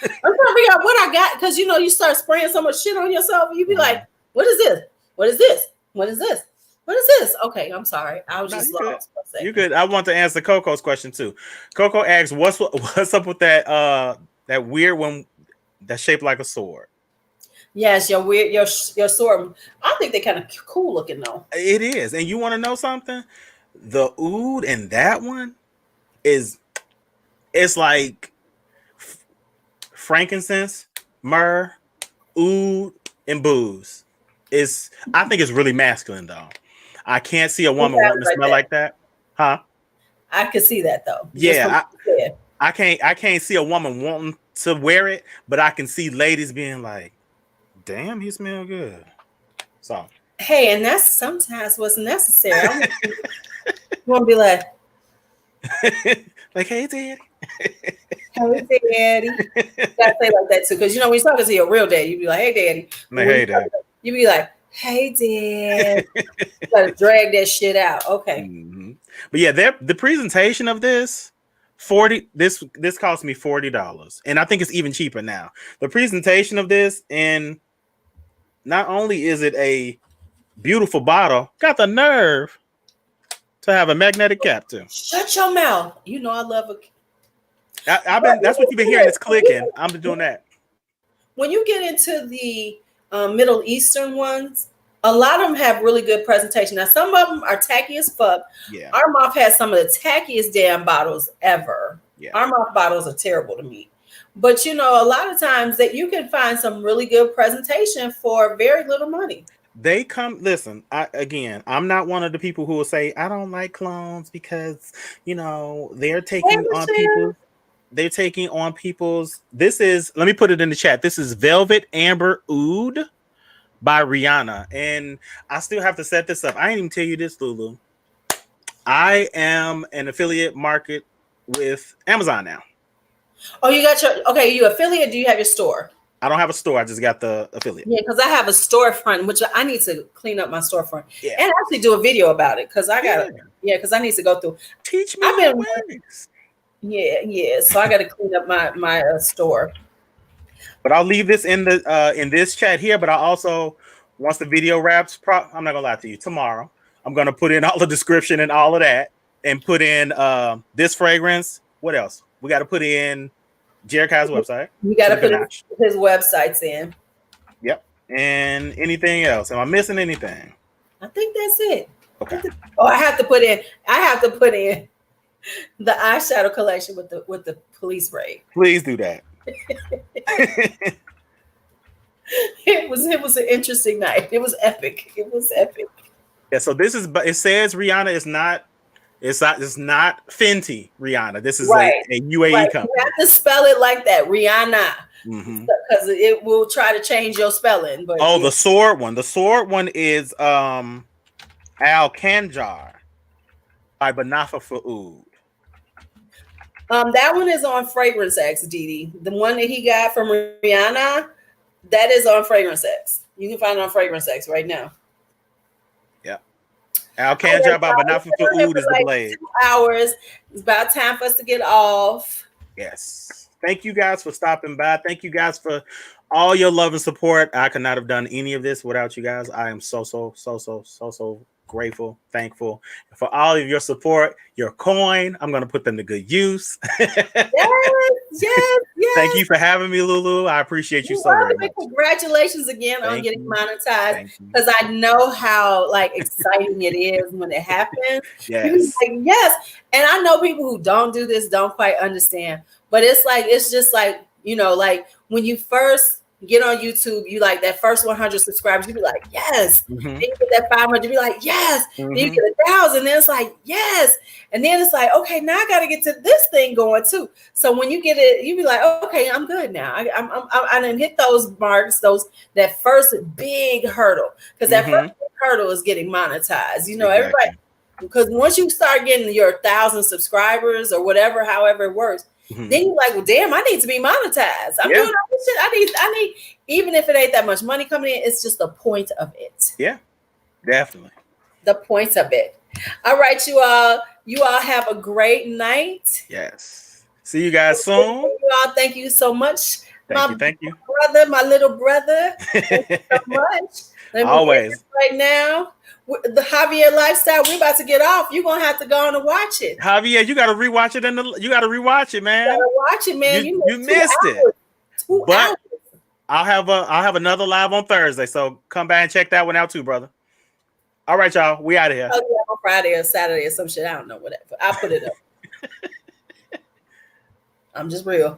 I'm trying to figure out what I got, because you start spraying so much shit on yourself. You be like, what is this? What is this? What is this? What is this? Okay, I'm sorry. I was just lost. You good. I want to answer KoKo's question too. KoKo asks, what's up with that that weird one that's shaped like a sword? Yes, your sword. I think they're kind of cool looking though. It is. And you want to know something? The oud in that one it's like frankincense, myrrh, oud, and booze. I think it's really masculine though. I can't see a woman wanting to smell like that. Huh? I could see that though. Yeah, I can't see a woman wanting to wear it, but I can see ladies being like, damn, he smell good. So hey, and that's sometimes what's necessary. You want to be like hey daddy. Hey daddy. You gotta say like that too, because when you're talking to your real daddy, you be like, hey daddy. Hey daddy. You be like, hey dad. You gotta drag that shit out. Okay. Mm-hmm. But yeah, the presentation of this this cost me $40, and I think it's even cheaper now. The presentation of this, and not only is it a beautiful bottle, got the nerve to have a magnetic cap too. Shut your mouth. I love a. That's what you've been hearing. It's clicking. I'm doing that. When you get into the Middle Eastern ones, a lot of them have really good presentation. Now, some of them are tacky as fuck. Yeah. Armoff has some of the tackiest damn bottles ever. Yeah. Armoff bottles are terrible to me. But a lot of times that you can find some really good presentation for very little money. They come, listen, I'm not one of the people who will say, I don't like clones because, they're taking on people. They're taking on people's. This is, let me put it in the chat. This is Velvet Amber Oud by Rihanna. And I still have to set this up. I didn't even tell you this, LuuLuu. I am an affiliate market with Amazon now. Oh, you got your okay. You affiliate? Do you have your store? I don't have a store. I just got the affiliate. Yeah, because I have a storefront, which I need to clean up my storefront and actually do a video about it because I got because I need to go through. Teach me your ways. Yeah. So I got to clean up my store. But I'll leave this in this chat here. But I also, once the video wraps, I'm not gonna lie to you. Tomorrow, I'm gonna put in all the description and all of that, and put in this fragrance. What else? We got to put in Jericho's website. You got to put his websites in. Yep. And anything else? Am I missing anything? I think that's it. Okay. Oh, I have to put in the eyeshadow collection with the police raid. Please do that. It was an interesting night. It was epic. Yeah. So this is. It says Rihanna is not. It's not Fenty Rihanna. This is a UAE company. You have to spell it like that, Rihanna, because it will try to change your spelling. But the sword one. The sword one is Al Kanjar by Banafa Fa'oud. That one is on Fragrance X, Didi. The one that he got from Rihanna, that is on Fragrance X. You can find it on Fragrance X right now. Al Kanjar by Banafa Fa'oud is the blade. 2 hours. It's about time for us to get off. Yes. Thank you guys for stopping by. Thank you guys for all your love and support. I could not have done any of this without you guys. I am so grateful, thankful for all of your support. Your coin, I'm going to put them to good use. Yes. Thank you for having me, LuuLuu. I appreciate you so very much. Congratulations again on getting monetized, because I know how exciting it is when it happens. Yes. Yes. And I know people who don't do this don't quite understand, but it's just when you first get on YouTube, you that first 100 subscribers, you be like, yes. Then you get that 500, you be like, yes. Then you get 1,000, then it's like, yes. And then it's like, okay, now I got to get to this thing going too. So when you get it, you be like, okay, I'm good now. I didn't hit those marks, that first big hurdle, because that first big hurdle is getting monetized. Everybody, because once you start getting your 1,000 subscribers or whatever, however it works, then you're like, well, damn, I need to be monetized. I'm doing all this shit. I need, even if it ain't that much money coming in, it's just the point of it. Yeah, definitely. The point of it. All right, you all. You all have a great night. Yes. See you guys soon. You all, thank you so much. Thank you. Brother, my little brother. Thank you so much. Always. Right now, the Javier lifestyle, we about to get off. You're gonna have to go on and watch it. Javier, you gotta rewatch it you gotta rewatch it, man. You gotta watch it, man. You missed it. 2 hours. I'll have another live on Thursday, so come back and check that one out too, brother. All right, y'all. We out of here. Oh, yeah, on Friday or Saturday or some shit. I don't know whatever. I'll put it up. I'm just real.